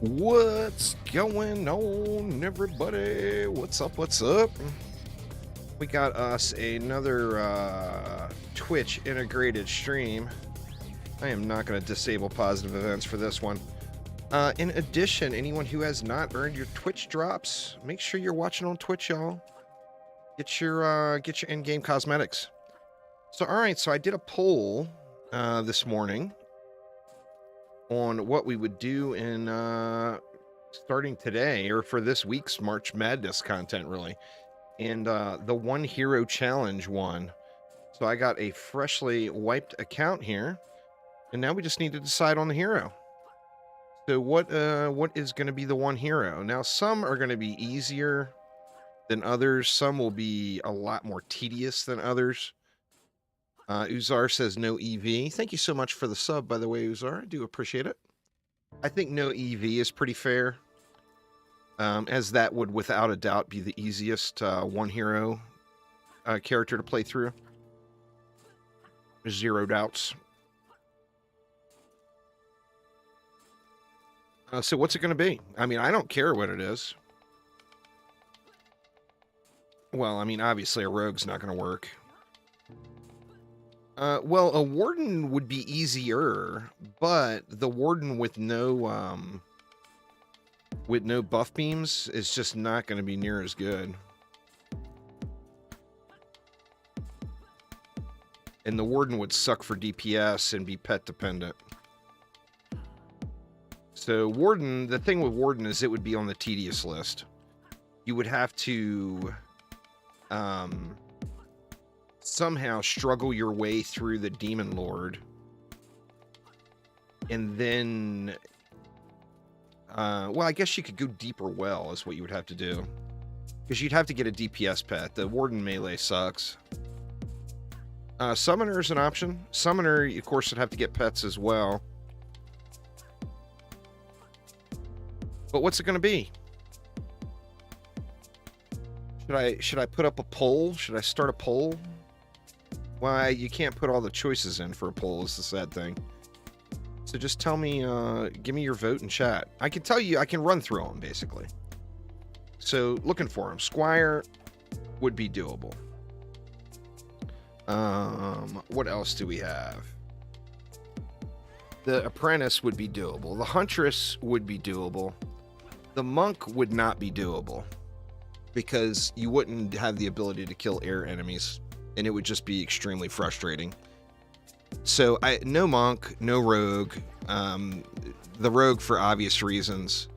What's going on, everybody? What's up? What's up? We got us another Twitch integrated stream. I am not going to disable positive events for this one. In addition, anyone who has not earned your Twitch drops, make sure you're watching on Twitch, y'all. Get your in-game cosmetics. So, all right. So I did a poll this morning on what we would do in starting today or for this week's March Madness content, really. And the One Hero Challenge won. So I got a freshly wiped account here, and now we just need to decide on the hero. So what is going to be the one hero? Now, some are going to be easier than others. Some will be a lot more tedious than others. Uzar says no EV. Thank you so much for the sub, by the way, Uzar. I do appreciate it. I think no EV is pretty fair, as that would without a doubt be the easiest one hero character to play through. Zero doubts. So what's it going to be? I mean, I don't care what it is. Well, I mean, obviously a rogue's not going to work. Well, a warden would be easier, but the warden with no buff beams is just not going to be near as good. And the warden would suck for DPS and be pet dependent. So warden, the thing with warden is it would be on the tedious list. You would have to somehow struggle your way through the Demon Lord, and then well, I guess you could go deeper well is what you would have to do, because you'd have to get a DPS pet. The warden melee sucks. Summoner is an option. Summoner, of course, would have to get pets as well. But what's it going to be? Should I put up a poll? Should I start a poll? Why, you can't put all the choices in for a poll is the sad thing. So just tell me, give me your vote in chat. I can tell you, I can run through them, basically. So, looking for them. Squire would be doable. What else do we have? The Apprentice would be doable. The Huntress would be doable. The Monk would not be doable, because you wouldn't have the ability to kill air enemies, and it would just be extremely frustrating. So no Monk, no Rogue. The Rogue for obvious reasons,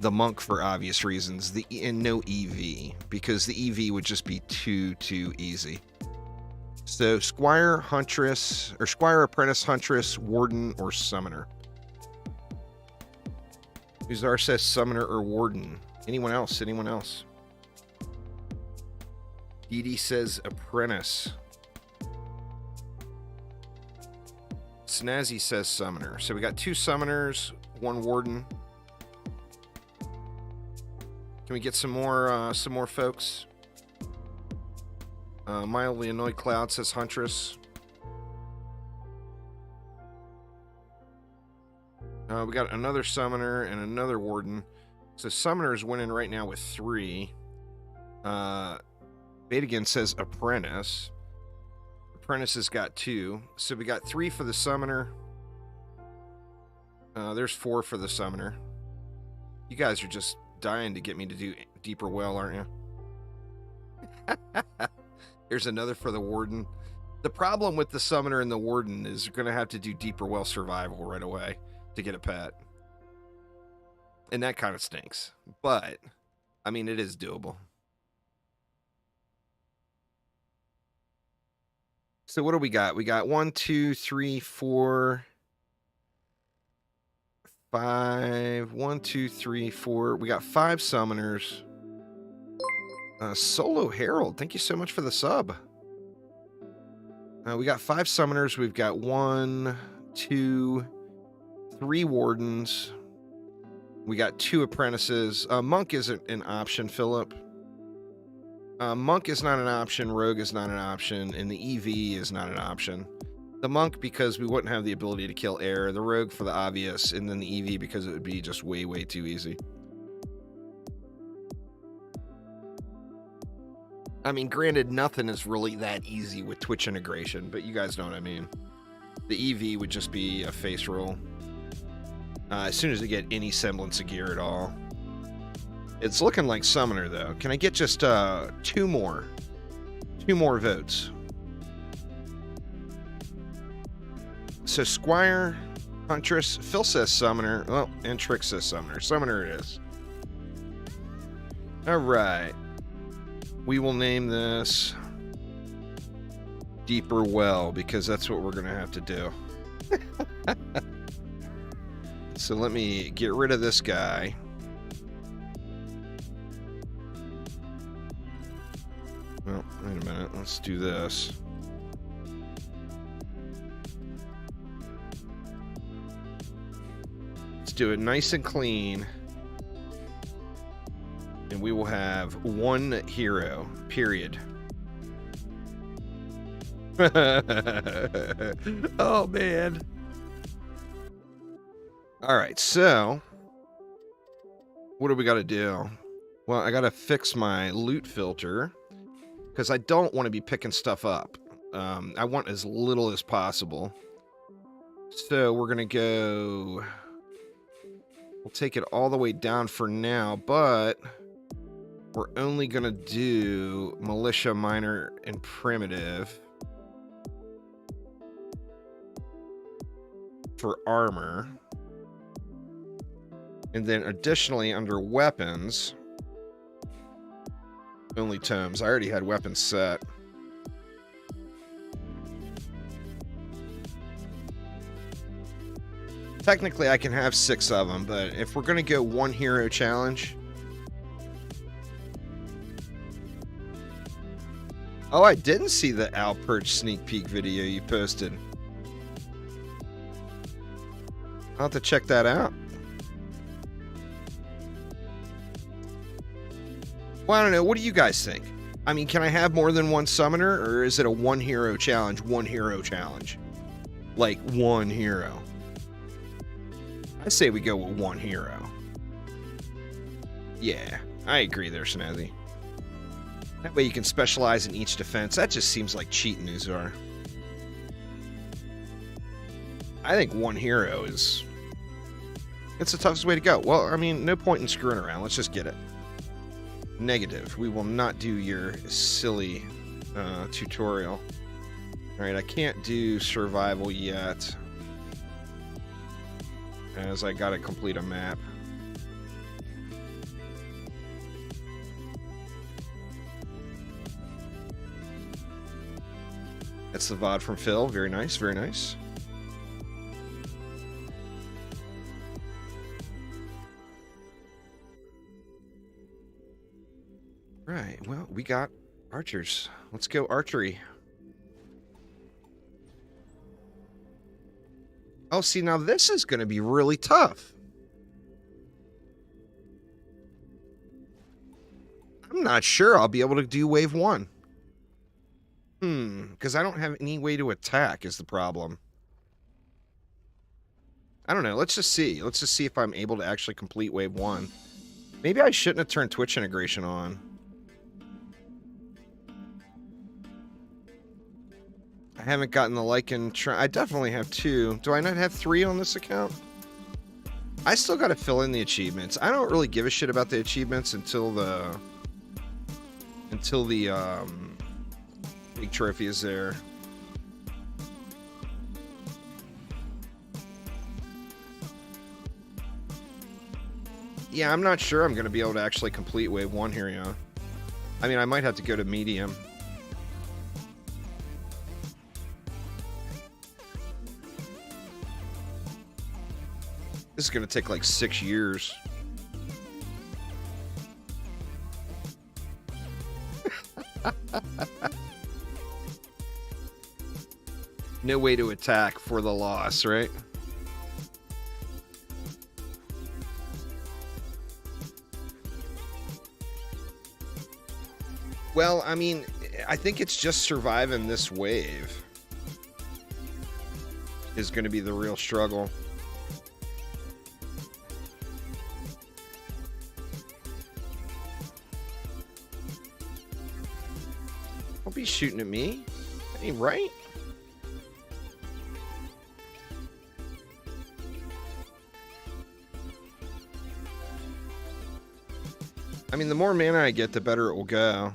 the Monk for obvious reasons, and no EV, because the EV would just be too easy. So Squire, Huntress, or Squire, Apprentice, Huntress, Warden, or Summoner. Uzar says Summoner or Warden. Anyone else? Anyone else? DD says Apprentice. Snazzy says Summoner. So we got two Summoners, one Warden. Can we get some more folks? Mildly Annoyed Cloud says Huntress. We got another Summoner and another Warden. So Summoner is winning right now with 3. Betagan says Apprentice. Apprentice has got 2. So we got 3 for the Summoner. There's 4 for the Summoner. You guys are just dying to get me to do deeper well, aren't you? Here's another for the Warden. The problem with the Summoner and the Warden is you're going to have to do deeper well survival right away to get a pet. And that kind of stinks. But, I mean, it is doable. So what do we got? We got 1, 2, 3, 4, 5. 1, 2, 3, 4. We got 5 Summoners. Solo Herald, thank you so much for the sub. We got 5 Summoners. We've got 1, 2, 3 Wardens. We got 2 Apprentices. Monk isn't an option, Philip. Monk is not an option. Rogue is not an option. And the EV is not an option. The Monk because we wouldn't have the ability to kill air, the Rogue for the obvious, and then the EV because it would be just way, way too easy. I mean, granted, nothing is really that easy with Twitch integration, but you guys know what I mean. The EV would just be a face roll. As soon as I get any semblance of gear at all. It's looking like Summoner, though. Can I get just 2 more? 2 more votes. So Squire, Huntress, Phil says Summoner. Well, and Trick says Summoner. Summoner it is. All right. We will name this Deeper Well because that's what we're going to have to do. So let me get rid of this guy. Well, wait a minute. Let's do this. Let's do it nice and clean. And we will have 1 hero, period. Oh, man. All right, so what do we got to do? Well, I got to fix my loot filter because I don't want to be picking stuff up. I want as little as possible. So we're going to go... We'll take it all the way down for now, but we're only going to do Militia, Minor, and Primitive for armor. And then additionally, under weapons, only tomes. I already had weapons set. Technically, I can have 6 of them, but if we're going to go 1 hero challenge... Oh, I didn't see the Alpurge sneak peek video you posted. I'll have to check that out. Well, I don't know. What do you guys think? I mean, can I have more than 1 summoner, or is it a 1 hero challenge, 1 hero challenge? Like, 1 hero. I say we go with 1 hero. Yeah, I agree there, Snazzy. That way you can specialize in each defense. That just seems like cheating, Uzar. I think 1 hero is... It's the toughest way to go. Well, I mean, no point in screwing around. Let's just get it. Negative. We will not do your silly tutorial. Alright, I can't do survival yet, as I gotta complete a map. That's the VOD from Phil. Very nice, very nice. Right, well, we got archers. Let's go archery. Oh, see, now this is going to be really tough. I'm not sure I'll be able to do wave 1. Because I don't have any way to attack is the problem. I don't know. Let's just see. Let's just see if I'm able to actually complete wave 1. Maybe I shouldn't have turned Twitch integration on. I haven't gotten the Lycan... I definitely have 2. Do I not have 3 on this account? I still got to fill in the achievements. I don't really give a shit about the achievements until the big trophy is there. Yeah, I'm not sure I'm going to be able to actually complete wave 1 here, yeah. I mean, I might have to go to medium. This is going to take like 6 years. No way to attack for the loss, right? Well, I mean, I think it's just surviving this wave. is going to be the real struggle. Don't be shooting at me. That ain't right. I mean, the more mana I get, the better it will go.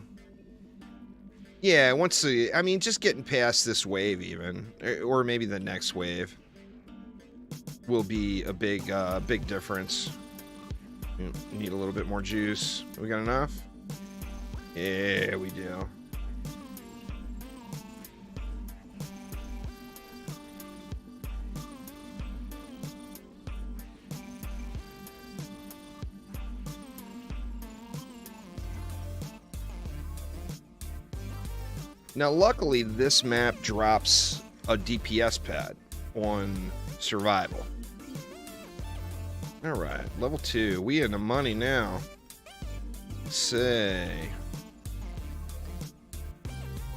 Yeah, once the... I mean, just getting past this wave even, or maybe the next wave, will be a big, big difference. Need a little bit more juice. We got enough? Yeah, we do. Now, luckily, this map drops a DPS pad on survival. All right, level 2. We in the money now. Say,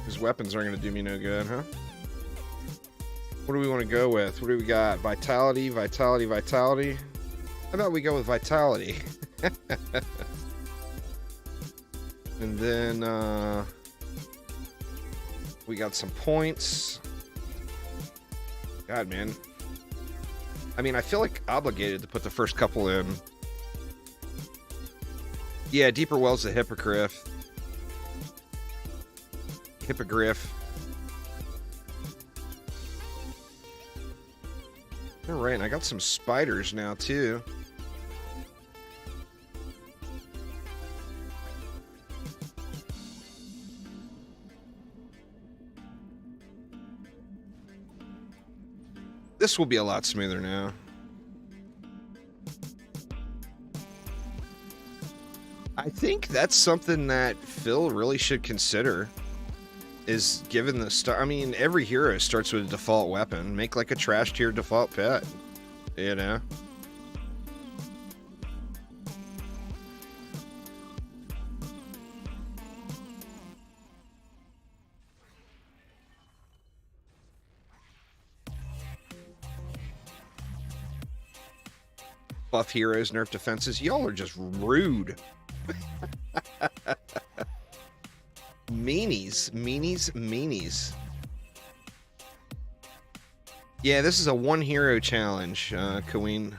these weapons aren't going to do me no good, huh? What do we want to go with? What do we got? Vitality, vitality, vitality. How about we go with vitality? And then, we got some points. God, man. I mean, I feel like obligated to put the first couple in. Yeah, Deeper Well's the Hippogriff. Hippogriff. Alright, and I got some spiders now, too. This will be a lot smoother now. I think that's something that Phil really should consider, is given the start. I mean, every hero starts with a default weapon. Make like a trash tier default pet, you know? Buff heroes, nerf defenses. Y'all are just rude. Meanies, meanies, meanies. Yeah, this is a one hero challenge, Kaween.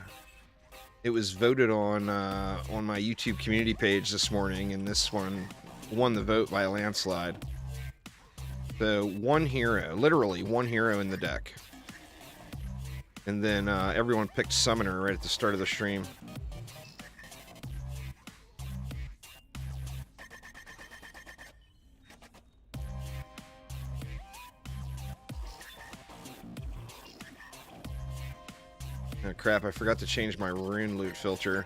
It was voted on my YouTube community page this morning, and this one won the vote by a landslide. So one hero, literally one hero in the deck. And then everyone picked Summoner right at the start of the stream. Oh crap, I forgot to change my rune loot filter.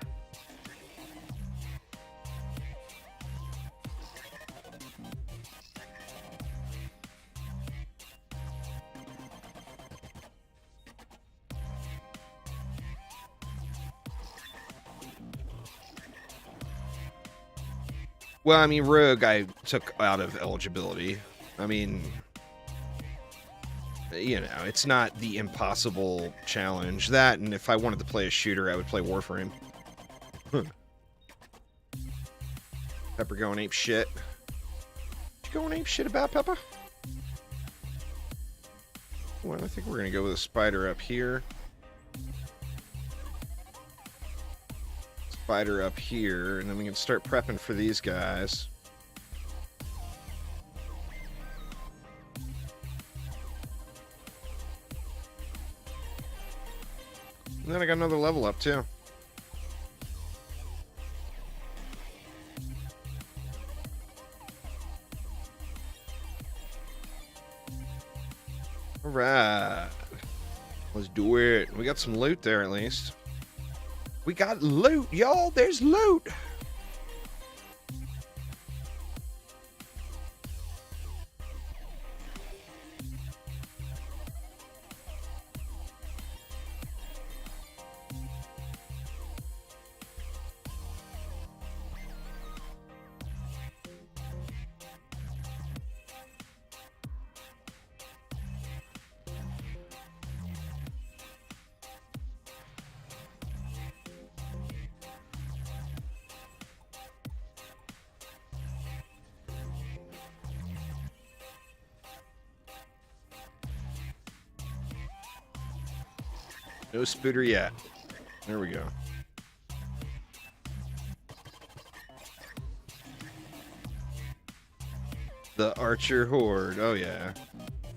Well, I mean, Rogue I took out of eligibility. I mean, you know, it's not the impossible challenge. That, and if I wanted to play a shooter, I would play Warframe. Pepper going ape shit. What you going ape shit about, Pepper? Well, I think we're going to go with a spider up here. Spider up here, and then we can start prepping for these guys. And then I got another level up too. All right, let's do it. We got some loot there at least. We got loot, y'all. There's loot. No spooter yet. There we go. The Archer Horde. Oh yeah.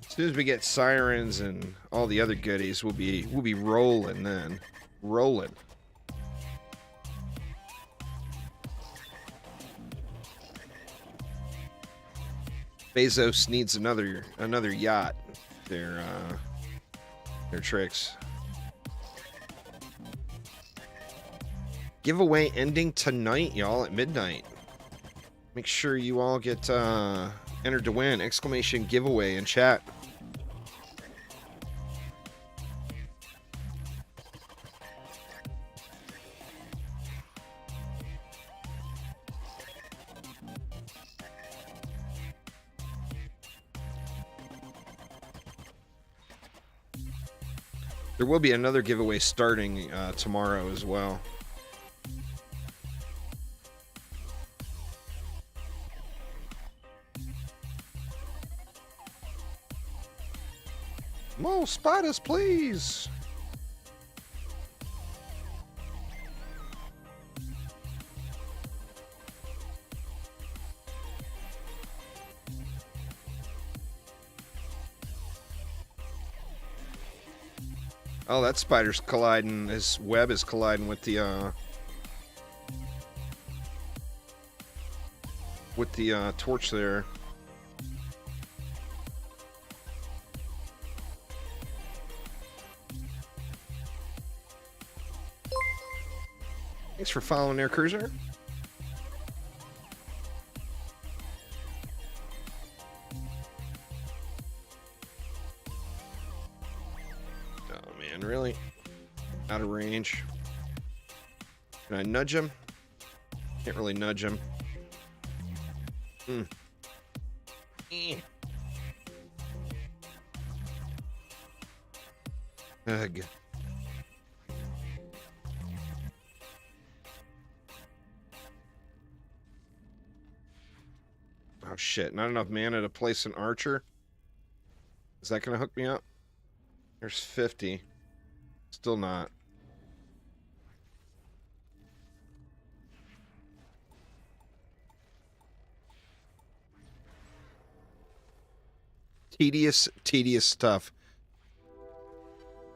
As soon as we get sirens and all the other goodies, we'll be rolling then. Rolling. Bezos needs another yacht. Their tricks. Giveaway ending tonight, y'all, at midnight. Make sure you all get entered to win. Exclamation giveaway in chat. There will be another giveaway starting tomorrow as well. More spiders, please. Oh, that spider's colliding. His web is colliding with the torch there. Thanks for following Air Cruiser. Oh man, really? Out of range. Can I nudge him? Can't really nudge him. Ugh. Oh shit, not enough mana to place an archer. Is that gonna hook me up? There's 50. Still not. Tedious stuff.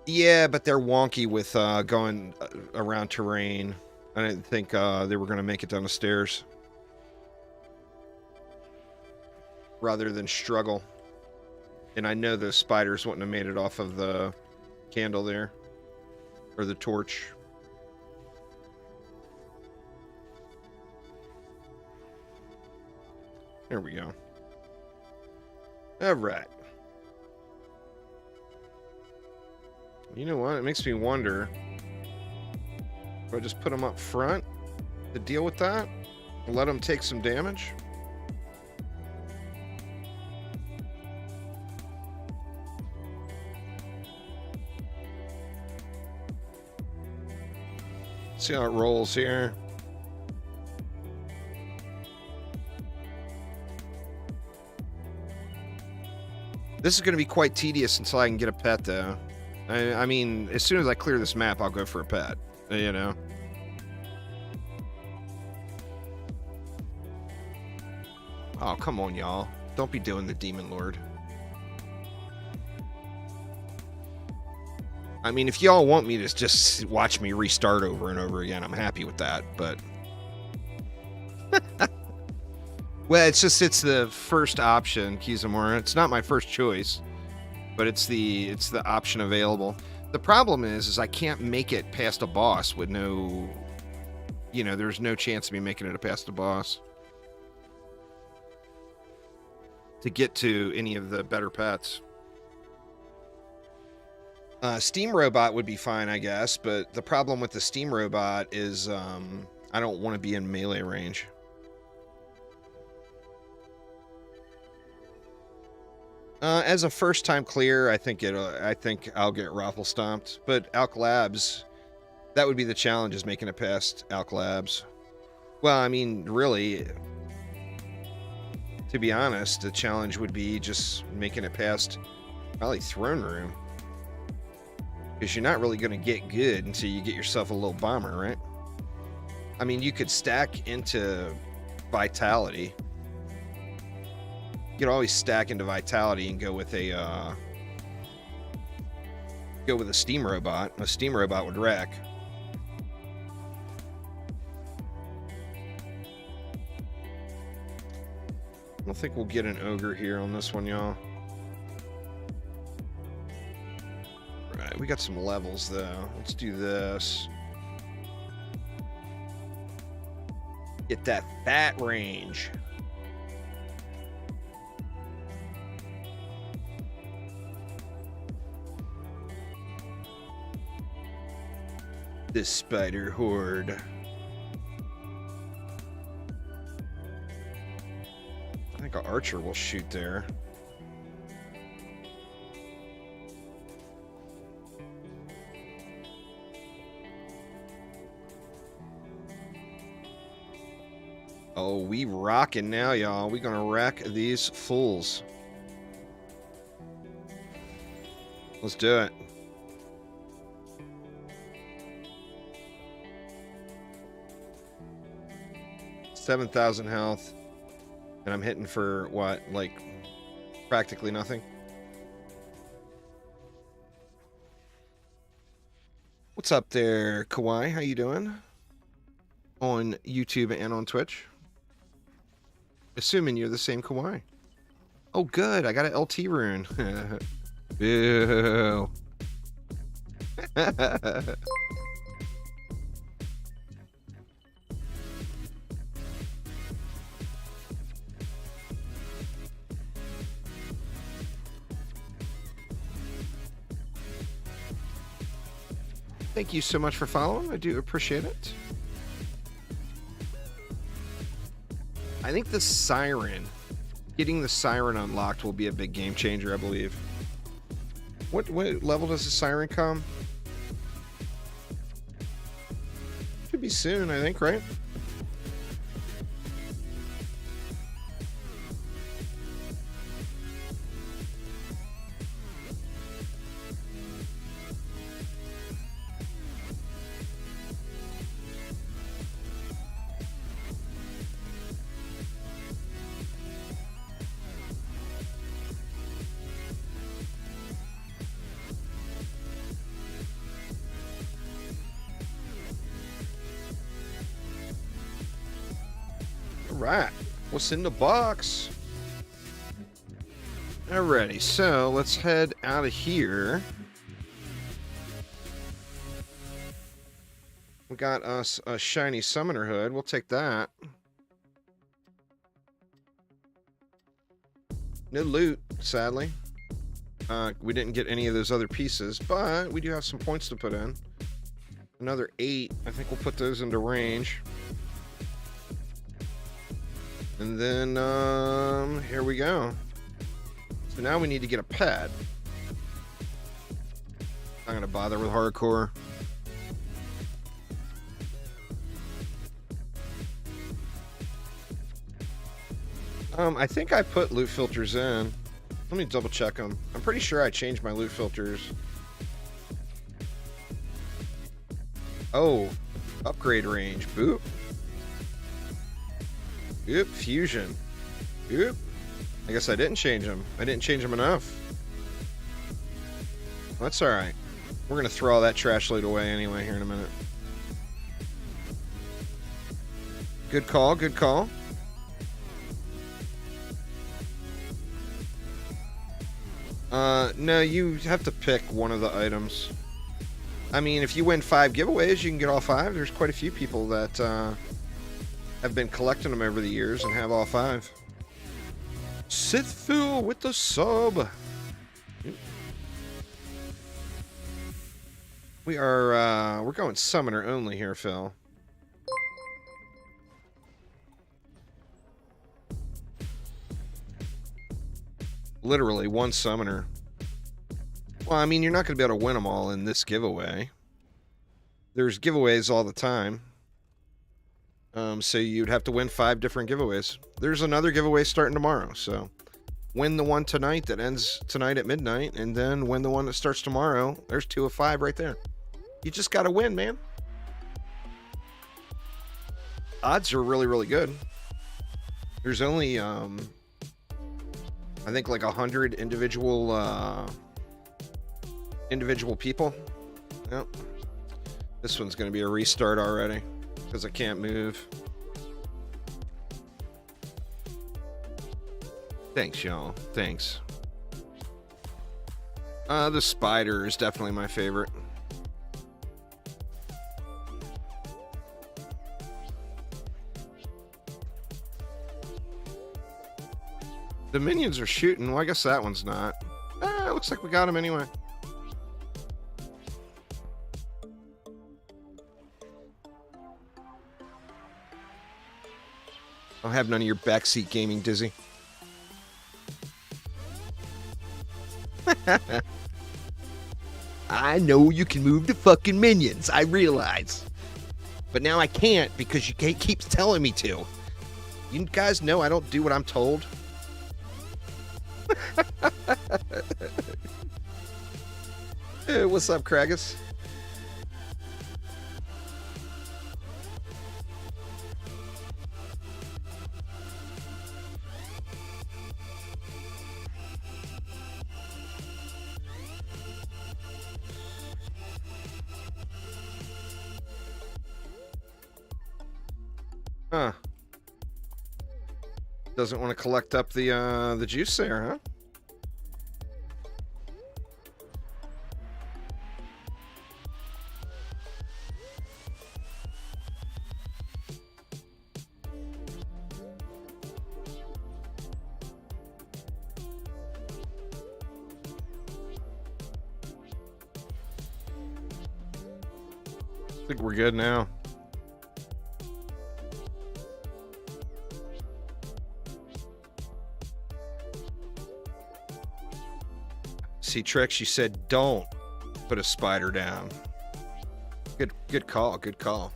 Yeah, but they're wonky with going around terrain. I didn't think they were going to make it down the stairs. Rather than struggle. And I know the spiders wouldn't have made it off of the candle there. Or the torch. There we go. Alright. You know what? It makes me wonder if I just put them up front to deal with that and let them take some damage. See how it rolls here. This is going to be quite tedious until I can get a pet, though. I mean, as soon as I clear this map, I'll go for a pet, you know? Oh, come on, y'all. Don't be doing the Demon Lord. I mean, if y'all want me to just watch me restart over and over again, I'm happy with that, but... Well, it's the first option, Kizamura. It's not my first choice. But it's the option available. The problem is I can't make it past a boss with no, there's no chance of me making it past a boss to get to any of the better pets. Steam Robot would be fine, I guess, but the problem with the Steam Robot is I don't want to be in melee range. As a first-time clear, I think I'll get raffle stomped. But Alk Labs, that would be the challenge, is making it past Alk Labs. Well, I mean, really, to be honest, the challenge would be just making it past probably Throne Room. Because you're not really going to get good until you get yourself a little bomber, right? I mean, you could stack into vitality. You could always stack into vitality and go with a steam robot. A steam robot would wreck. I don't think we'll get an ogre here on this one, y'all. Right, we got some levels though. Let's do this. Get that fat range. This spider horde. I think an archer will shoot there. Oh, we rockin' now, y'all. We gonna wreck these fools. Let's do it. $7,000 health. And I'm hitting for, what, like, practically nothing? What's up there, Kawhi? How you doing? On YouTube and on Twitch? Assuming you're the same Kawhi. Oh, good. I got an LT rune. Boo. Thank you so much for following. I do appreciate it. I think the siren, getting the siren unlocked will be a big game changer, I believe. What level does the siren come? Should be soon, I think, right? Right, what's in the box? Alrighty, so let's head out of here. We got us a shiny summoner hood. We'll take that. No loot, sadly. We didn't get any of those other pieces, but we do have some points to put in. Another 8. I think we'll put those into range. And then, here we go. So now we need to get a pet. Not gonna bother with hardcore. I think I put loot filters in. Let me double check them. I'm pretty sure I changed my loot filters. Oh, upgrade range. Boop. Oop, fusion. Oop. I guess I didn't change them. I didn't change them enough. That's alright. We're going to throw all that trash loot away anyway here in a minute. Good call, good call. No, you have to pick one of the items. I mean, if you win 5 giveaways, you can get all 5. There's quite a few people that, have been collecting them over the years and have all 5. Sith Phil with the sub. We're going summoner only here, Phil. Literally one summoner. Well, I mean, you're not going to be able to win them all in this giveaway. There's giveaways all the time. So you'd have to win 5 different giveaways. There's another giveaway starting tomorrow, so win the one tonight that ends tonight at midnight, and then win the one that starts tomorrow. There's 2 of 5 right there. You just got to win, man. Odds are really, really good. There's only, I think like 100 individual people. Yep. This one's going to be a restart already because I can't move. Thanks, y'all. Thanks. The spider is definitely my favorite. The minions are shooting. Well, I guess that one's not. It looks like we got him anyway. I'll have none of your backseat gaming, Dizzy. I know you can move the fucking minions, I realize. But now I can't because you keeps telling me to. You guys know I don't do what I'm told. Hey, what's up, Kragus? Huh. Doesn't want to collect up the juice there, huh? I think we're good now. See, Trix, you said don't put a spider down. Good call, good call.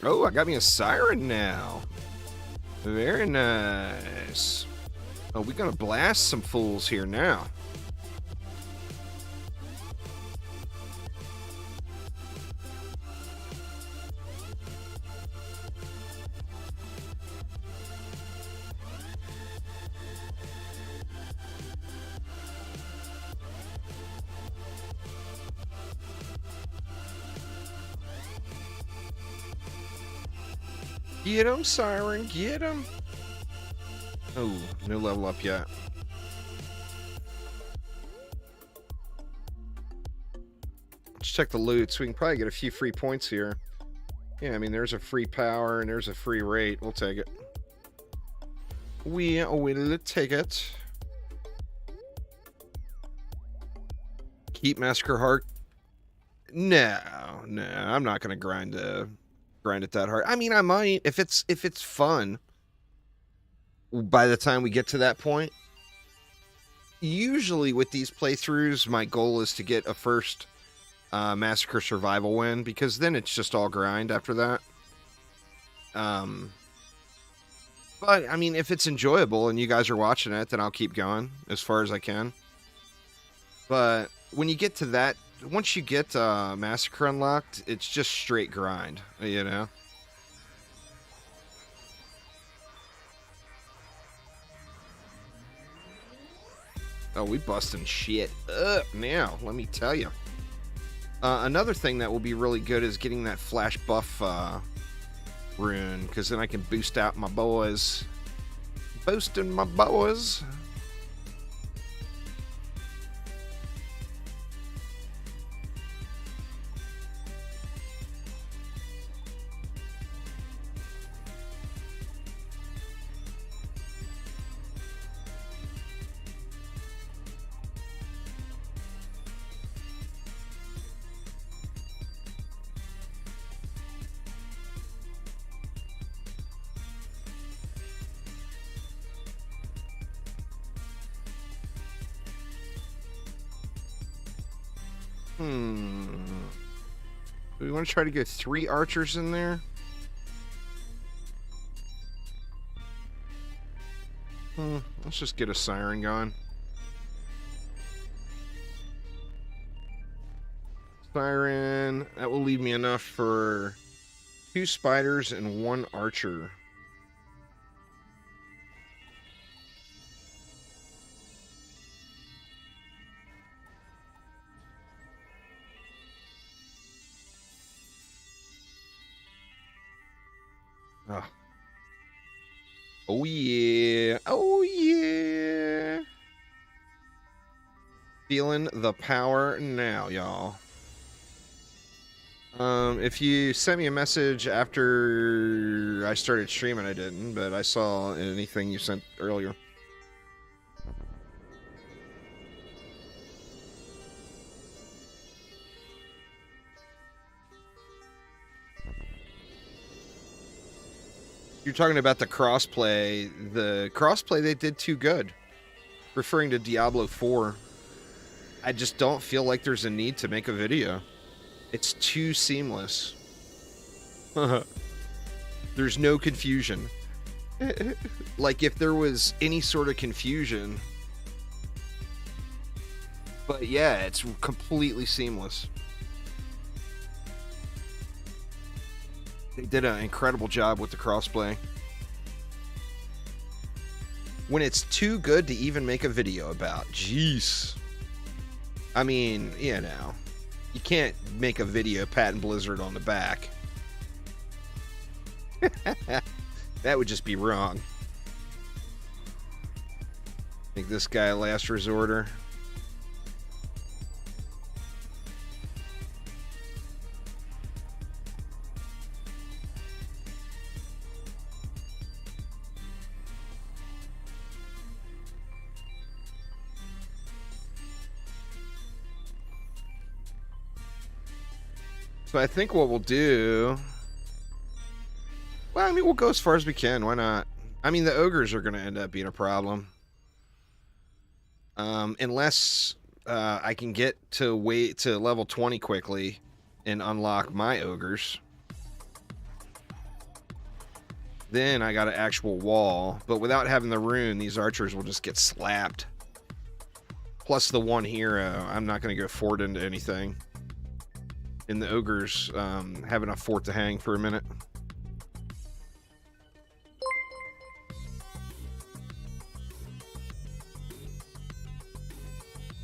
Oh, I got me a siren now. Very nice. Oh, we're gonna blast some fools here now. Get him, siren, get him. Oh, no level up yet. Let's check the loot so we can probably get a few free points here. Yeah, I mean, there's a free power and there's a free rate. We'll take it. We will take it. Keep Massacre Heart. No, I'm not gonna grind it that hard. I mean, I might if it's fun. By the time we get to that point, usually with these playthroughs, my goal is to get a first Massacre Survival win, because then it's just all grind after that. But, I mean, if it's enjoyable and you guys are watching it, then I'll keep going as far as I can. But when you get to that, once you get Massacre unlocked, it's just straight grind, you know? Oh, we busting shit up now, let me tell you. Another thing that will be really good is getting that flash buff rune, because then I can boost out my boys. Boosting my boys. Do we want to try to get 3 archers in there? Let's just get a siren going. Siren. That will leave me enough for 2 spiders and 1 archer. Oh. Oh yeah. Oh yeah. Feeling the power now, y'all. If you sent me a message after I started streaming, I didn't, but I saw anything you sent earlier. You're talking about the crossplay. The crossplay they did too good. Referring to Diablo 4. I just don't feel like there's a need to make a video. It's too seamless. There's no confusion. Like if there was any sort of confusion. But yeah, it's completely seamless. They did an incredible job with the crossplay. When it's too good to even make a video about. Jeez. I mean, you know, you can't make a video patting Blizzard on the back. That would just be wrong. Make this guy a last resorter. So I think what we'll do... Well, I mean, we'll go as far as we can. Why not? I mean, the ogres are going to end up being a problem. Unless I can get to level 20 quickly and unlock my ogres. Then I got an actual wall. But without having the rune, these archers will just get slapped. Plus the 1 hero. I'm not going to go forward into anything. And the ogres have enough fort to hang for a minute.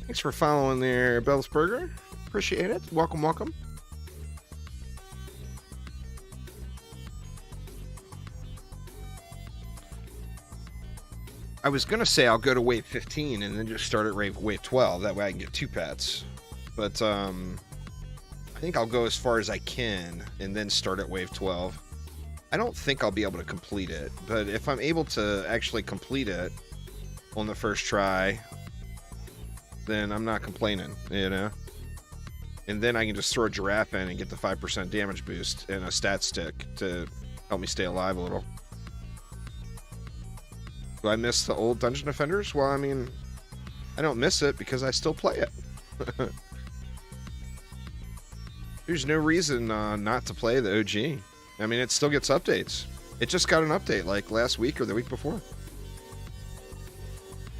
Thanks for following there, Bellsburger. Appreciate it. Welcome, welcome. I was going to say I'll go to wave 15 and then just start at wave 12. That way I can get 2 pets. But, I think I'll go as far as I can and then start at wave 12. I don't think I'll be able to complete it, but if I'm able to actually complete it on the first try, then I'm not complaining, you know? And then I can just throw a giraffe in and get the 5% damage boost and a stat stick to help me stay alive a little. Do I miss the old Dungeon Defenders? Well, I mean, I don't miss it because I still play it. There's no reason not to play the OG. I mean, it still gets updates. It just got an update like last week or the week before.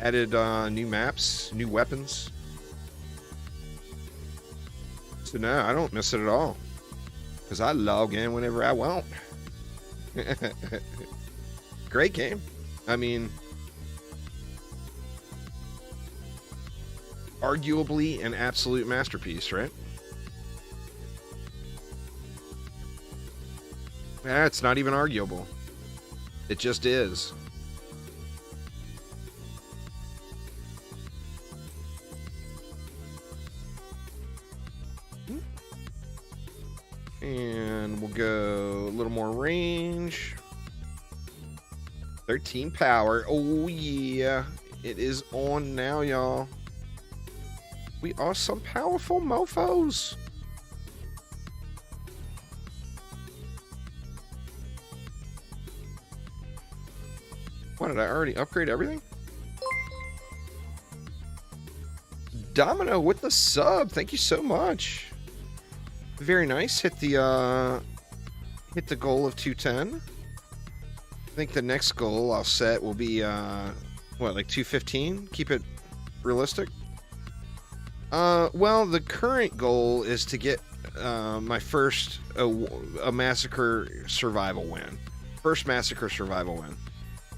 Added new maps, new weapons. So no, I don't miss it at all. Because I log in whenever I want. Great game. I mean, arguably an absolute masterpiece, right? It's not even arguable. It just is. And we'll go a little more range. 13 power. Oh, yeah. It is on now, y'all. We are some powerful mofos. What, did I already upgrade everything? Domino with the sub. Thank you so much. Very nice. Hit the goal of 210. I think the next goal I'll set will be what, like 215? Keep it realistic. Well, the current goal is to get my first a massacre survival win. First massacre survival win.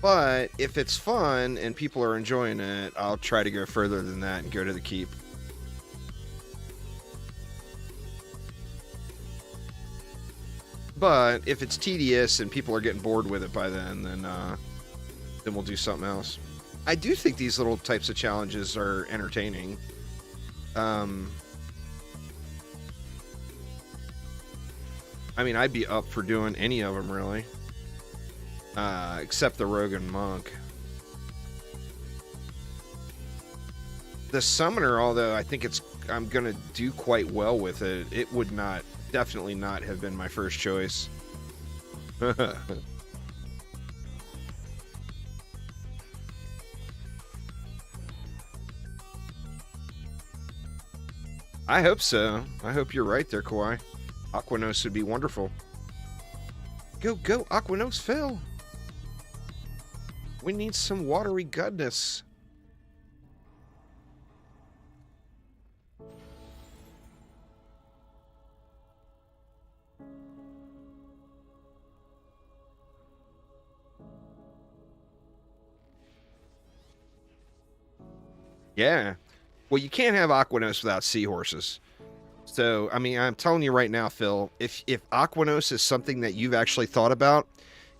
But if it's fun and people are enjoying it, I'll try to go further than that and go to the keep. But if it's tedious and people are getting bored with it by then we'll do something else. I do think these little types of challenges are entertaining. I mean, I'd be up for doing any of them, really. Except the Rogue and Monk. The Summoner, although I think I'm gonna do quite well with it, it would definitely not have been my first choice. I hope so. I hope you're right there, Kawhi. Aquanos would be wonderful. Go, Aquanos, Phil. We need some watery goodness. Yeah. Well, you can't have Aquanos without seahorses. So, I mean, I'm telling you right now, Phil, if Aquanos is something that you've actually thought about,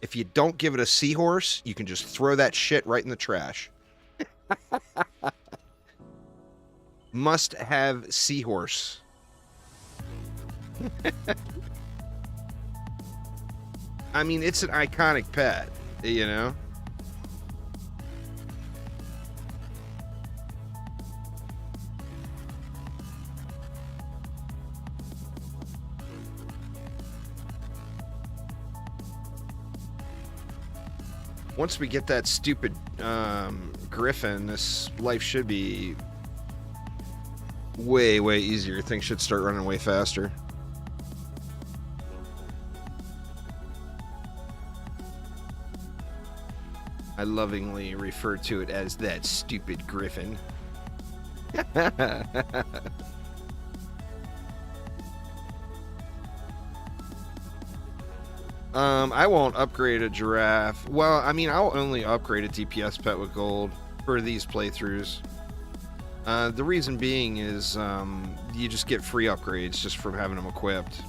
if you don't give it a seahorse, you can just throw that shit right in the trash. Must have seahorse. I mean, it's an iconic pet, you know? Once we get that stupid griffin, this life should be way, way easier. Things should start running way faster. I lovingly refer to it as that stupid griffin. I won't upgrade a giraffe. Well, I mean, I'll only upgrade a DPS pet with gold for these playthroughs. The reason being is you just get free upgrades just from having them equipped.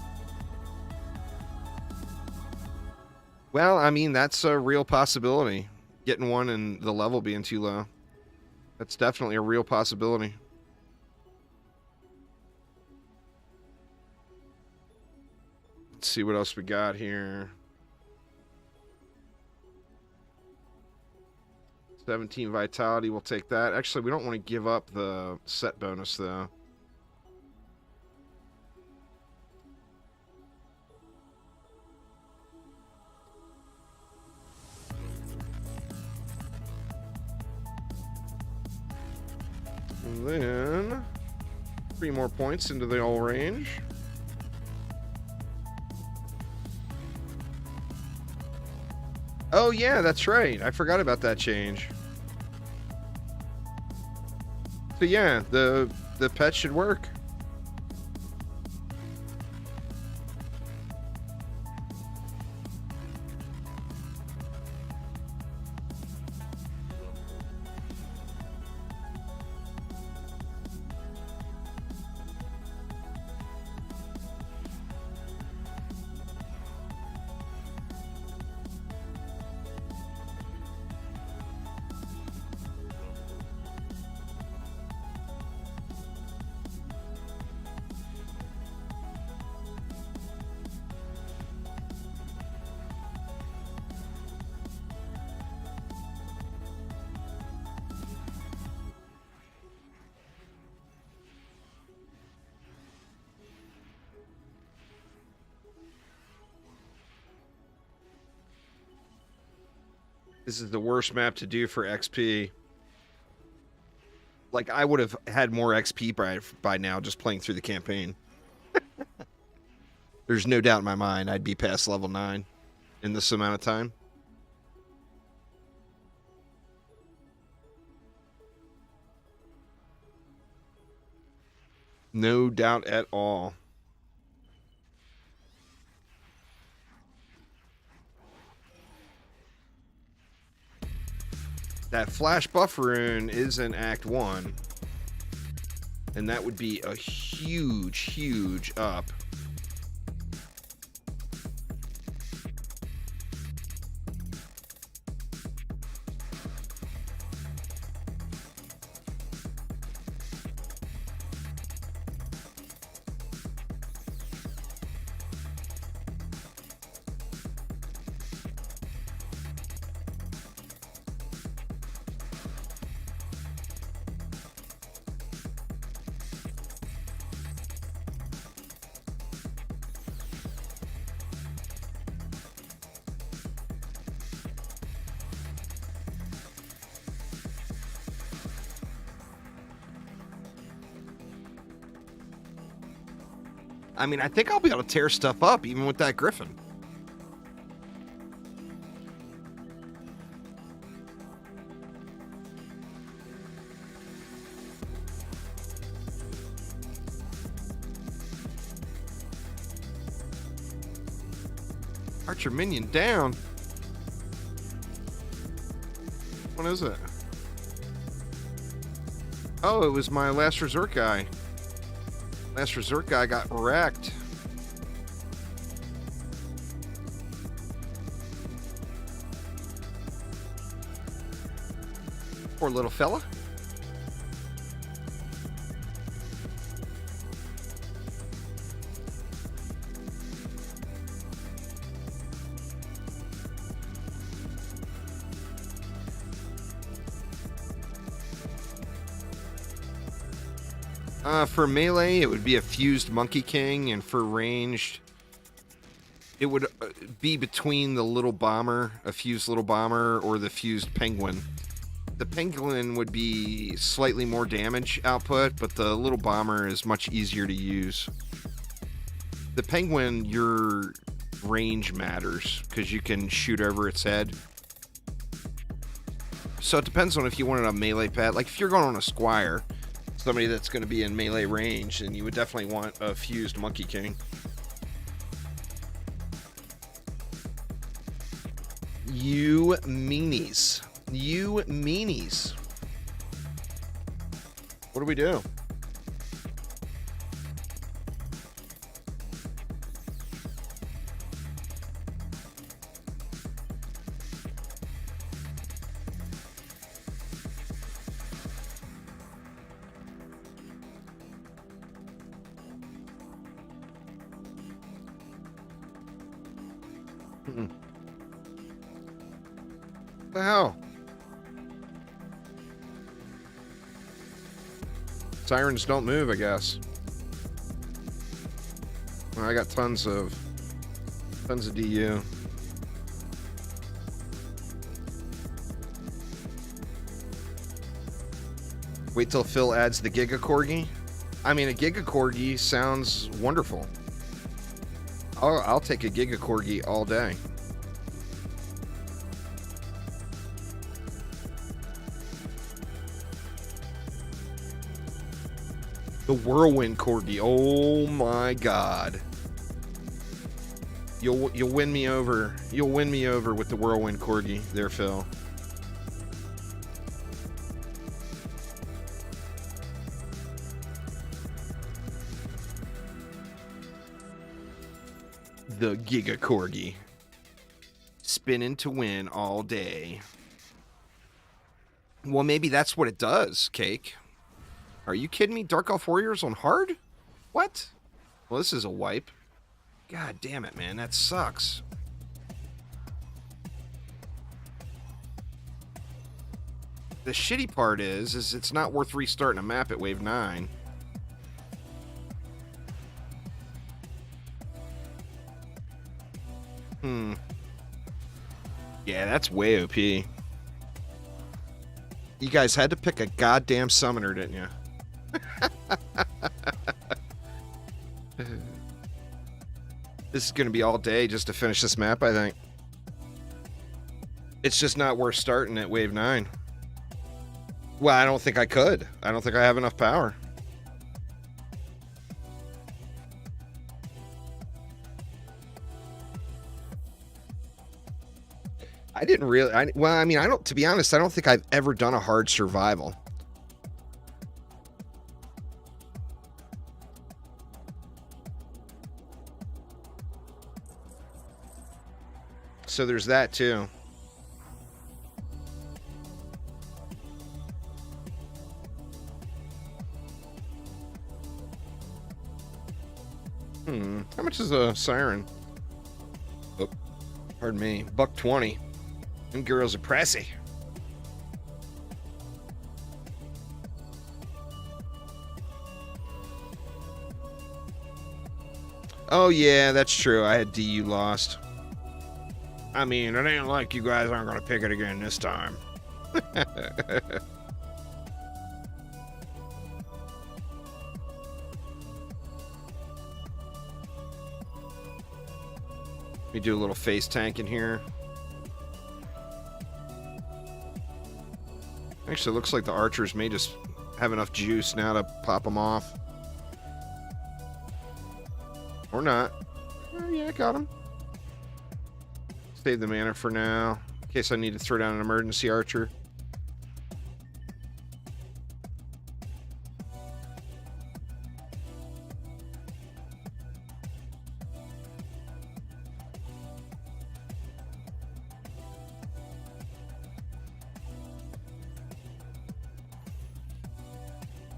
Well, I mean, that's a real possibility. Getting one and the level being too low. That's definitely a real possibility. Let's see what else we got here. 17 vitality, we'll take that. Actually, we don't want to give up the set bonus, though. And then 3 more points into the all range. Oh yeah, that's right. I forgot about that change. So yeah, the pet should work. This is the worst map to do for XP. Like, I would have had more XP by now just playing through the campaign. There's no doubt in my mind I'd be past level 9 in this amount of time. No doubt at all. That flash buff rune is in Act 1. And that would be a huge, huge up. I mean, I think I'll be able to tear stuff up even with that griffin. Archer minion down. What is it? Oh, it was my last resort guy. Last resort guy got wrecked. Poor little fella. For melee, it would be a fused Monkey King, and for ranged, it would be between the little bomber, a fused little bomber, or the fused penguin. The penguin would be slightly more damage output, but the little bomber is much easier to use. The penguin, your range matters, because you can shoot over its head. So it depends on if you wanted a melee pet. Like, if you're going on a squire, somebody that's going to be in melee range, and you would definitely want a fused Monkey King. You meanies. You meanies. What do we do? What the hell? Sirens don't move, I guess. Well, I got tons of DU. Wait till Phil adds the Giga Corgi. I mean, a Giga Corgi sounds wonderful. I'll take a Giga Corgi all day. The Whirlwind Corgi. Oh my God. You'll win me over. You'll win me over with the Whirlwind Corgi there, Phil. The Giga Corgi. Spinning to win all day. Well, maybe that's what it does, Cake. Are you kidding me? Dark Elf Warriors on hard? What? Well, this is a wipe. God damn it, man. That sucks. The shitty part is it's not worth restarting a map at wave 9. Yeah, that's way OP. You guys had to pick a goddamn summoner, didn't you? This is going to be all day just to finish this map, I think. It's just not worth starting at Wave 9. Well, I don't think I could. I don't think I have enough power. I didn't really... well, I mean, I don't... To be honest, I don't think I've ever done a hard survival. So there's that, too. How much is a siren? Oh, pardon me. $1.20. Them girls are pricey. Oh, yeah, that's true. I had DU lost. I mean, it ain't like you guys aren't going to pick it again this time. Let me do a little face tank in here. Actually, it looks like the archers may just have enough juice now to pop them off. Or not. Oh, yeah, got him. Save the mana for now, in case I need to throw down an emergency archer.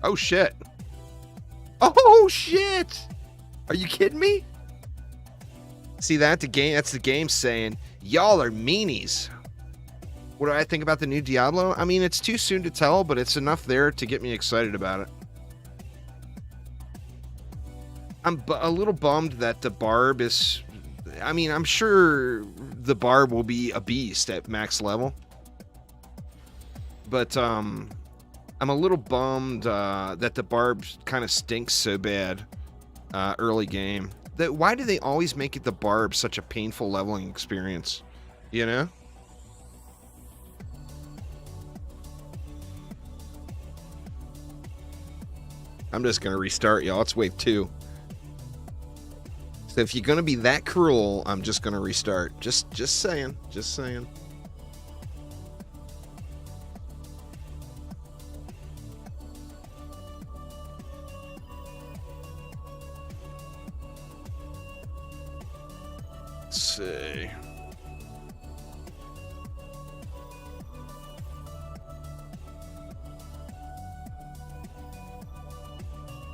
Oh, shit. Oh, shit! Are you kidding me? See that? That's the game saying, y'all are meanies. What do I think about the new Diablo? I mean, it's too soon to tell, but it's enough there to get me excited about it. I'm a little bummed that the Barb is... I mean, I'm sure the Barb will be a beast at max level. But, I'm a little bummed that the Barb kind of stinks so bad early game. Why do they always make it the Barb such a painful leveling experience? You know? I'm just going to restart, y'all. It's wave 2. So if you're going to be that cruel, I'm just going to restart. Just saying. Just saying. Let's see.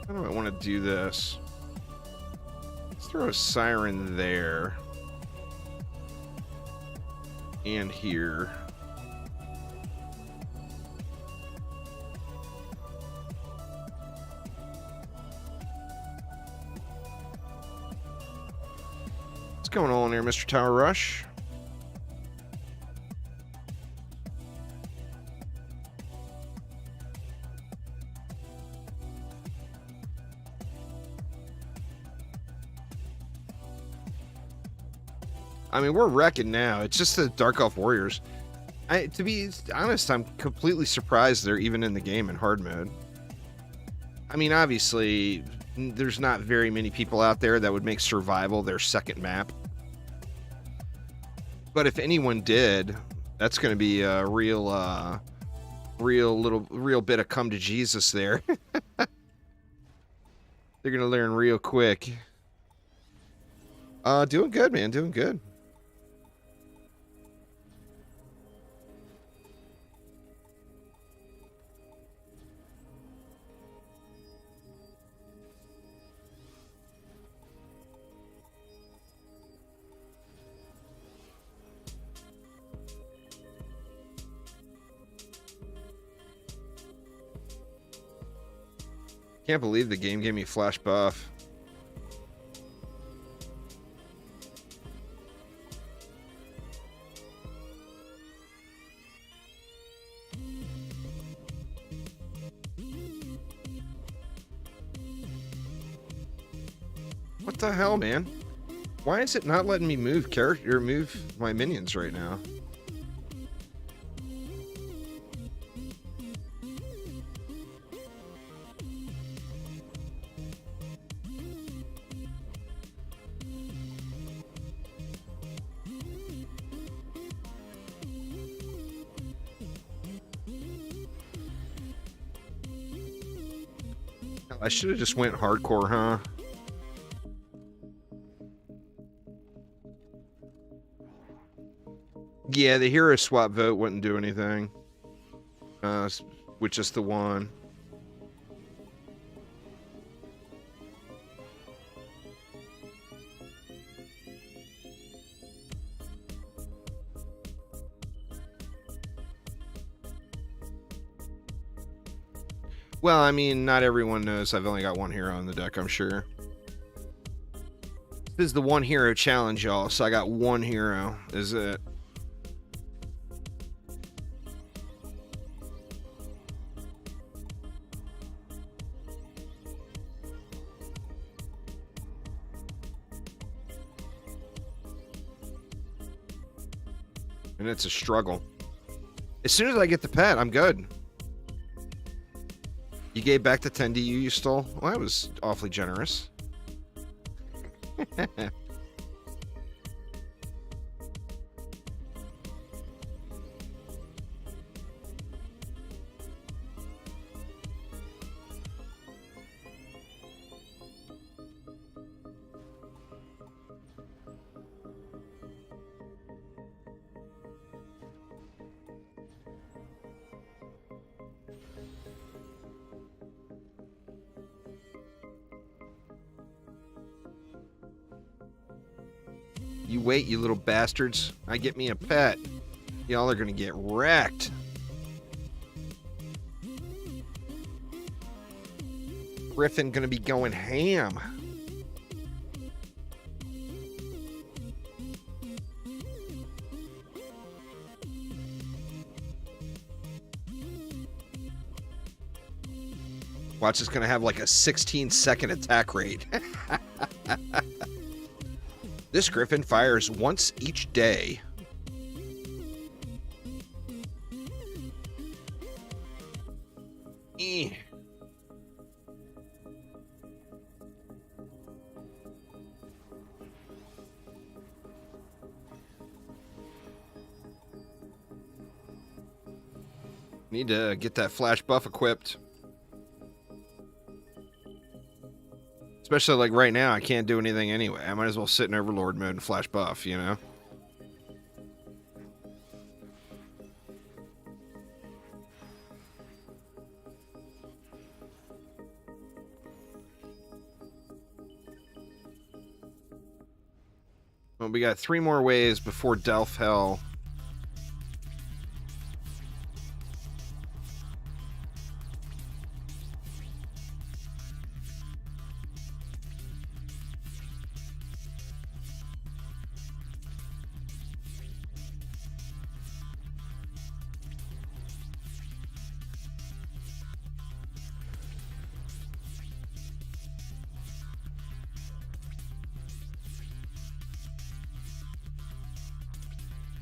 How do I want to do this? Let's throw a siren there. And here. What's going on here, Mr. Tower Rush? I mean, we're wrecking now. It's just the Dark Elf Warriors. To be honest, I'm completely surprised they're even in the game in hard mode. I mean, obviously, there's not very many people out there that would make survival their second map. But if anyone did, that's going to be a real bit of come to Jesus there. They're going to learn real quick. Doing good, man. Doing good. Can't believe the game gave me flash buff. What the hell, man? Why is it not letting me move character or move my minions right now? I should have just went hardcore, huh? Yeah, the hero swap vote wouldn't do anything. With just the one. Well, I mean, not everyone knows I've only got one hero in the deck, I'm sure. This is the one hero challenge, y'all, so I got one hero, is it? And it's a struggle. As soon as I get the pet, I'm good. You gave back the 10 DU you stole? Well, that was awfully generous. You wait, you little bastards. I get me a pet. Y'all are gonna get wrecked. Griffin gonna be going ham. Watch, it's gonna have like a 16-second attack rate. This Griffin fires once each day. Need to get that flash buff equipped. Especially like right now, I can't do anything anyway. I might as well sit in Overlord mode and flash buff, you know? Well, we got 3 more ways before Delph Hell.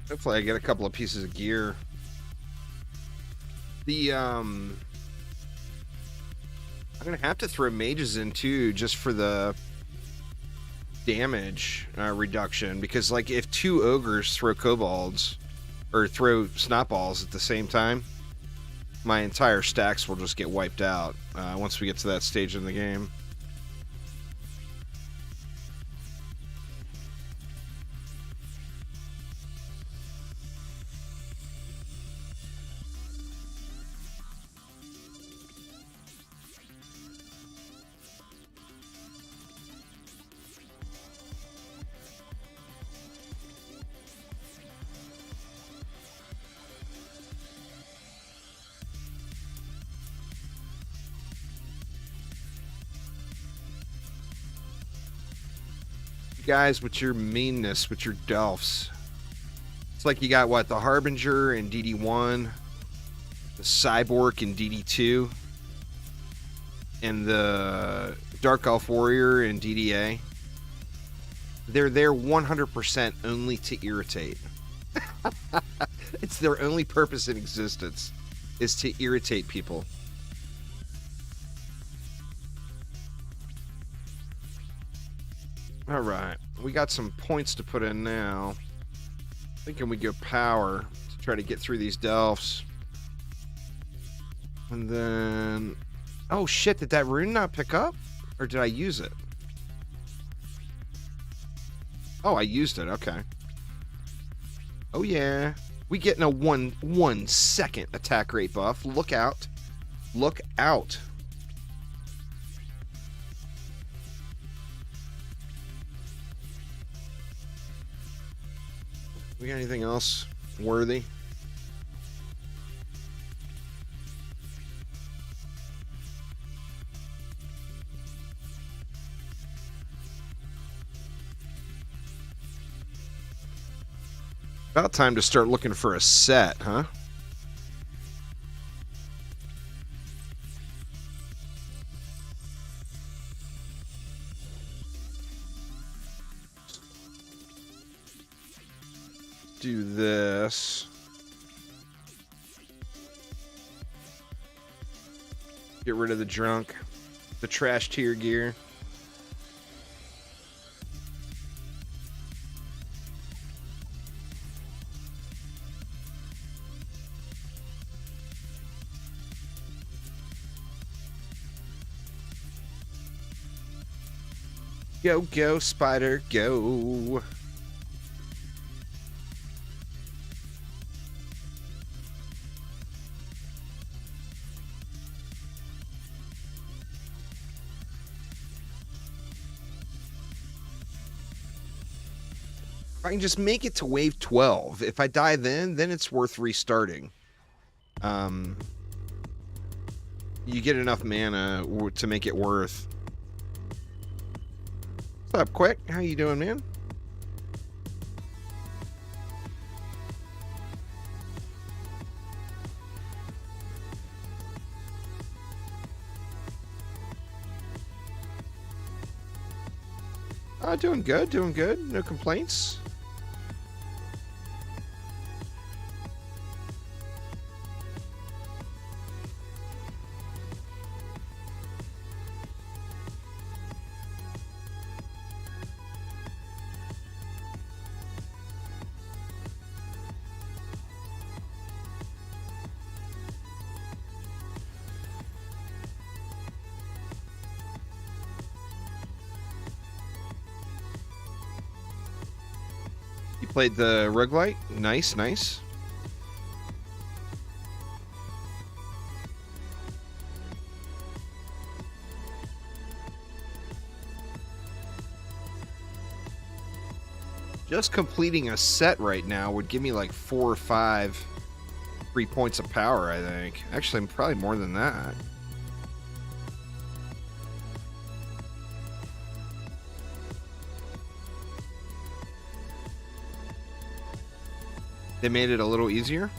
Hopefully I get a couple of pieces of gear. I'm gonna have to throw mages in too, just for the damage reduction, because like if 2 ogres throw kobolds or throw snot balls at the same time, my entire stacks will just get wiped out once we get to that stage in the game. Guys, with your meanness, with your Delphs. It's like you got, what, the Harbinger in DD1, the Cyborg in DD2, and the Dark Elf Warrior in DDA. They're there 100% only to irritate. It's their only purpose in existence is to irritate people. All right, we got some points to put in now. Thinking we go power to try to get through these delphs. And then... Oh, shit, did that rune not pick up? Or did I use it? Oh, I used it, okay. Oh, yeah. We getting a 1 second attack rate buff. Look out. Look out. We got anything else worthy? About time to start looking for a set, huh? Do this. Get rid of the junk, the trash tier gear. Go, go, spider, go. If I can just make it to wave 12. If I die then it's worth restarting. You get enough mana to make it worth. What's up, Quick? How you doing, man? Doing good, doing good. No complaints. Played the roguelite. Nice, nice. Just completing a set right now would give me like 4 or 5 free points of power, I think. Actually, probably more than that. They made it a little easier.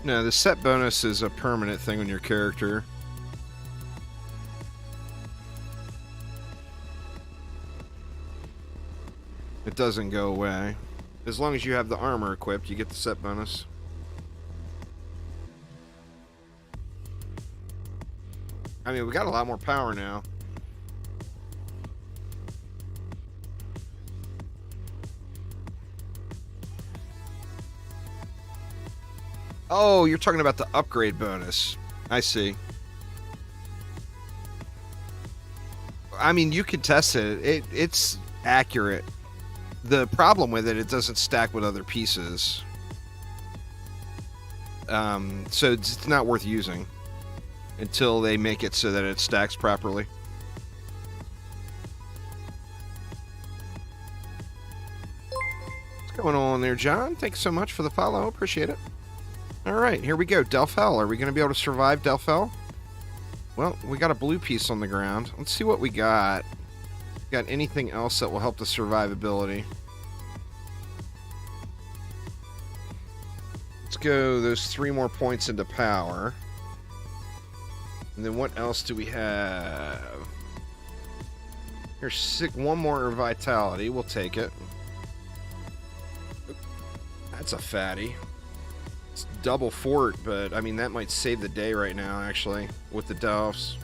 No, the set bonus is a permanent thing on your character. It doesn't go away. As long as you have the armor equipped, you get the set bonus. I mean, we got a lot more power now. Oh, you're talking about the upgrade bonus. I see. I mean, you can test it. It's accurate. The problem with it doesn't stack with other pieces. So it's not worth using until they make it so that it stacks properly. What's going on there, John? Thanks so much for the follow. Appreciate it. All right, here we go. Delphel. Are we going to be able to survive Delphel? Well, we got a blue piece on the ground. Let's see what we got. Got anything else that will help the survivability? Let's go those 3 more points into power. And then what else do we have? Here's one more vitality. We'll take it. That's a fatty. It's double fort, but I mean, that might save the day right now, actually, with the Delphs.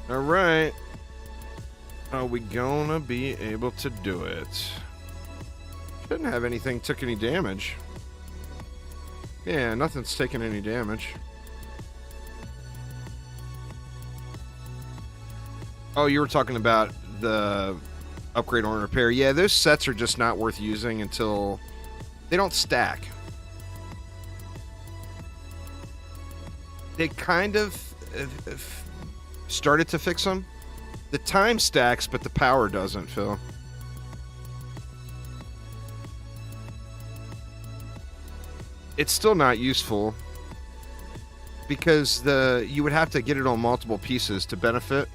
All right. Are we gonna be able to do it? Shouldn't have anything took any damage. Yeah, nothing's taken any damage. Oh, you were talking about the upgrade or repair. Yeah, those sets are just not worth using until they don't stack. They kind of started to fix them. The time stacks, but the power doesn't, Phil. It's still not useful because you would have to get it on multiple pieces to benefit.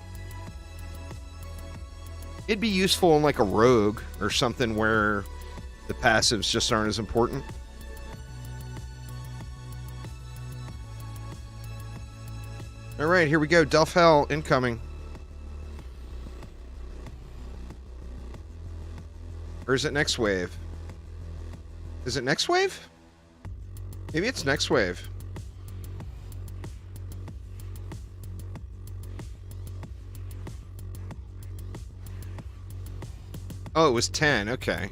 It'd be useful in like a rogue or something where the passives just aren't as important. All right, here we go. Delph Hell incoming. Or is it next wave? Is it next wave? Maybe it's next wave. Oh, it was 10. Okay.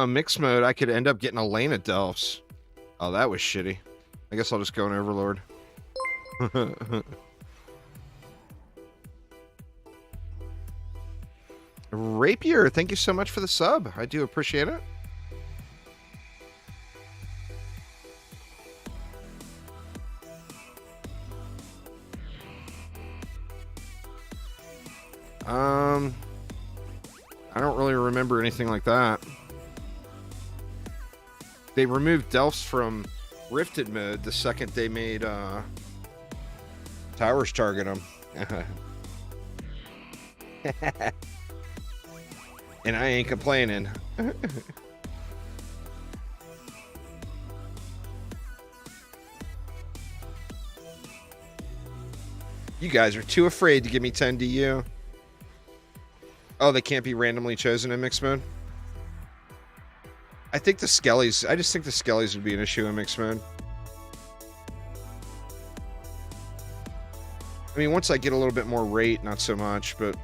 Mixed mode, I could end up getting a lane of Delphs. Oh, that was shitty. I guess I'll just go in Overlord. Rapier, thank you so much for the sub. I do appreciate it. I don't really remember anything like that. They removed Delphs from Rifted mode the second they made towers target them. And I ain't complaining. You guys are too afraid to give me 10 DU. Oh, they can't be randomly chosen in mixed mode? I think the Skellies... I just think the Skellies would be an issue in mixed mode. I mean, once I get a little bit more rate, not so much, but...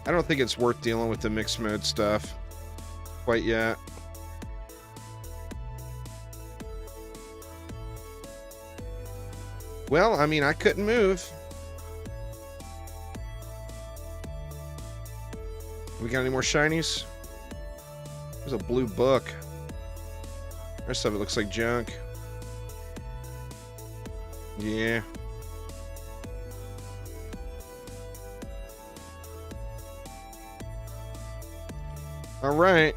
I don't think it's worth dealing with the mixed mode stuff quite yet. Well, I mean, I couldn't move. We got any more shinies? There's a blue book. The rest of it looks like junk. Yeah. All right.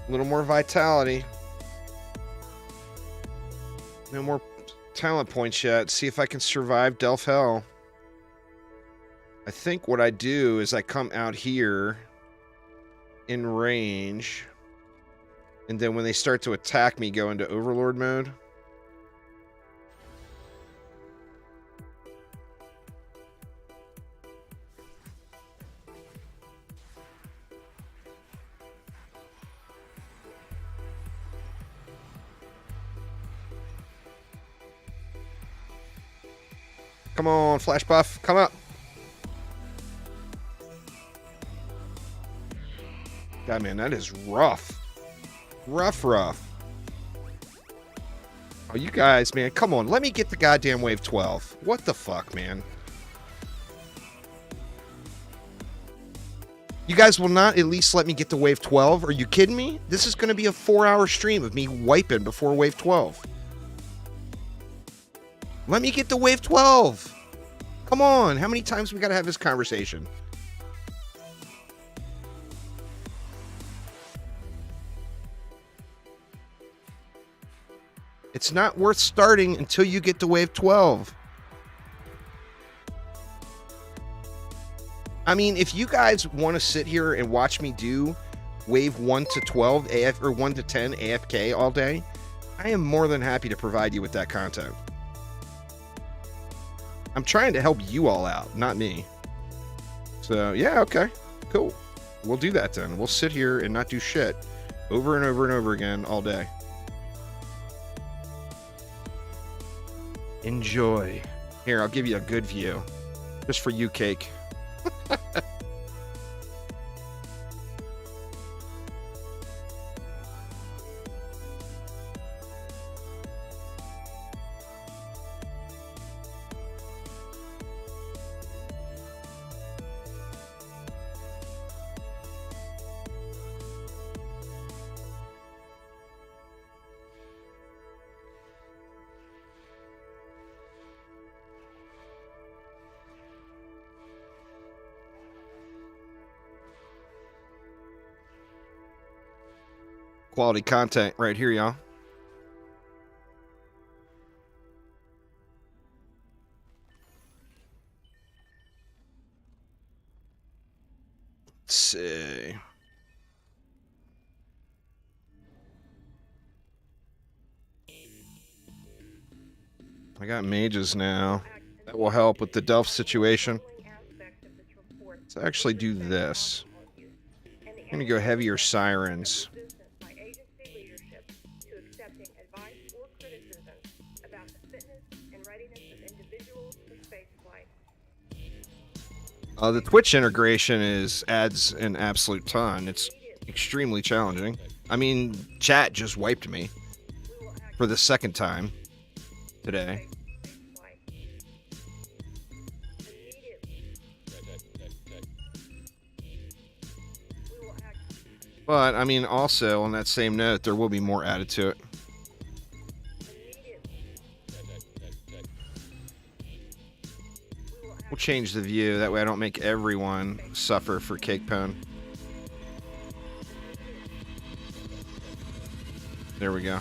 A little more vitality. No more talent points yet. See if I can survive Delph Hell. I think what I do is I come out here in range, and then when they start to attack me, go into Overlord mode. Come on, Flash Buff, come up. God, man, that is rough. Rough. Oh, you guys, man, come on. Let me get the goddamn wave 12. What the fuck, man? You guys will not at least let me get to wave 12? Are you kidding me? This is going to be a 4-hour stream of me wiping before wave 12. Let me get to wave 12. Come on. How many times we got to have this conversation? It's not worth starting until you get to wave 12. I mean, if you guys want to sit here and watch me do wave 1 to 12 AF or 1 to 10 AFK all day, I am more than happy to provide you with that content. I'm trying to help you all out, not me. So, yeah, okay, cool. We'll do that then. We'll sit here and not do shit over and over and over again all day. Enjoy. Here, I'll give you a good view. Just for you, Cake. Quality content right here, y'all. Let's see. I got mages now. That will help with the Delph situation. Let's actually do this. I'm going to go heavier sirens. The Twitch integration adds an absolute ton. It's extremely challenging. I mean, chat just wiped me for the second time today. But, I mean, also, on that same note, there will be more added to it. We'll change the view. That way I don't make everyone suffer for Cake Pone. There we go.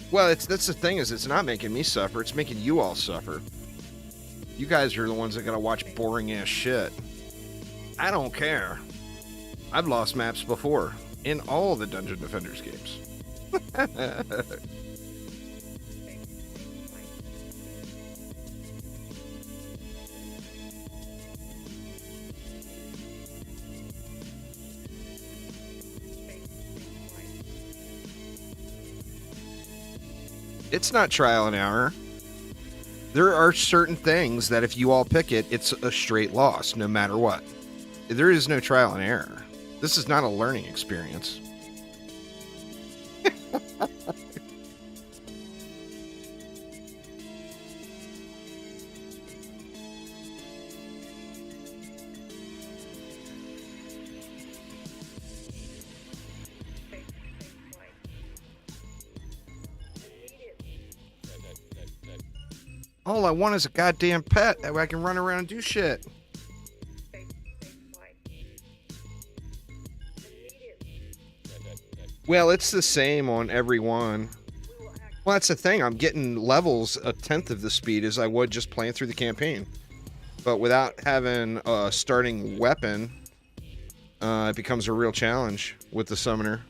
Well, that's the thing, is it's not making me suffer. It's making you all suffer. You guys are the ones that gotta watch boring ass shit. I don't care. I've lost maps before in all the Dungeon Defenders games. It's not trial and error. There are certain things that if you all pick it, it's a straight loss, no matter what. There is no trial and error. This is not a learning experience. All I want is a goddamn pet. That way I can run around and do shit. Well, it's the same on every one. Well, that's the thing. I'm getting levels a tenth of the speed as I would just playing through the campaign. But without having a starting weapon, it becomes a real challenge with the summoner.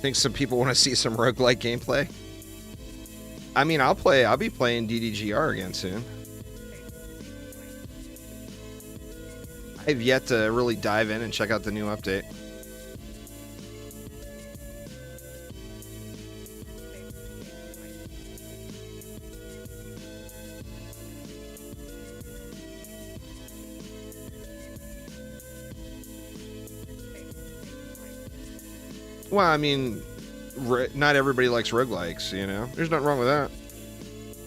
Think some people want to see some roguelike gameplay? I mean, I'll be playing DDGR again soon. I've yet to really dive in and check out the new update. Well, I mean, not everybody likes roguelikes, you know? There's nothing wrong with that.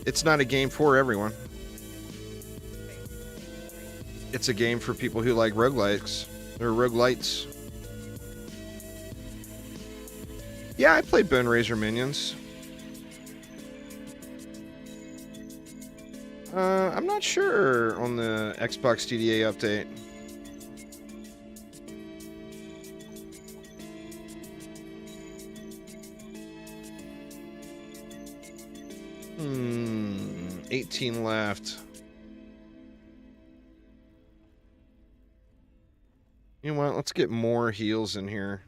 It's not a game for everyone. It's a game for people who like roguelikes or roguelites. Yeah, I played Bone Razor Minions. I'm not sure on the Xbox DDA update. Hmm, 18 left. You know what? Let's get more heals in here.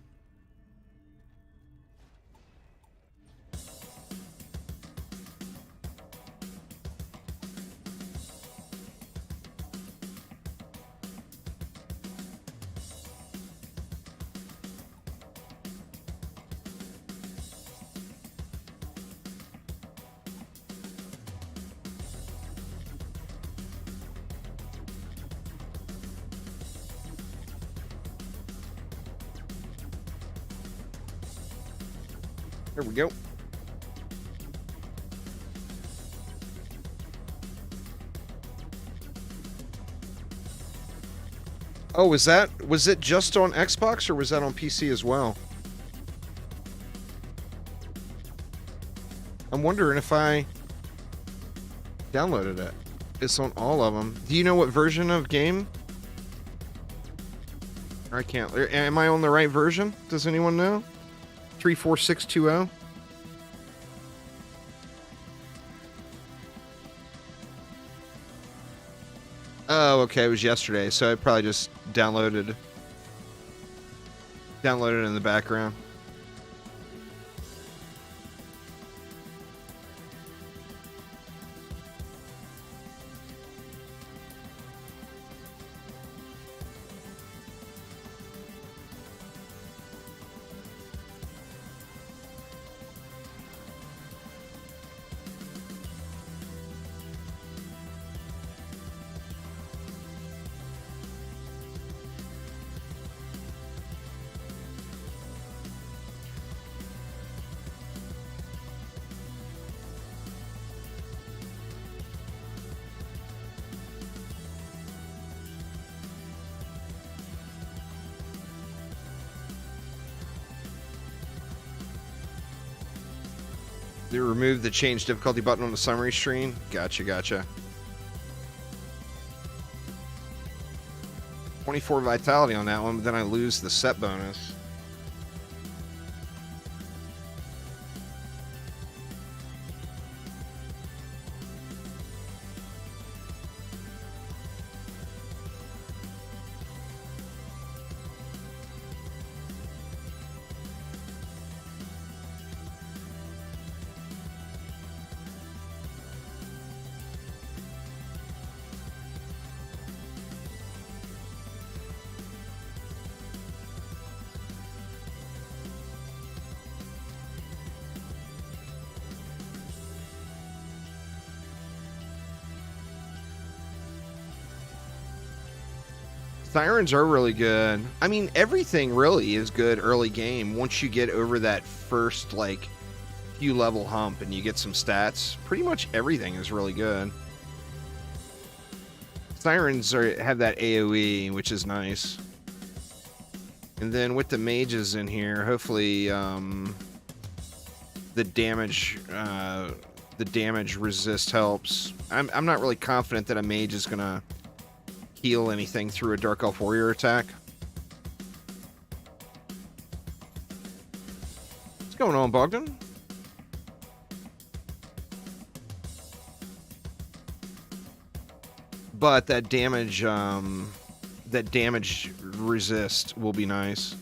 There we go. Oh, was it just on Xbox or was that on PC as well? I'm wondering if I downloaded it. It's on all of them. Do you know what version of game? I can't. Am I on the right version? Does anyone know? 34620. Oh, okay. It was yesterday, so I probably just downloaded it in the background. They removed the change difficulty button on the summary screen. Gotcha. 24 vitality on that one, but then I lose the set bonus. Sirens are really good. I mean, everything really is good early game. Once you get over that first, like, few level hump and you get some stats, pretty much everything is really good. Sirens have that AoE, which is nice. And then with the mages in here, hopefully the damage resist helps. I'm not really confident that a mage is gonna heal anything through a Dark Elf Warrior attack. What's going on, Bogdan? But that damage resist will be nice.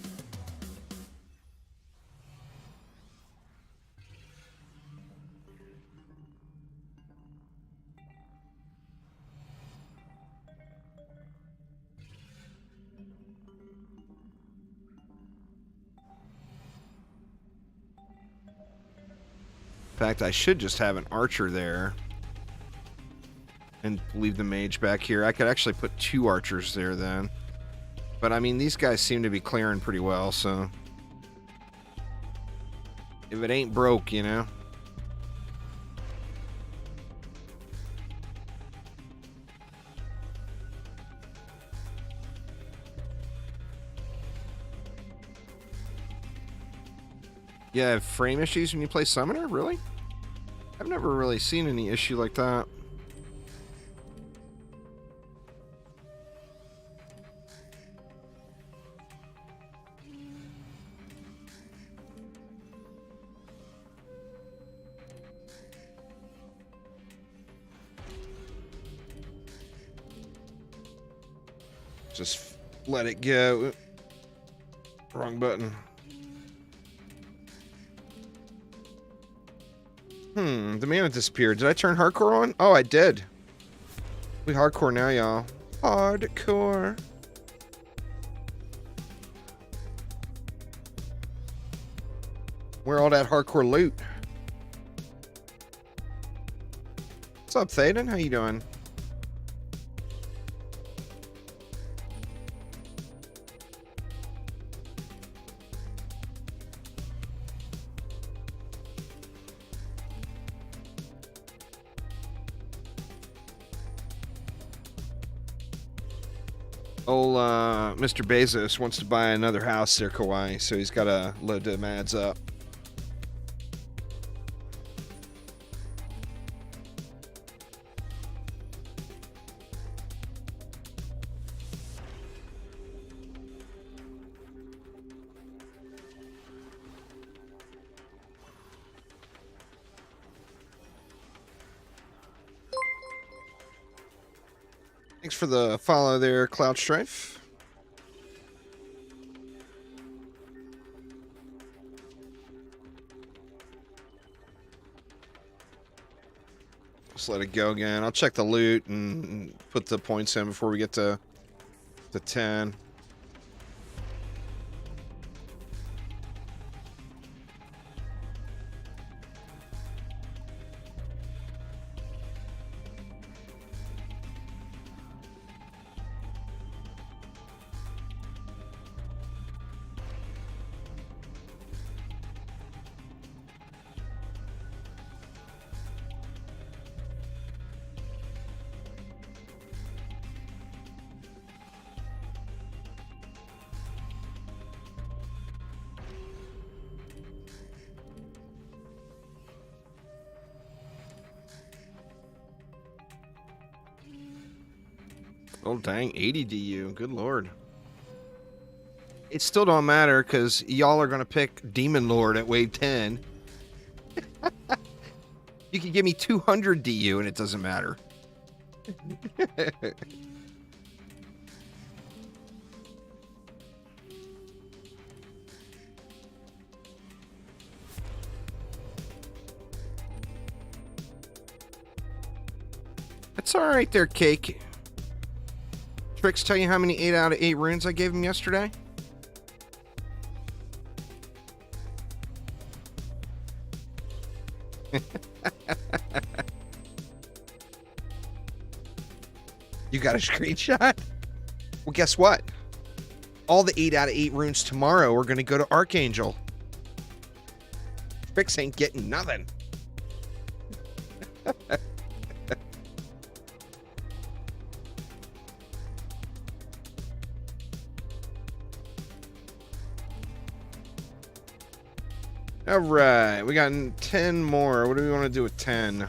In fact, I should just have an archer there and leave the mage back here. I could actually put 2 archers there then. But I mean, these guys seem to be clearing pretty well, so. If it ain't broke, you know. You have frame issues when you play Summoner? Really? I've never really seen any issue like that. Just let it go. Wrong button. The mana disappeared. Did I turn hardcore on? Oh, I did. We hardcore now, y'all. Hardcore. Where all that hardcore loot? What's up, Thaden? How you doing? Old Mr. Bezos wants to buy another house there, Kauai, so he's got to load the mads up. Thanks for the follow there, Cloud Strife. Just let it go again. I'll check the loot and put the points in before we get to 10. Oh, dang. 80 DU. Good lord. It still don't matter because y'all are going to pick Demon Lord at wave 10. You can give me 200 DU and it doesn't matter. That's all right there, Cake. Tricks tell you how many 8 out of 8 runes I gave him yesterday? You got a screenshot? Well, guess what? All the 8 out of 8 runes tomorrow are going to go to Archangel. Tricks ain't getting nothing. All right, we got 10 more. What do we want to do with 10?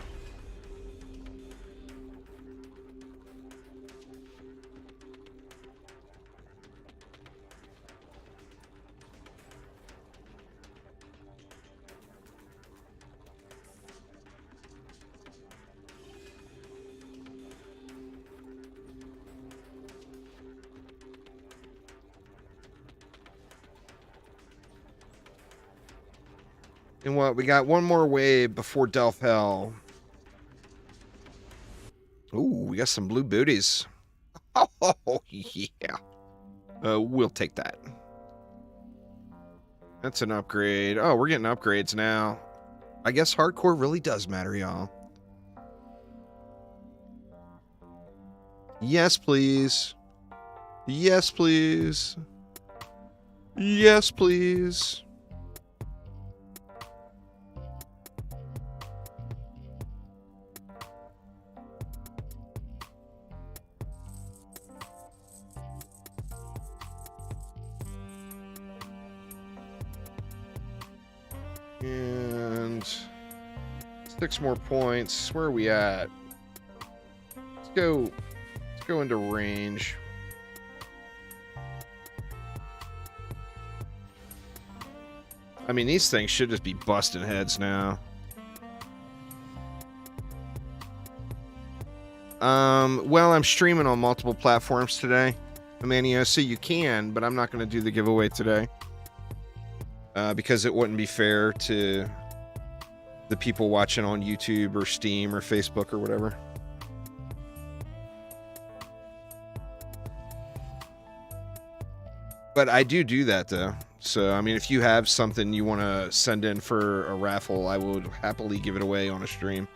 And what? We got one more wave before Delph Hell. Ooh, we got some blue booties. Oh, yeah. We'll take that. That's an upgrade. Oh, we're getting upgrades now. I guess hardcore really does matter, y'all. Yes, please. Yes, please. Yes, please. And 6 more points. Where are we at? Let's go into range. I mean, these things should just be busting heads now. Well, I'm streaming on multiple platforms today, Emmanuel, so you can, but I'm not going to do the giveaway today. Because it wouldn't be fair to the people watching on YouTube or Steam or Facebook or whatever. But I do that, though. So, I mean, if you have something you want to send in for a raffle, I would happily give it away on a stream.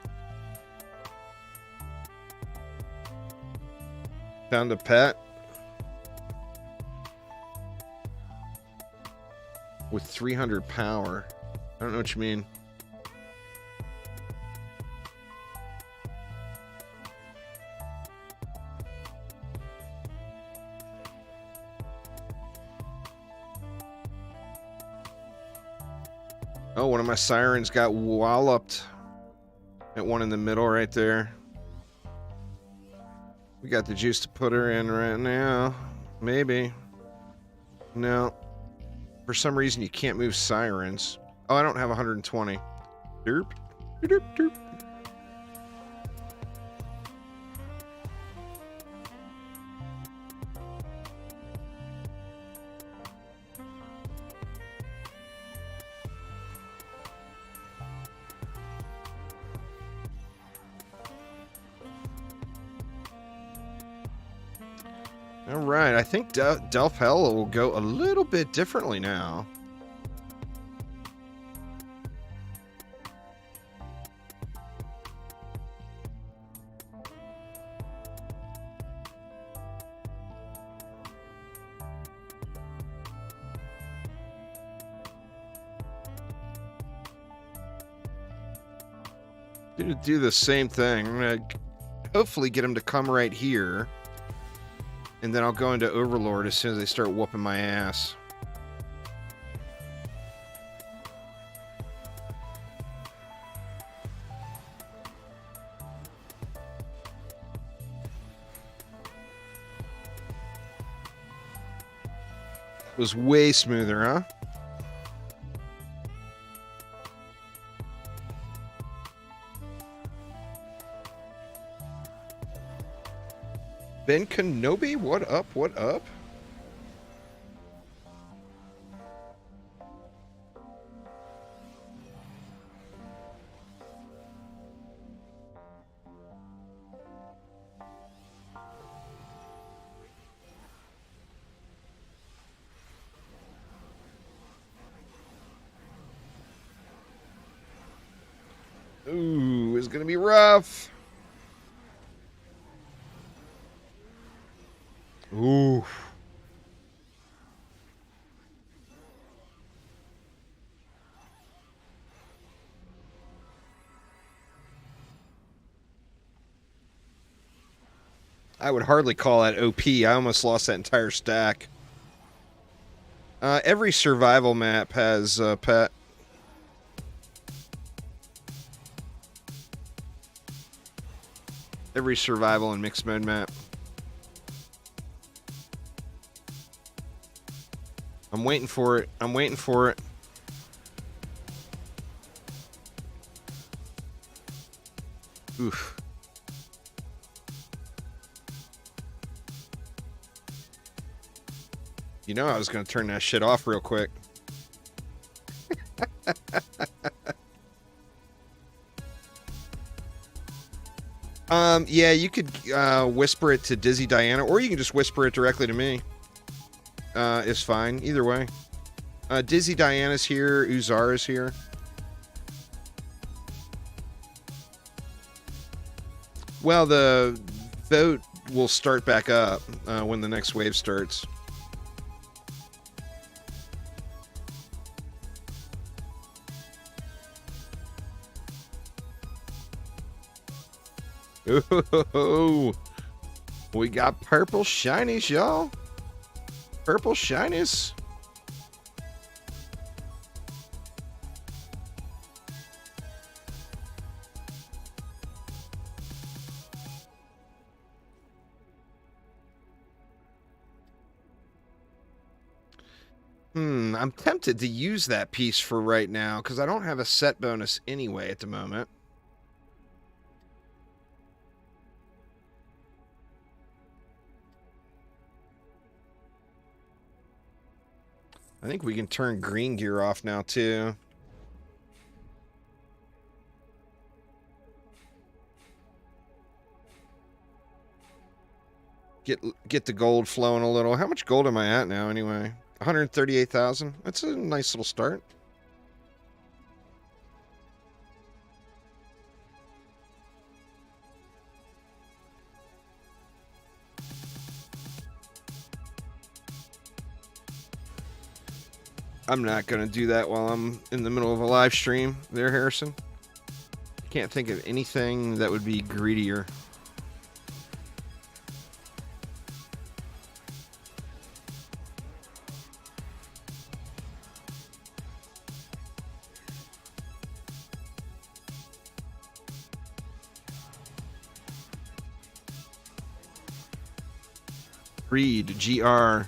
Found a pet. With 300 power. I don't know what you mean. Oh, one of my sirens got walloped. That one in the middle right there. We got the juice to put her in right now. Maybe. No. For some reason, you can't move sirens. Oh, I don't have 120. Derp. Derp, derp. All right, I think Delphella will go a little bit differently now. Do the same thing. I'm gonna hopefully get him to come right here. And then I'll go into Overlord as soon as they start whooping my ass. It was way smoother, huh? Ben Kenobi, what up? What up? Ooh, it's gonna be rough. Ooh. I would hardly call that OP. I almost lost that entire stack. Every survival map has a pet. Every survival and mixed mode map. I'm waiting for it. I'm waiting for it. Oof. You know I was going to turn that shit off real quick. Yeah, you could whisper it to Dizzy Diana, or you can just whisper it directly to me. It's fine. Either way. Dizzy Diana's here. Uzar is here. Well, the vote will start back up when the next wave starts. Ooh, we got purple shinies, y'all. Purple shinies. I'm tempted to use that piece for right now because I don't have a set bonus anyway at the moment. I think we can turn green gear off now too. Get the gold flowing a little. How much gold am I at now anyway? 138,000. That's a nice little start. I'm not going to do that while I'm in the middle of a live stream there, Harrison. I can't think of anything that would be greedier. Greed, G-R-E-E-D.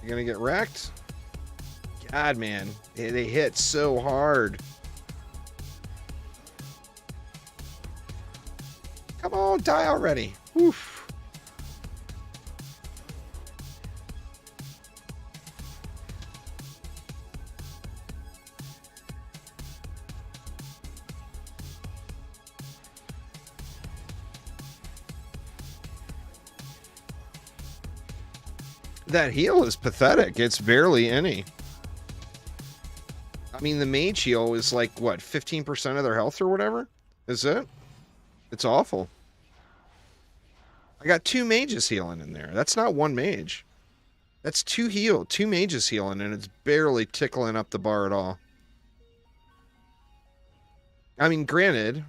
You're gonna get wrecked? God, man. They hit so hard. Come on, die already. Oof. That heal is pathetic. It's barely any. I mean, the mage heal is like, what, 15% of their health or whatever? Is it? It's awful. I got 2 mages healing in there. That's not 1 mage. That's 2 mages healing, and it's barely tickling up the bar at all. I mean, granted,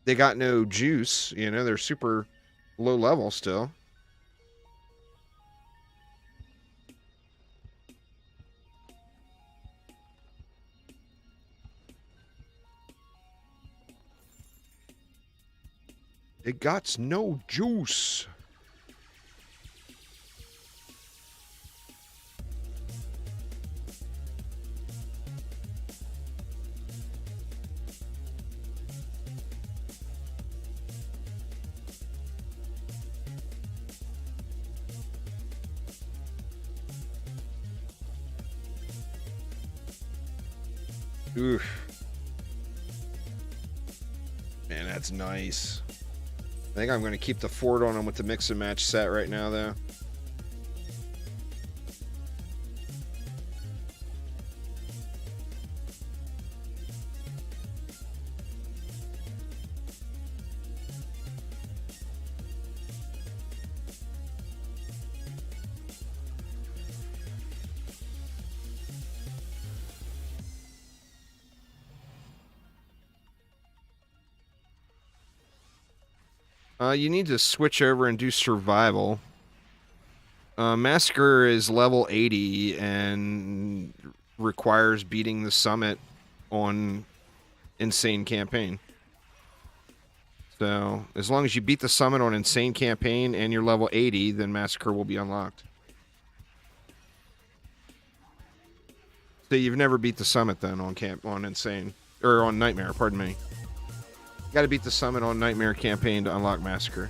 they got no juice. You know, they're super low level still. It got no juice. Oof. Man, that's nice. I think I'm going to keep the fort on him with the mix and match set right now, though. You need to switch over and do survival. Massacre is level 80 and requires beating the summit on Insane Campaign. So, as long as you beat the summit on Insane Campaign and you're level 80, then Massacre will be unlocked. So you've never beat the summit then on Insane, or on Nightmare, pardon me. Got to beat the summit on Nightmare Campaign to unlock Massacre.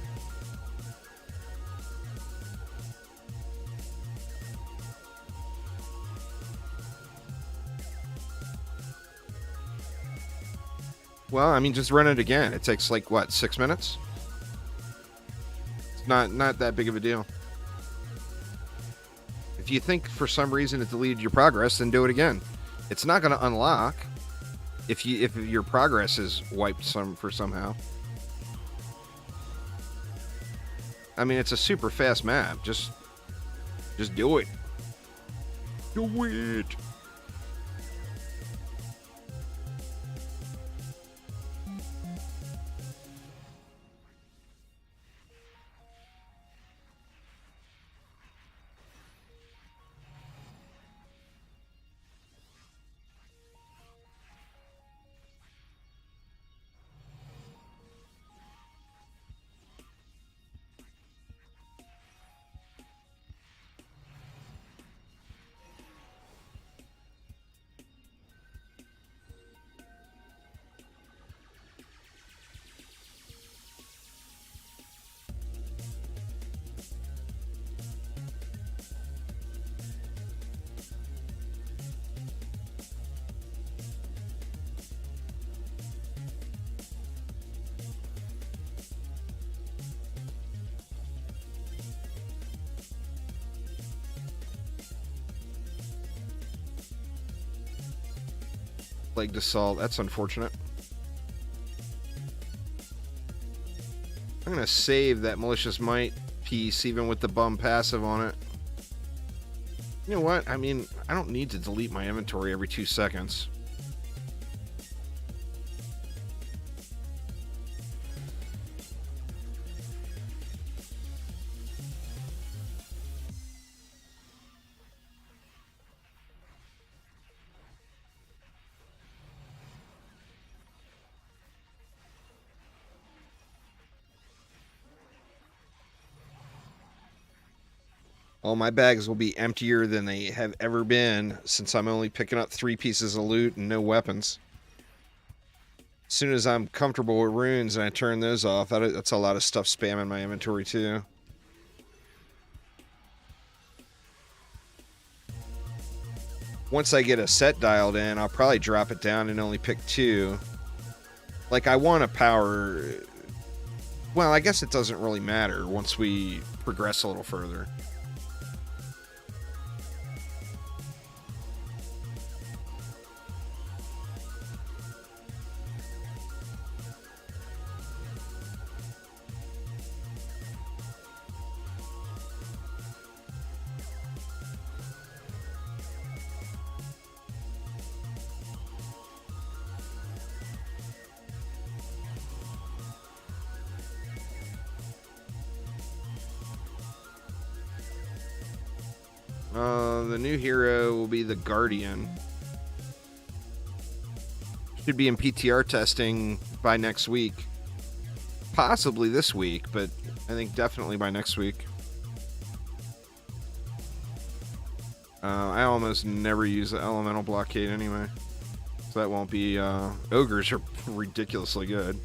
Well, I mean, just run it again. It takes like what, 6 minutes? It's not that big of a deal. If you think for some reason it deleted your progress, then do it again. It's not going to unlock if your progress is wiped somehow. I mean, it's a super fast map. Just do it. Do it. Plagued Assault. That's unfortunate. I'm going to save that Malicious Might piece, even with the bum passive on it. You know what? I mean, I don't need to delete my inventory every 2 seconds. All my bags will be emptier than they have ever been since I'm only picking up 3 pieces of loot and no weapons. As soon as I'm comfortable with runes and I turn those off, that's a lot of stuff spamming my inventory too. Once I get a set dialed in, I'll probably drop it down and only pick 2. Like, I want a power... Well, I guess it doesn't really matter once we progress a little further. The new hero will be the Guardian. Should be in PTR testing by next week. Possibly this week, but I think definitely by next week. I almost never use the elemental blockade anyway, so that won't be... ogres are ridiculously good.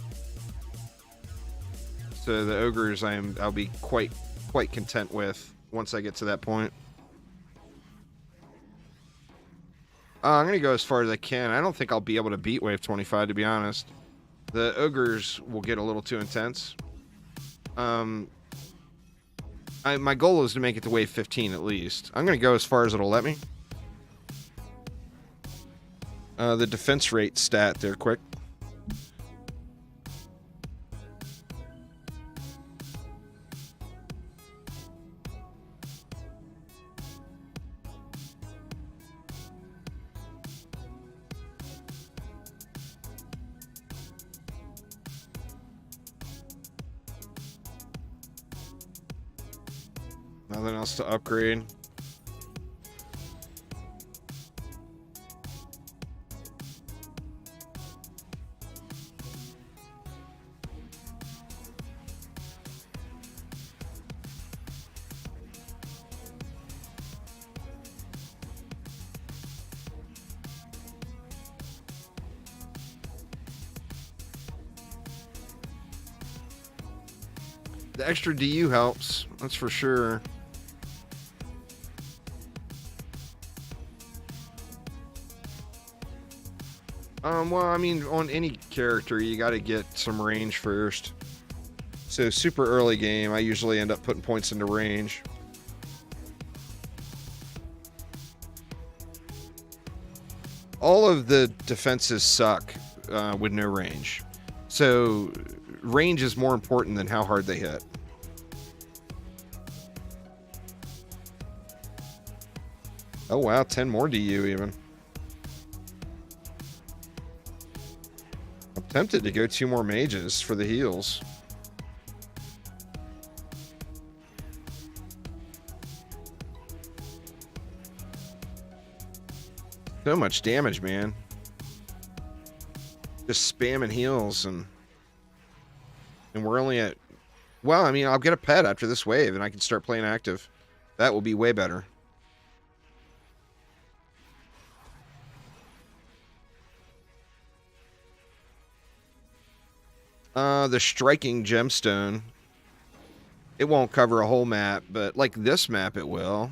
So the ogres I'll be quite content with once I get to that point. I'm going to go as far as I can. I don't think I'll be able to beat Wave 25, to be honest. The ogres will get a little too intense. My goal is to make it to Wave 15 at least. I'm going to go as far as it'll let me. The defense rate stat there, quick. Nothing else to upgrade. The extra DU helps, that's for sure. Well, I mean, on any character, you got to get some range first. So, super early game, I usually end up putting points into range. All of the defenses suck with no range. So, range is more important than how hard they hit. Oh, wow, 10 more DU even. I'm tempted to go 2 more mages for the heals. So much damage, man. Just spamming heals and we're only at... Well, I mean, I'll get a pet after this wave and I can start playing active. That will be way better. The striking gemstone. It won't cover a whole map, but like this map it will.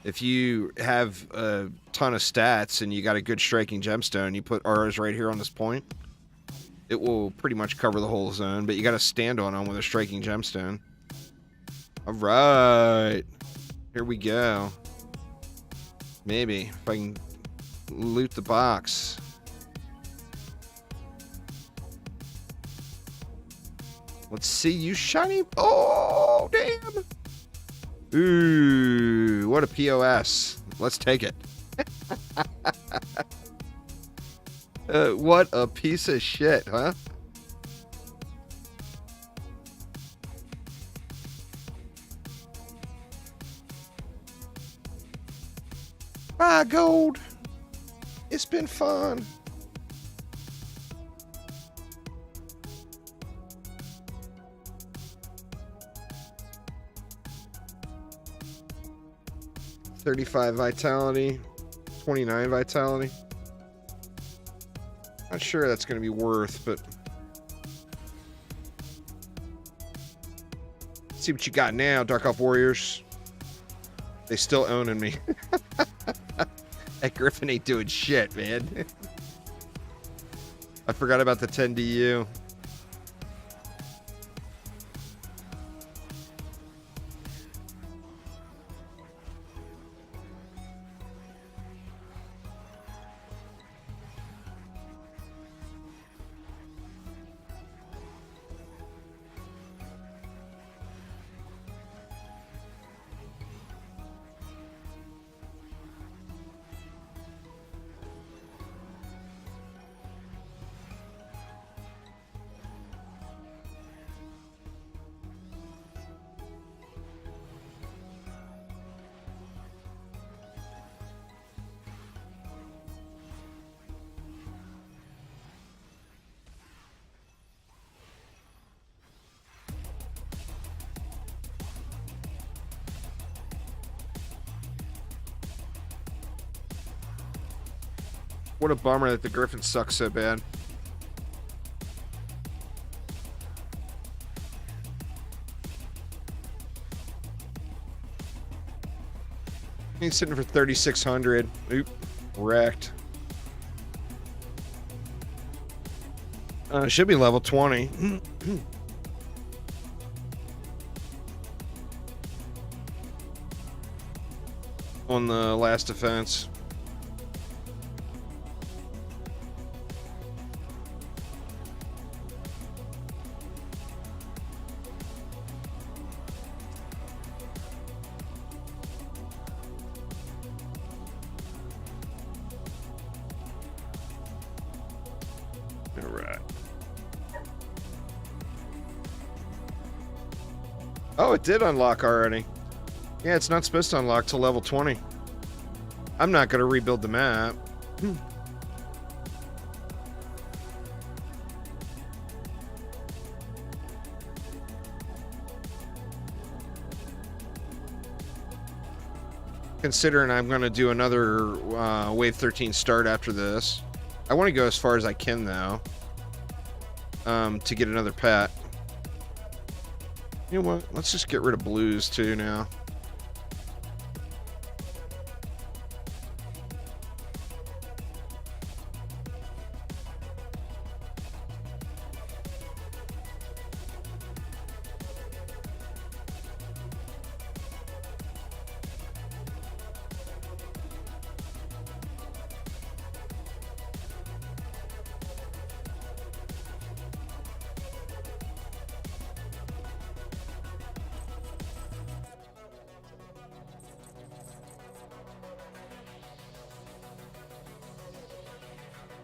If you have a ton of stats and you got a good striking gemstone, you put arrows right here on this point, it will pretty much cover the whole zone, but you got to stand on them with a striking gemstone. All right. Here we go. Maybe if I can loot the box. Let's see you shiny. Oh, damn. Ooh, what a POS. Let's take it. What a piece of shit, huh? Bye, gold. It's been fun. $35 vitality, 29 vitality. Not sure that's going to be worth, but see what you got now, Dark Elf Warriors. They still owning me. That Griffin ain't doing shit, man. I forgot about the 10 DU. What a bummer that the Griffin sucks so bad. He's sitting for 3,600. Oop, wrecked. Should be level 20. On the last defense. Oh, it did unlock already. Yeah, it's not supposed to unlock till level 20. I'm not going to rebuild the map. Considering I'm going to do another Wave 13 start after this. I want to go as far as I can, though. To get another pet. You know what? Let's just get rid of blues too now.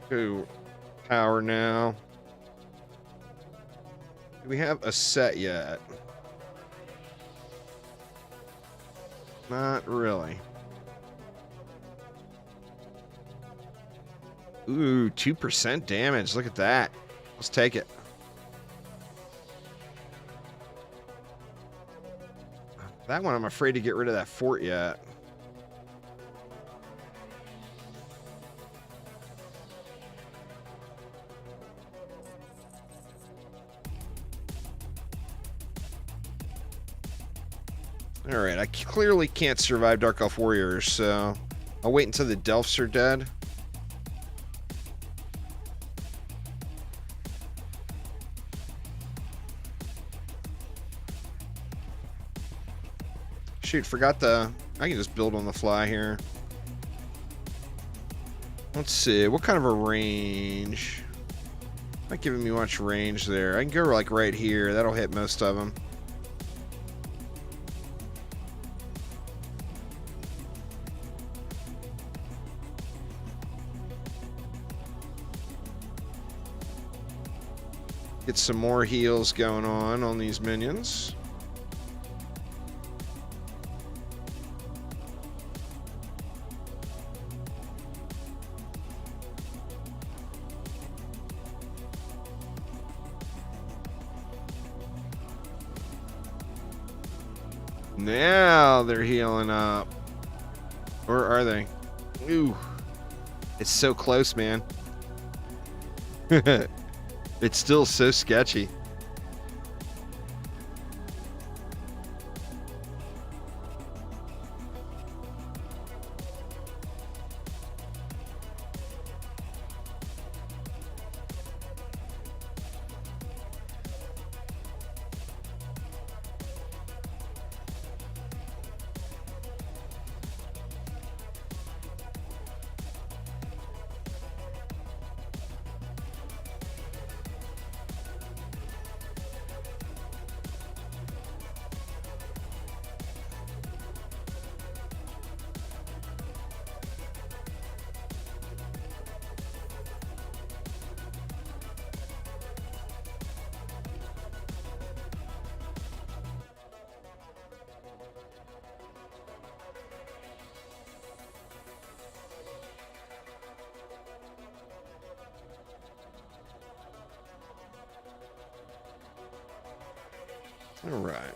To power now. Do we have a set yet? Not really. Ooh, 2% damage. Look at that. Let's take it. That one, I'm afraid to get rid of that fort yet. Alright, I clearly can't survive Dark Elf Warriors, so I'll wait until the Delphs are dead. Shoot, forgot the... I can just build on the fly here. Let's see, what kind of a range? Not giving me much range there. I can go like right here. That'll hit most of them. Get some more heals going on these minions. Now they're healing up. Or are they? Ooh. It's so close, man. It's still so sketchy. All right.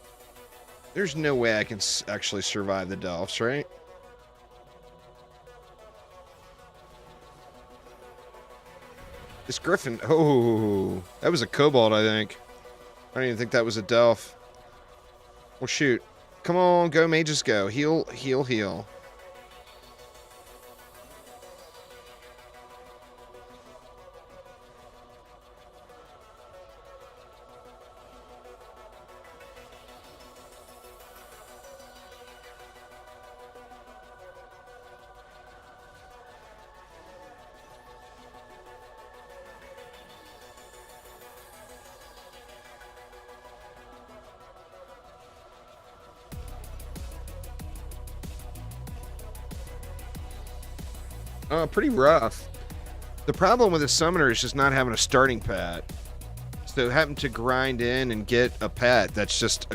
There's no way I can actually survive the Delphs, right? This Griffin... Oh, that was a Kobold, I think. I don't even think that was a Delph. Well, shoot. Come on, go, mages, go. Heal, heal, heal. Pretty rough. The problem with a summoner is just not having a starting pet. So having to grind in and get a pet that's just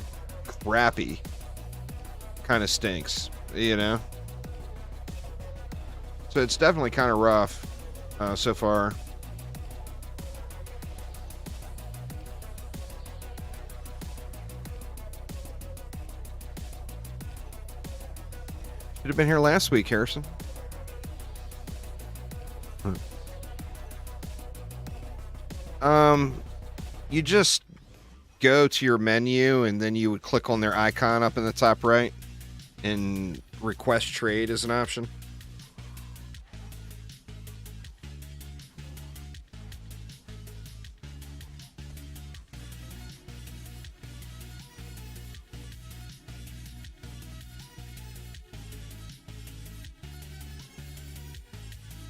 crappy kind of stinks, you know? So it's definitely kind of rough so far. Should have been here last week, Harrison. You just go to your menu and then you would click on their icon up in the top right and request trade as an option.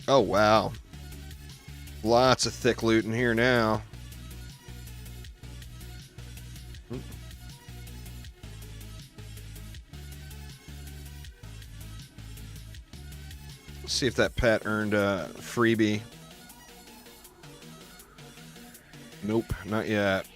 Oh, wow. Lots of thick loot in here now. Let's see if that pet earned a freebie. Nope, not yet.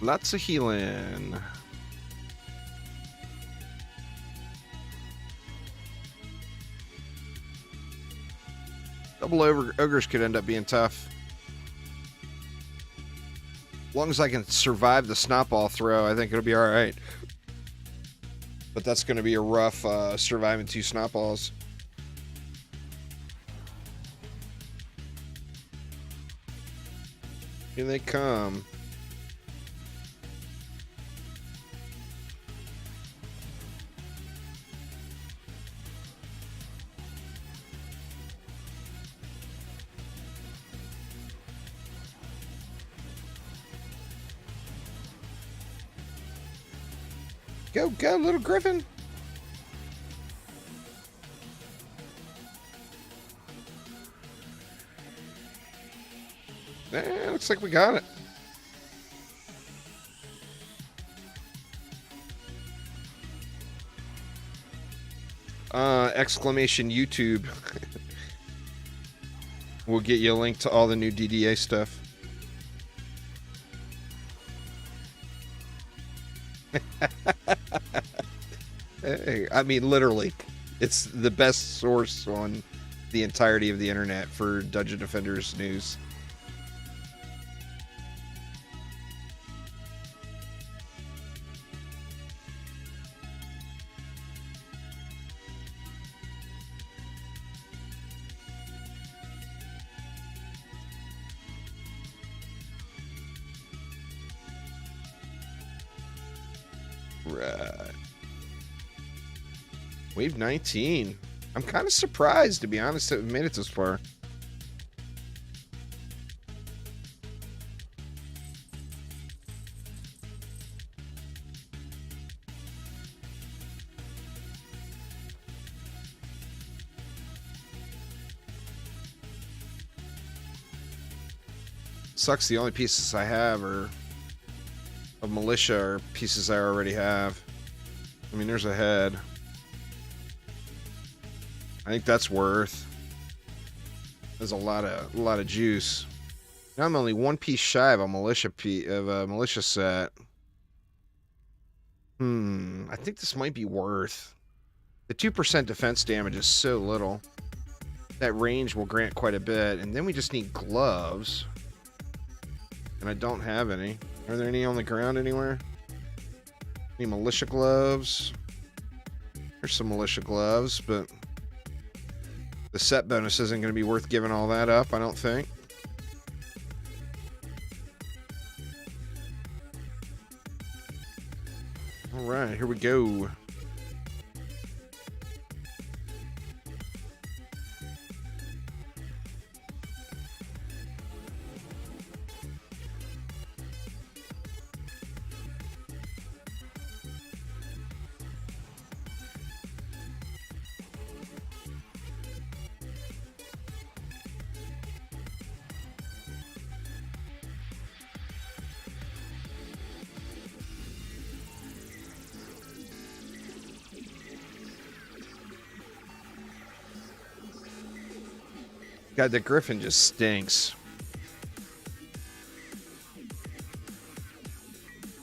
Lots of healing. Double ogres could end up being tough. As long as I can survive the snot ball throw, I think it'll be alright. But that's going to be a rough surviving 2 snotballs. Here they come. Go, go, little griffin. Looks like we got it. Exclamation YouTube. We'll get you a link to all the new DDA stuff. Hey, I mean, literally, it's the best source on the entirety of the internet for Dungeon Defenders news. Right. Wave 19. I'm kind of surprised, to be honest, that we made it this far. Sucks the only pieces I have are of militia are pieces I already have. I mean, there's a head. I think that's worth. There's a lot of juice. Now I'm only 1 piece shy of a militia set. I think this might be worth. The 2% defense damage is so little. That range will grant quite a bit, and then we just need gloves. And I don't have any. Are there any on the ground anywhere? Any militia gloves? There's some militia gloves, but the set bonus isn't going to be worth giving all that up, I don't think. All right, here we go. God, the griffin just stinks.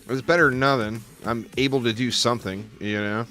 It was better than nothing. I'm able to do something, you know?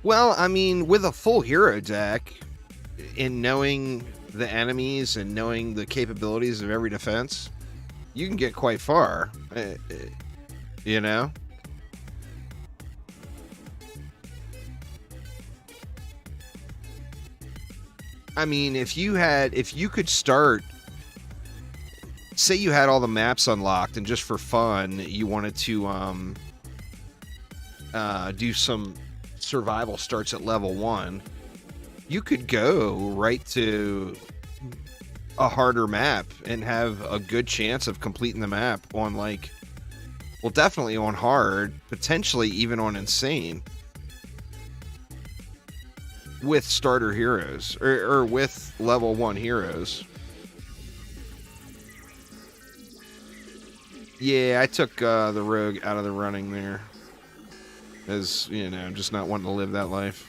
Well, I mean, with a full hero deck, and knowing the enemies and knowing the capabilities of every defense, you can get quite far, you know? I mean, if you could start, say you had all the maps unlocked and just for fun, you wanted to do some survival starts at level 1, you could go right to a harder map and have a good chance of completing the map on, like, well, definitely on hard, potentially even on insane, with starter heroes, or with level 1 heroes. Yeah, I took the rogue out of the running there, as, you know, I'm just not wanting to live that life.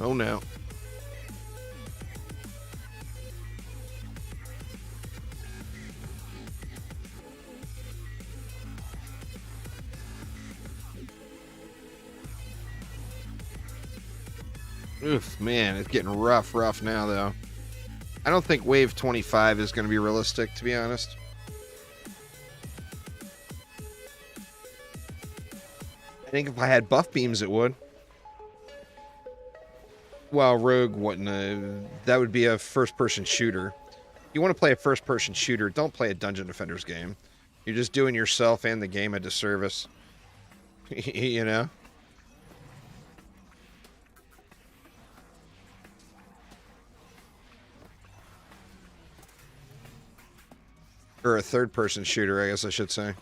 Oh no. Oof, man, it's getting rough now, though. I don't think wave 25 is going to be realistic, to be honest. I think if I had buff beams, it would. Well, rogue wouldn't. That would be a first-person shooter. You want to play a first-person shooter, don't play a Dungeon Defenders game. You're just doing yourself and the game a disservice. You know? Or a third-person shooter, I guess I should say.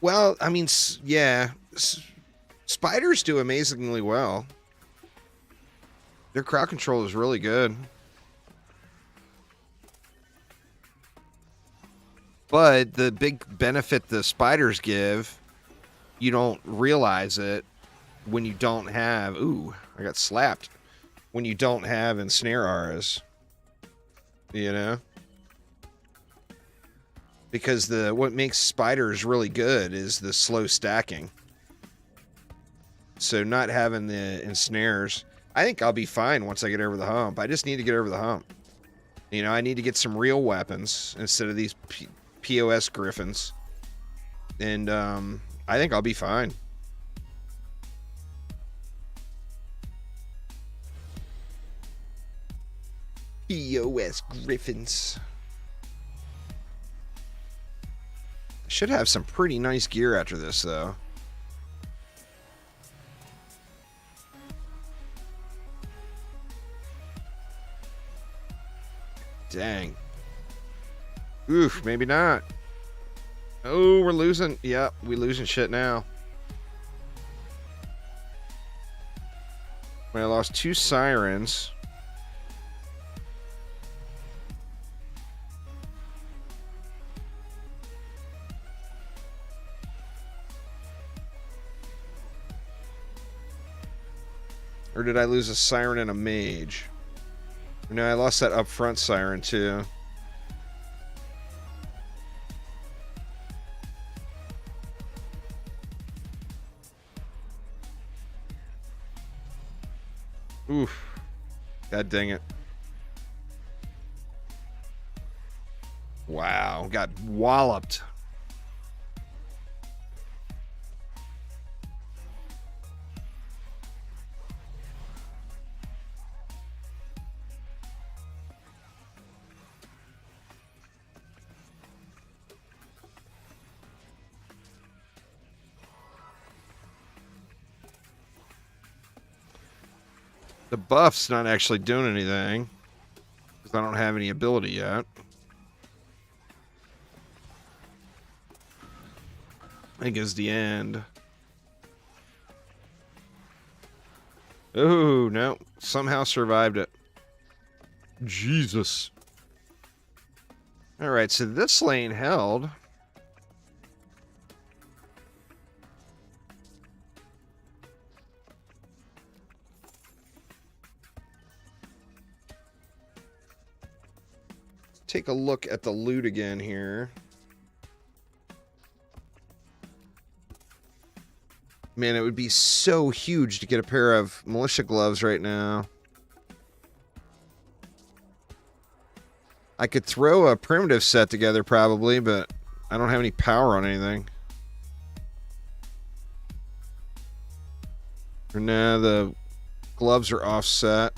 Well, I mean, yeah. Spiders do amazingly well. Their crowd control is really good. But the big benefit the spiders give, you don't realize it when you don't have... Ooh, I got slapped. When you don't have ensnare auras. You know? Because what makes spiders really good is the slow stacking. So not having the ensnares... I think I'll be fine once I get over the hump. I just need to get over the hump. You know, I need to get some real weapons instead of these POS griffins. And I think I'll be fine. POS griffins. I should have some pretty nice gear after this, though. Dang. Oof, maybe not. Oh, we're losing. Yep, we're losing shit now. I lost 2 sirens. Or did I lose a siren and a mage? No, I lost that up front siren too. Oof. God dang it. Wow, got walloped. The buff's not actually doing anything because I don't have any ability yet. I think it's the end. Oh, no. Somehow survived it. Jesus. Alright, so this lane held. Take a look at the loot again here. Man, it would be so huge to get a pair of militia gloves right now. I could throw a primitive set together probably, but I don't have any power on anything. Nah, the gloves are offset.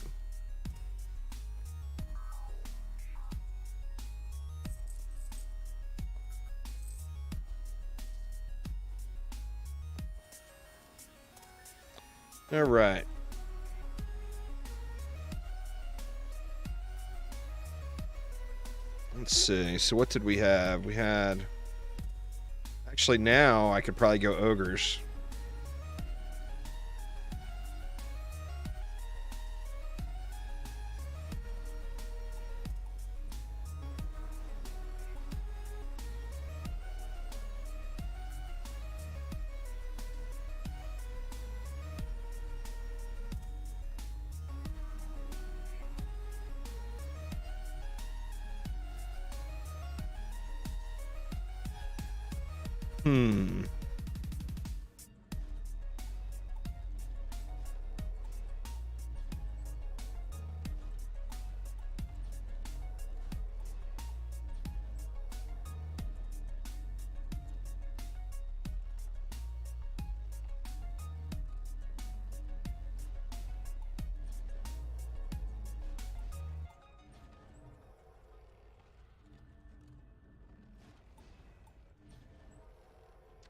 All right. Let's see. So what did we have? We had... Actually, now I could probably go ogres.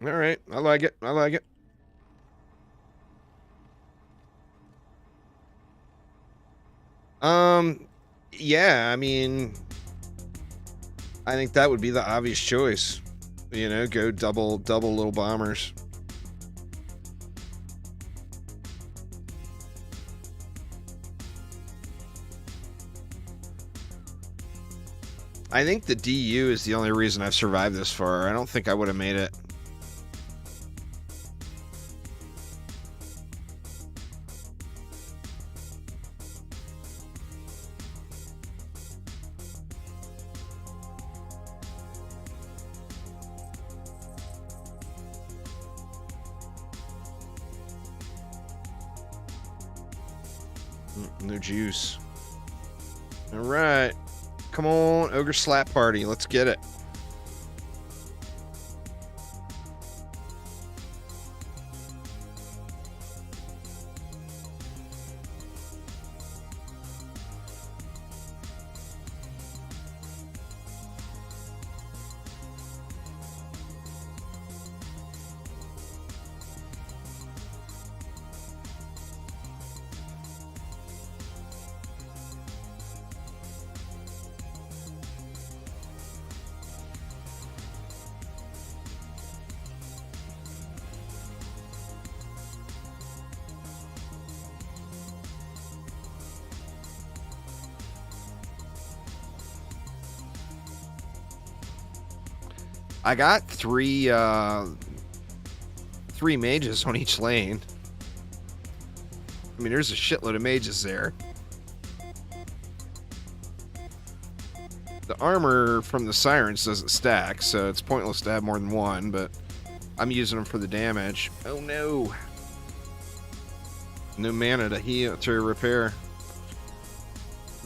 All right. I like it. I like it. Yeah, I mean, I think that would be the obvious choice. You know, go double little bombers. I think the DU is the only reason I've survived this far. I don't think I would have made it. No juice. All right. Come on, Ogre Slap Party. Let's get it. I got three mages on each lane. I mean, there's a shitload of mages there. The armor from the sirens doesn't stack, so it's pointless to have more than one, but I'm using them for the damage. Oh no. No mana to heal, to repair.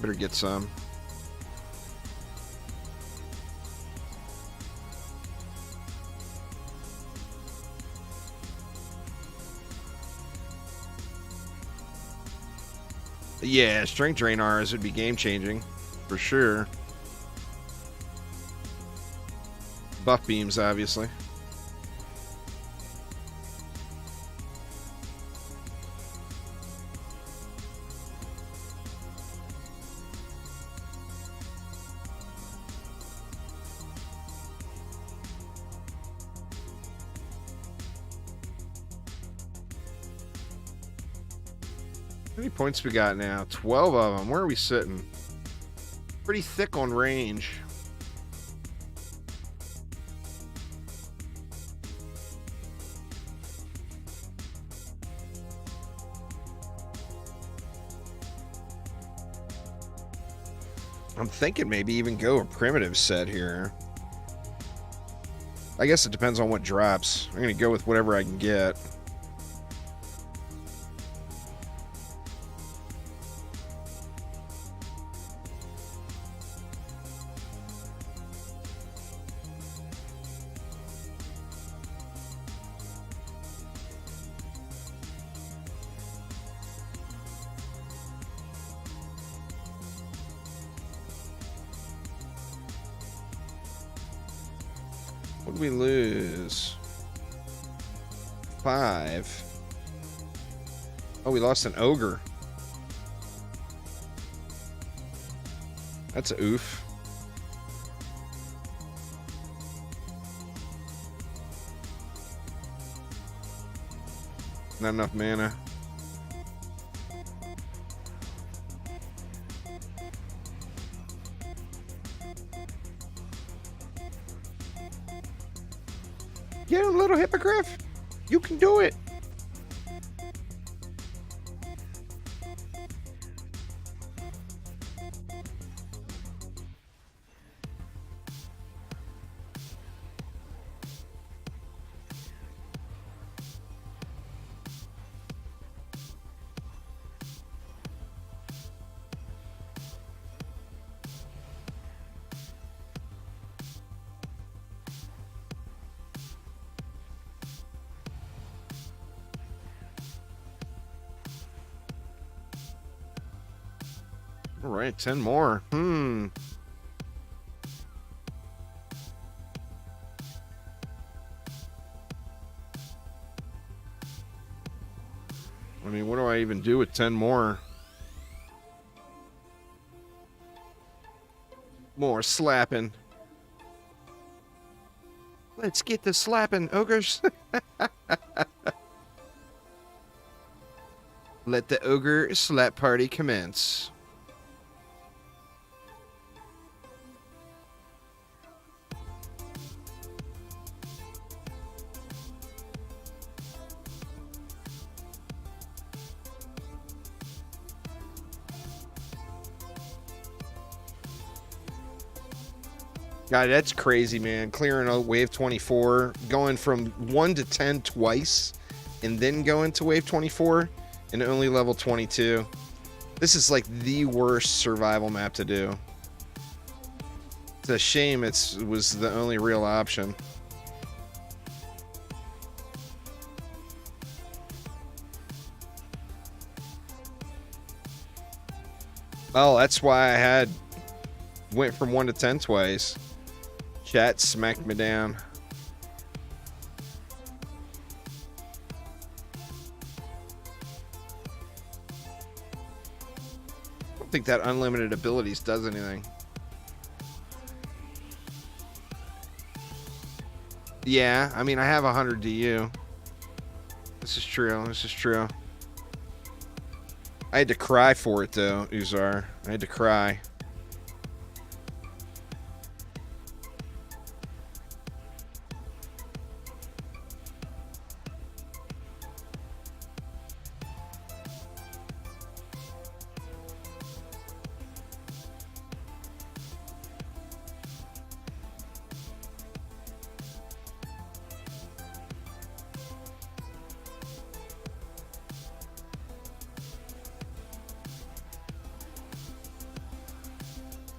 Better get some. Yeah, strength drain R's would be game changing, for sure. Buff beams, obviously. How many points we got now? 12 of them. Where are we sitting? Pretty thick on range. I'm thinking maybe even go a primitive set here. I guess it depends on what drops. I'm going to go with whatever I can get. What did we lose? 5. Oh, we lost an ogre. That's a oof. Not enough mana. Get him, little hippogriff. You can do it. All right, 10 more. I mean, what do I even do with 10 more? More slapping. Let's get the slapping, ogres. Let the ogre slap party commence. God, that's crazy, man. Clearing a wave 24, going from 1 to 10 twice, and then going to wave 24, and only level 22. This is like the worst survival map to do. It's a shame it was the only real option. Oh, that's why I went from 1 to 10 twice. Chat smacked me down. I don't think that unlimited abilities does anything. Yeah, I mean, I have 100 DU. This is true. This is true. I had to cry for it, though, Uzar. I had to cry.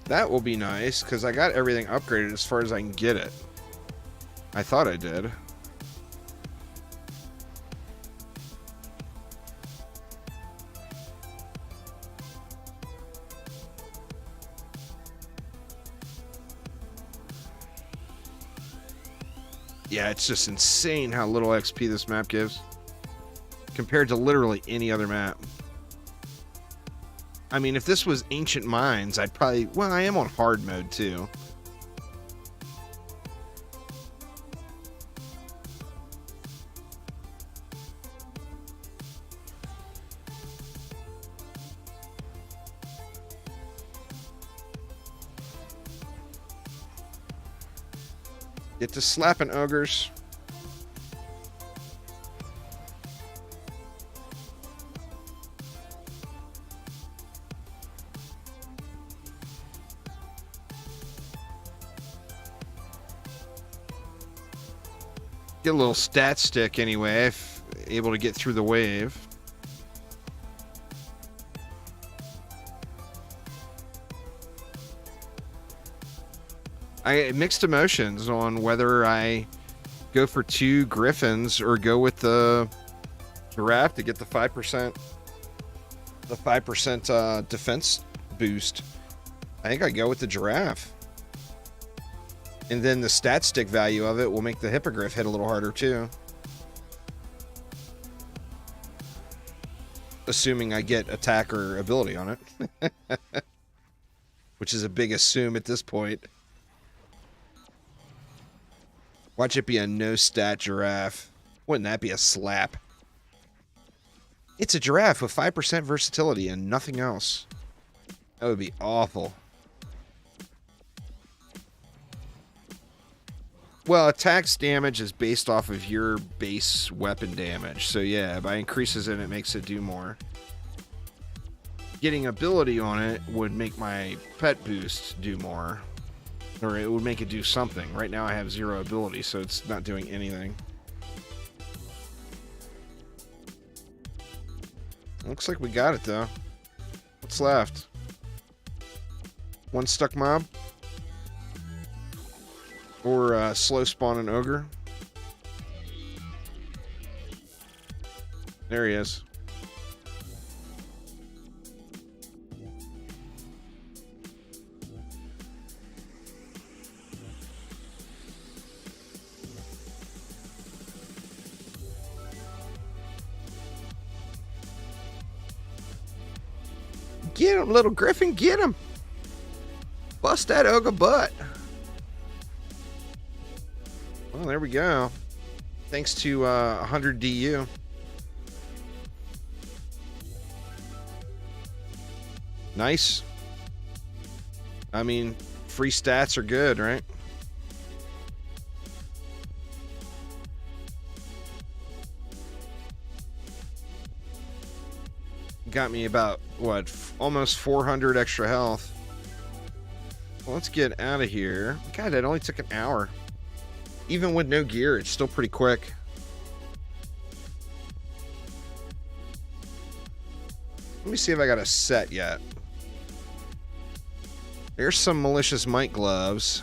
That will be nice, because I got everything upgraded as far as I can get it. I thought I did. Yeah, it's just insane how little XP this map gives compared to literally any other map. I mean, if this was Ancient Mines, I'd probably... Well, I am on hard mode, too. Get to slapping ogres. Get a little stat stick anyway, if able to get through the wave. I had mixed emotions on whether I go for 2 griffins or go with the giraffe to get the 5% defense boost. I think I go with the giraffe. And then the stat stick value of it will make the hippogriff hit a little harder too. Assuming I get attack or ability on it. Which is a big assume at this point. Watch it be a no-stat giraffe. Wouldn't that be a slap? It's a giraffe with 5% versatility and nothing else. That would be awful. Well, attacks damage is based off of your base weapon damage. So yeah, by increases it, it makes it do more. Getting ability on it would make my pet boost do more. Or it would make it do something. Right now I have 0 ability, so it's not doing anything. Looks like we got it, though. What's left? One stuck mob? Or slow spawn an ogre? There he is. Get him, little Griffin, get him! Bust that ogre butt! Well, there we go. Thanks to 100 DU. Nice. I mean, free stats are good, right? Got me about, what, almost 400 extra health. Well, let's get out of here. God, that only took an hour. Even with no gear, it's still pretty quick. Let me see if I got a set yet. There's some malicious mite gloves.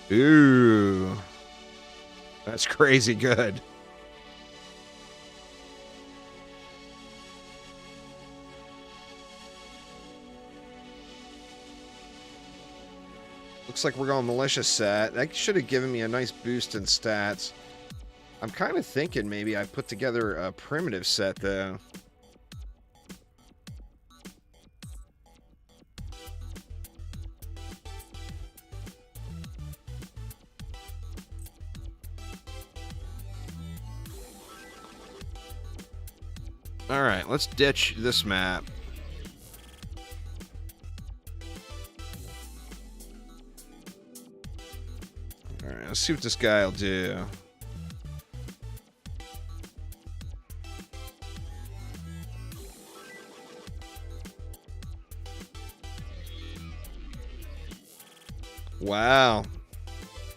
Ooh. That's crazy good. Looks like we're going malicious set. That should have given me a nice boost in stats. I'm kind of thinking maybe I put together a primitive set, though. Alright, let's ditch this map. Alright, let's see what this guy will do. Wow.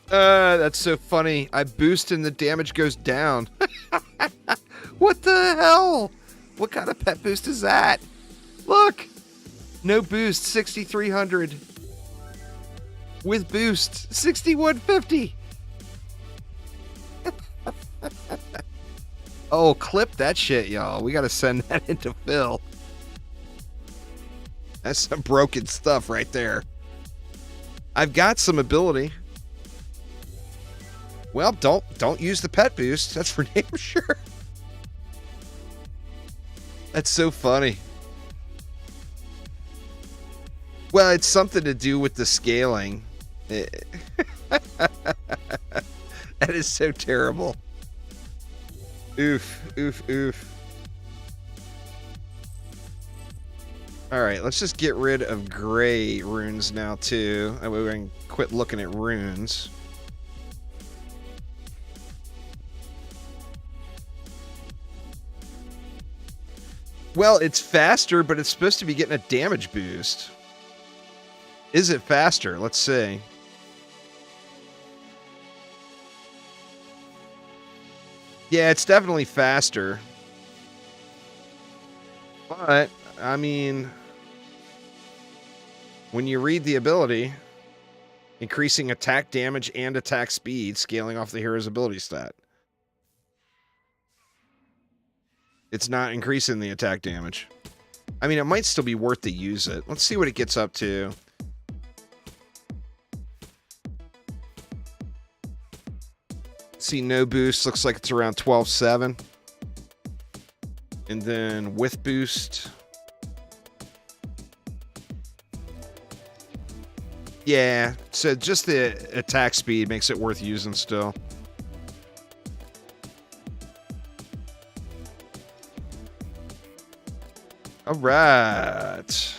That's so funny. I boost and the damage goes down. What the hell? What kind of pet boost is that? Look! No boost, 6,300. With boost, 6,150. Oh, clip that shit, y'all. We gotta send that into Phil. That's some broken stuff right there. I've got some ability. Well, don't use the pet boost. That's for damn sure. That's so funny. Well, it's something to do with the scaling. That is so terrible. Oof, oof, oof. Alright, let's just get rid of gray runes now, too. That way we can quit looking at runes. Well, it's faster, but it's supposed to be getting a damage boost. Is it faster? Let's see. Yeah, it's definitely faster. But, I mean, when you read the ability, increasing attack damage and attack speed, scaling off the hero's ability stat. It's not increasing the attack damage. I mean, it might still be worth to use it. Let's see what it gets up to. See, no boost. Looks like it's around 12.7. And then with boost. Yeah, so just the attack speed makes it worth using still. All right.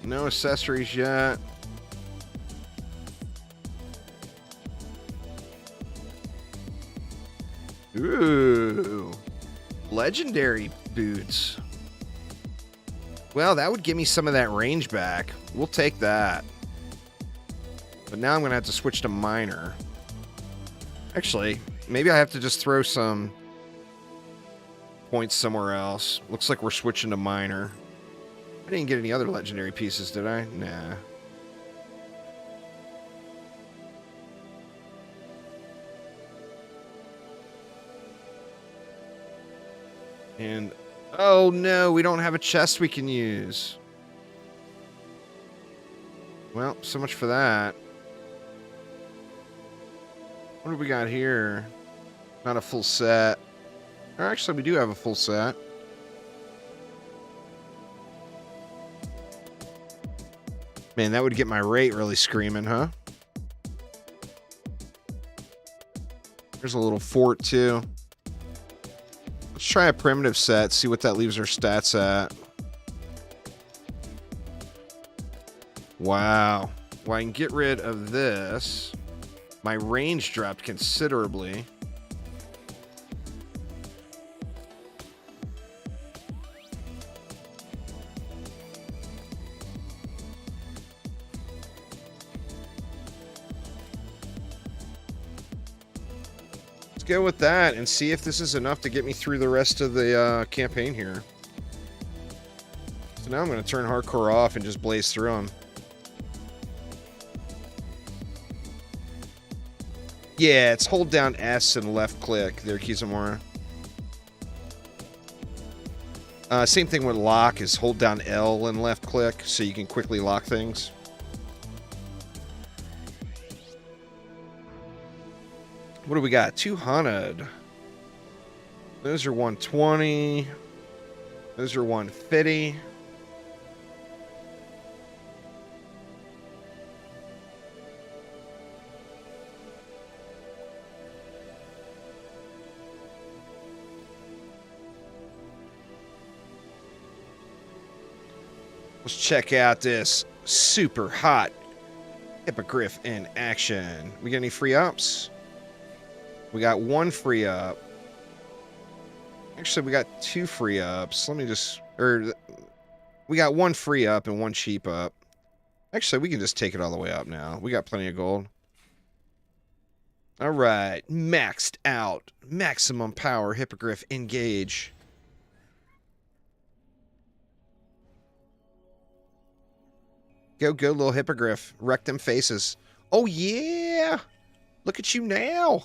No accessories yet. Ooh. Legendary boots. Well, that would give me some of that range back. We'll take that. But now I'm going to have to switch to minor. Actually, maybe I have to just throw some points somewhere else. Looks like we're switching to minor. I didn't get any other legendary pieces, did I? Nah. And, oh no, we don't have a chest we can use. Well, so much for that. What do we got here? Not a full set. Or actually, we do have a full set. Man, that would get my rate really screaming, huh? There's a little fort, too. Let's try a primitive set, see what that leaves our stats at. Wow. Well, I can get rid of this. My range dropped considerably. Go with that and see if this is enough to get me through the rest of the campaign here. So now I'm going to turn hardcore off and just blaze through them. Yeah, it's hold down S and left click there, Kizamora. Same thing with lock is hold down L and left click so you can quickly lock things. What do we got? 200. Those are 120. Those are 150. Let's check out this super hot hippogriff in action. We got any free ups? We got one free up. Actually, we got two free ups. Let me just... we got one free up and one cheap up. Actually, we can just take it all the way up now. We got plenty of gold. All right. Maxed out. Maximum power hippogriff engage. Go, go, little hippogriff. Wreck them faces. Oh, yeah. Look at you now.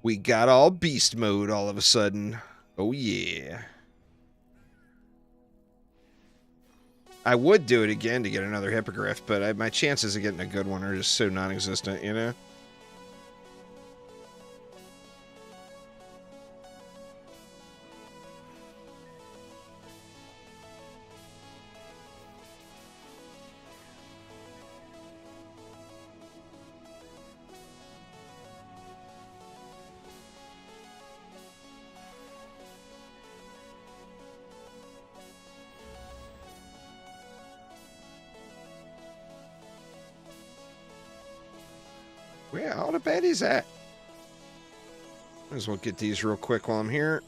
We got all beast mode all of a sudden. Oh, yeah. I would do it again to get another hippogriff, but my chances of getting a good one are just so non-existent, you know? Where all the baddies at? Might as well get these real quick while I'm here.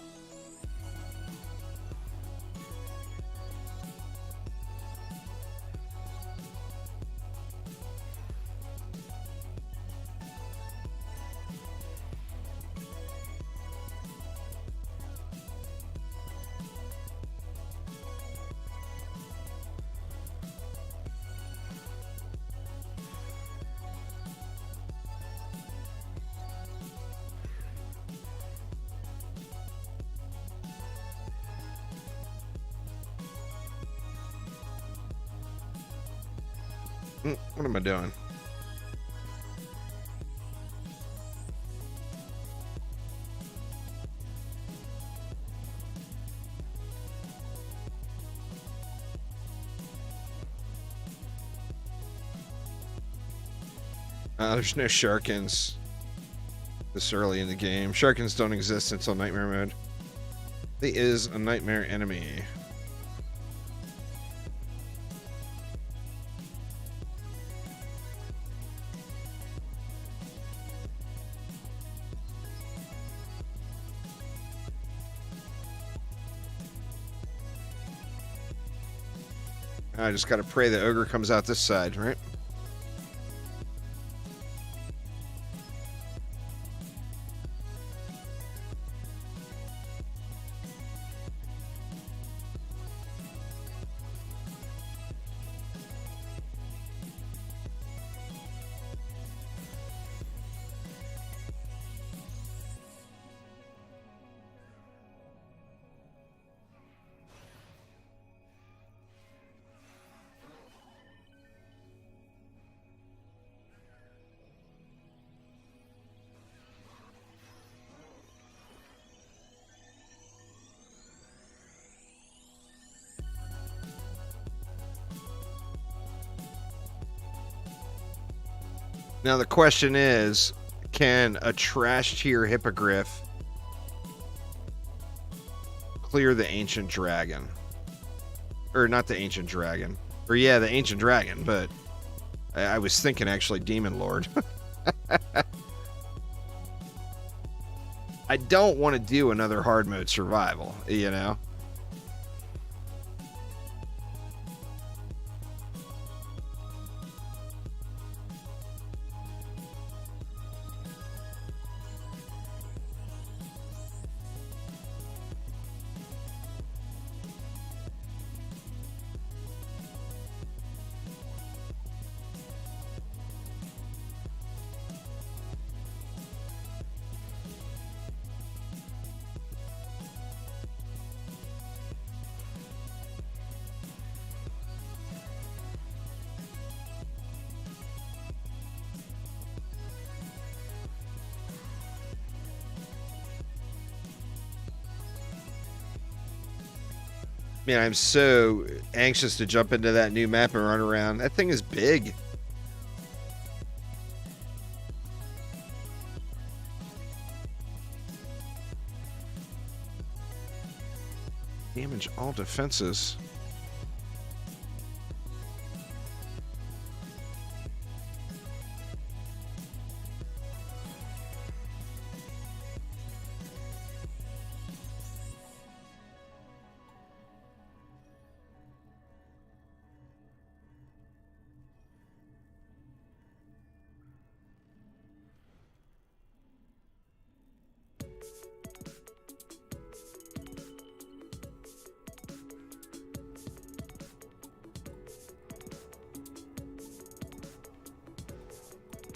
What am I doing? There's no Sharkins this early in the game. Sharkins don't exist until Nightmare mode. He is a Nightmare enemy. I just gotta pray the ogre comes out this side, right? Now the question is, can a trash tier hippogriff clear the ancient dragon? Or not the ancient dragon. Or yeah, the ancient dragon, but I was thinking actually Demon Lord. I don't want to do another hard mode survival, you know? Man, I'm so anxious to jump into that new map and run around. That thing is big. Damage all defenses.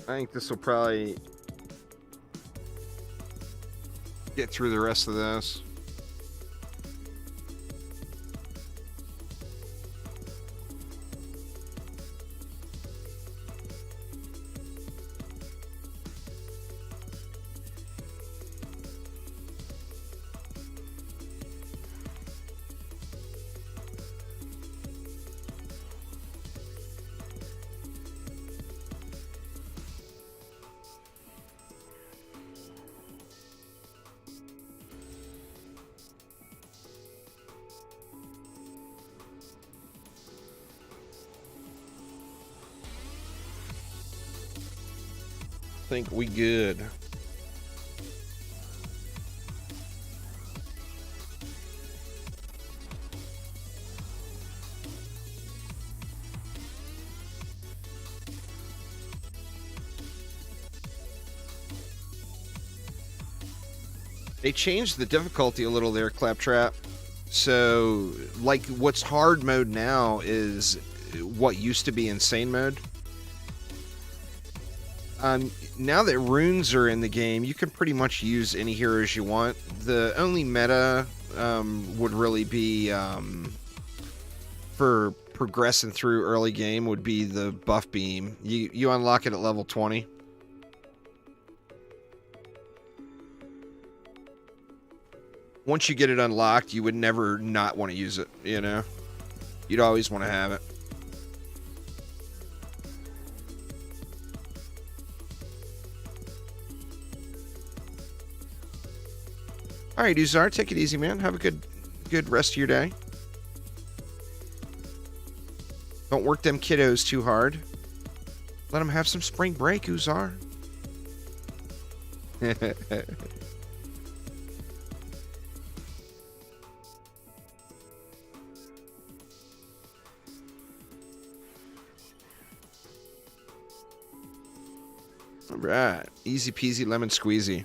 I think this will probably get through the rest of this. Think we good. They changed the difficulty a little there, Claptrap. So, like, what's hard mode now is what used to be insane mode. Now that runes are in the game, you can pretty much use any heroes you want. The only meta would really be for progressing through early game would be the buff beam. You unlock it at level 20. Once you get it unlocked, you would never not want to use it, you know? You'd always want to have it. All right, Uzar, take it easy, man. Have a good rest of your day. Don't work them kiddos too hard. Let them have some spring break, Uzar. All right. Easy peasy lemon squeezy.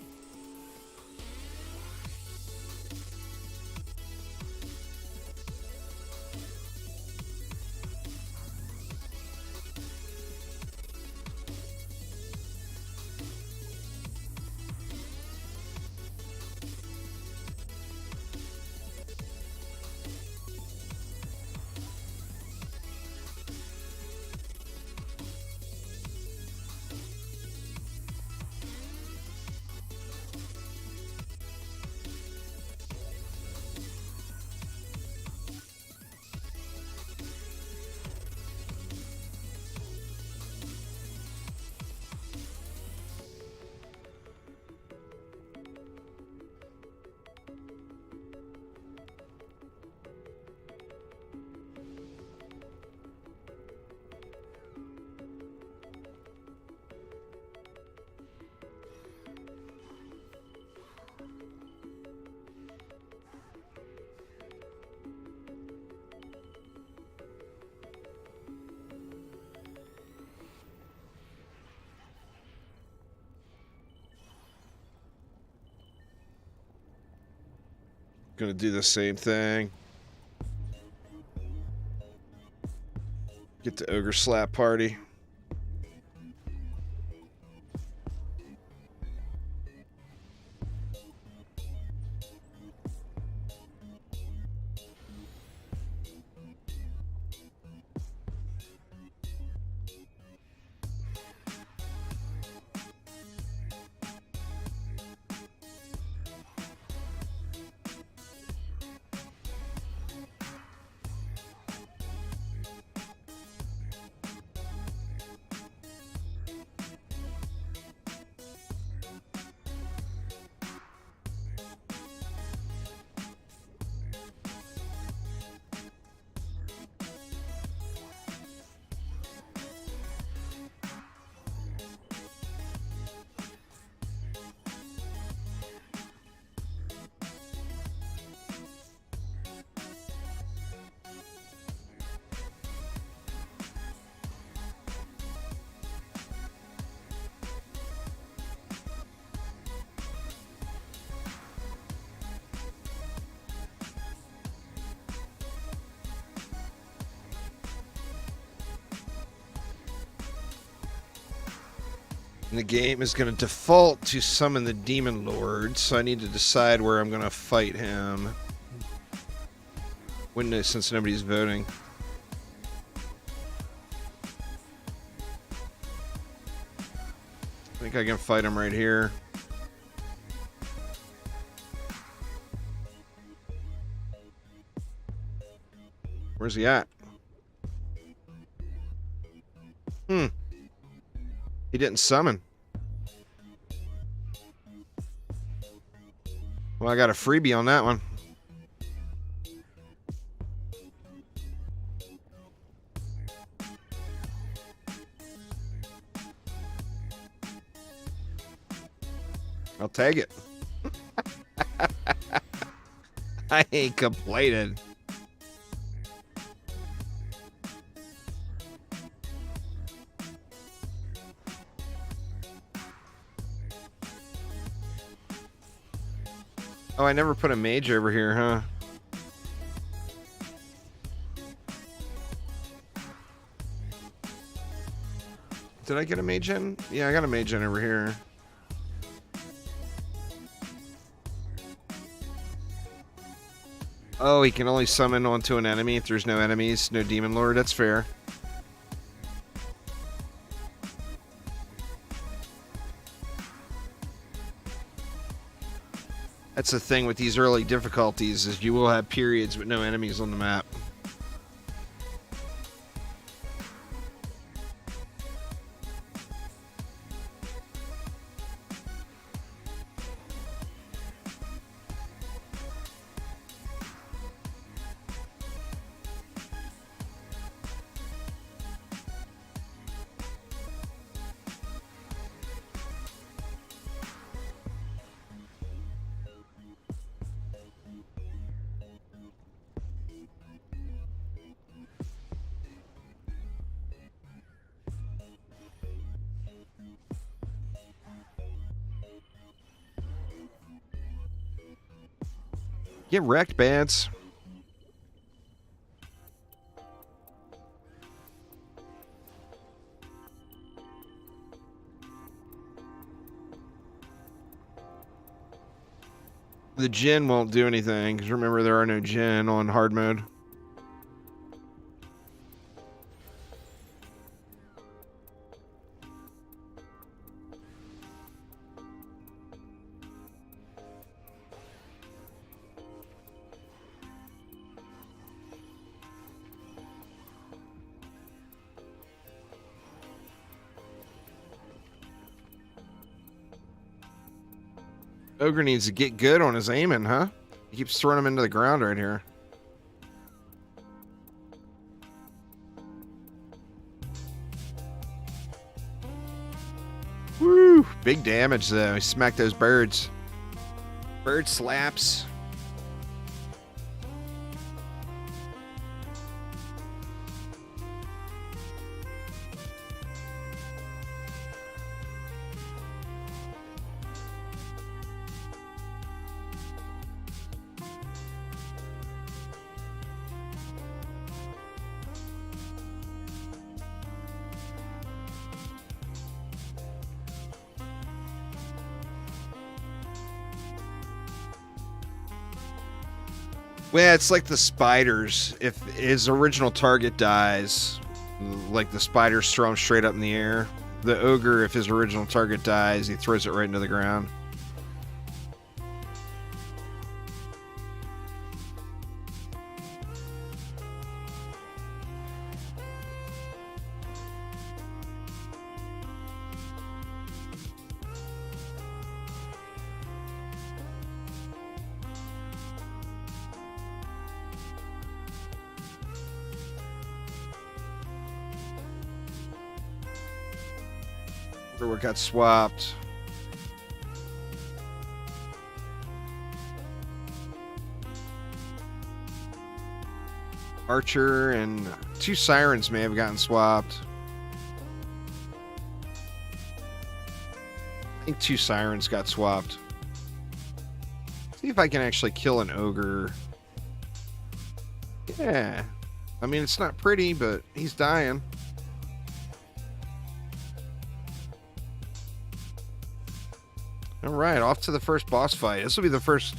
Gonna do the same thing. Get the ogre slap party. And the game is going to default to summon the Demon Lord, so I need to decide where I'm going to fight him. Since nobody's voting. I think I can fight him right here. Where's he at? He didn't summon. Well, I got a freebie on that one. I'll take it. I ain't complaining. Oh, I never put a mage over here, huh? Did I get a mage in? Yeah, I got a mage in over here. Oh, he can only summon onto an enemy if there's no enemies, no Demon Lord. That's fair. That's the thing with these early difficulties, is you will have periods with no enemies on the map. Get wrecked, Bance. The Jin won't do anything, because remember, there are no Jin on hard mode. Ogre needs to get good on his aiming, huh? He keeps throwing him into the ground right here. Woo! Big damage, though. He smacked those birds. Bird slaps. Well, it's like the spiders. If his original target dies, like the spiders throw him straight up in the air. The ogre, if his original target dies, he throws it right into the ground. What got swapped? Archer and 2 sirens may have gotten swapped. I think 2 sirens got swapped. See if I can actually kill an ogre. Yeah. I mean, it's not pretty, but he's dying. All right, off to the first boss fight. This will be the first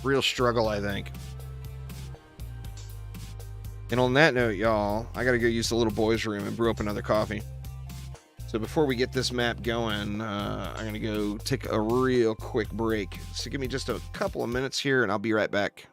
real struggle, I think. And on that note, y'all, I got to go use the little boys' room and brew up another coffee. So before we get this map going, I'm going to go take a real quick break. So give me just a couple of minutes here, and I'll be right back.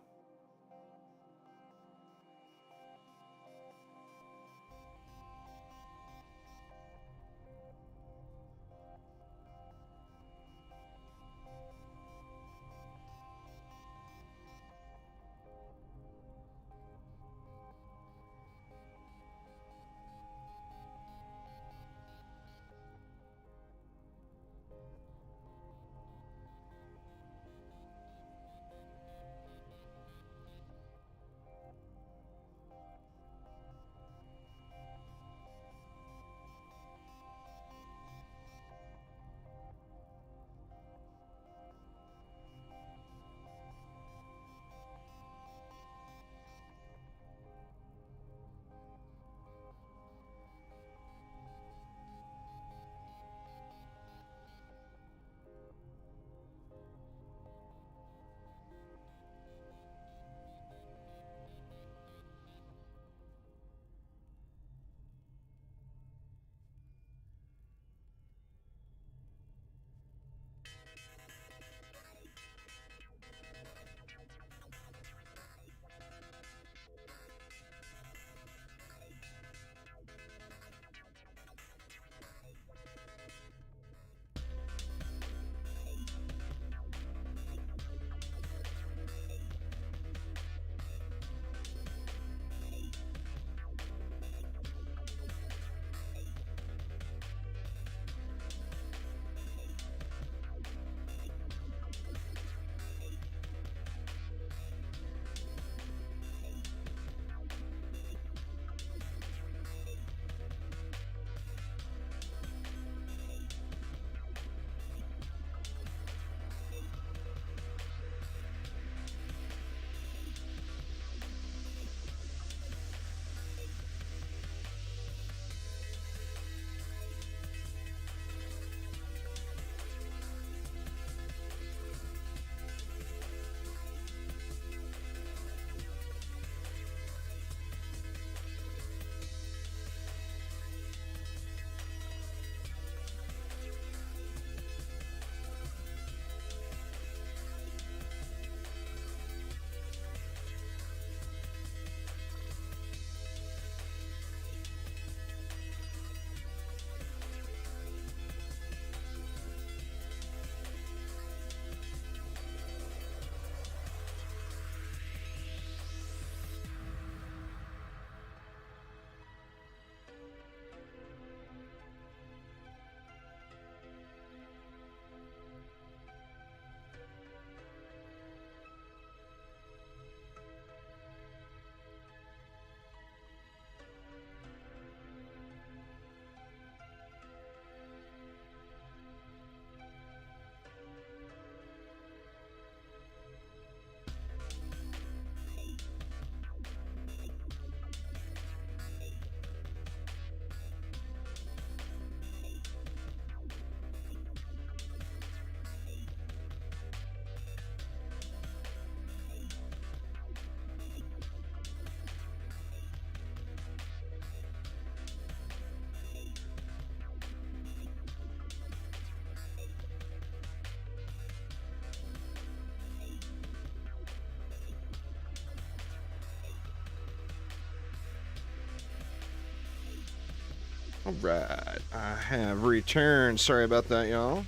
All right, I have returned. Sorry about that, y'all.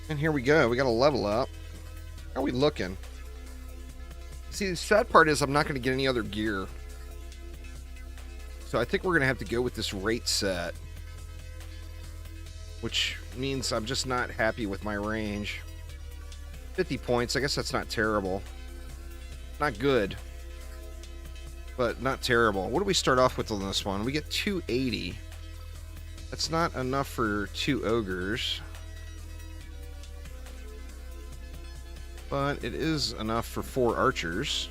And here we go. We got a level up. How are we looking? See, the sad part is I'm not going to get any other gear. So I think we're going to have to go with this rate set. Which means I'm just not happy with my range. 50 points. I guess that's not terrible. Not good. But not terrible. What do we start off with on this one? We get 280. That's not enough for 2 ogres. But it is enough for 4 archers.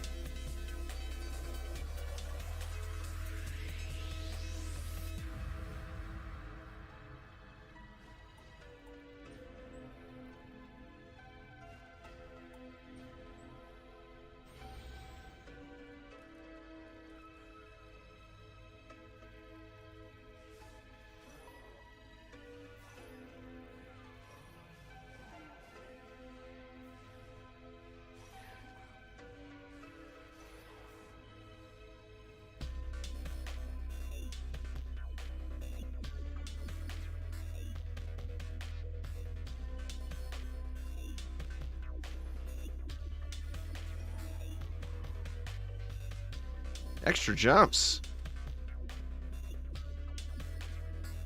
Extra jumps.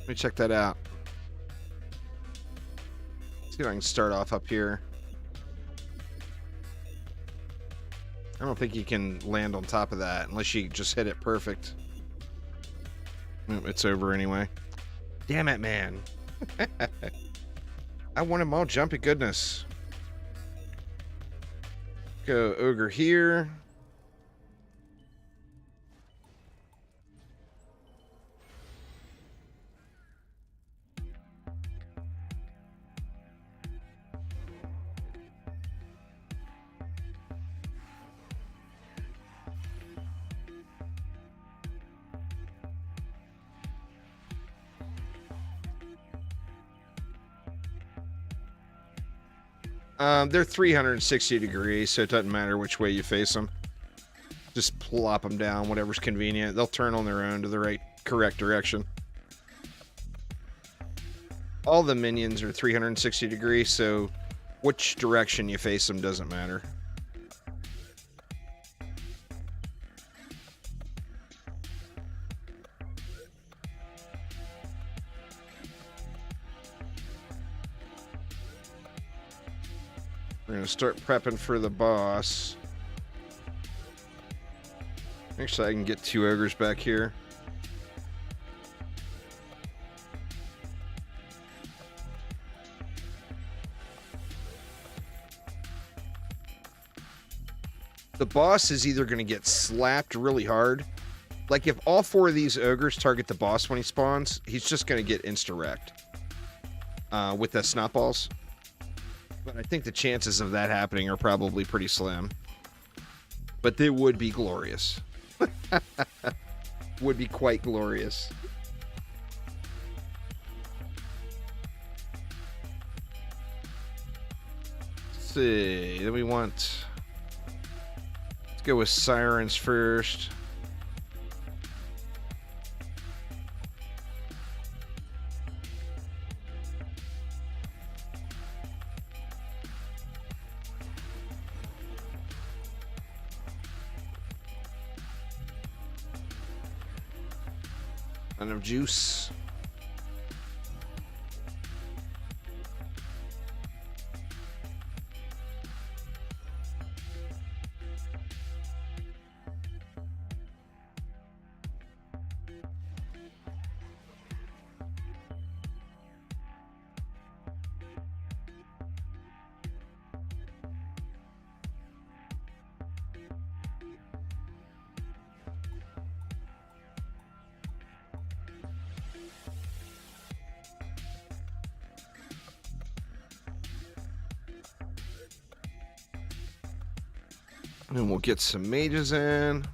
Let me check that out. See if I can start off up here. I don't think you can land on top of that unless you just hit it perfect. It's over anyway. Damn it, man. I want them all jumpy goodness. Go ogre here. They're 360 degrees, so it doesn't matter which way you face them. Just plop them down, whatever's convenient. They'll turn on their own to the correct direction. All the minions are 360 degrees, so which direction you face them doesn't matter. We're going to start prepping for the boss. Actually, I can get 2 ogres back here. The boss is either going to get slapped really hard. Like, if all 4 of these ogres target the boss when he spawns, he's just going to get insta-wrecked. With the snot balls. But I think the chances of that happening are probably pretty slim. But they would be glorious. Would be quite glorious. Let's see. Then we want... Let's go with sirens first. Of juice. And we'll get some mages in.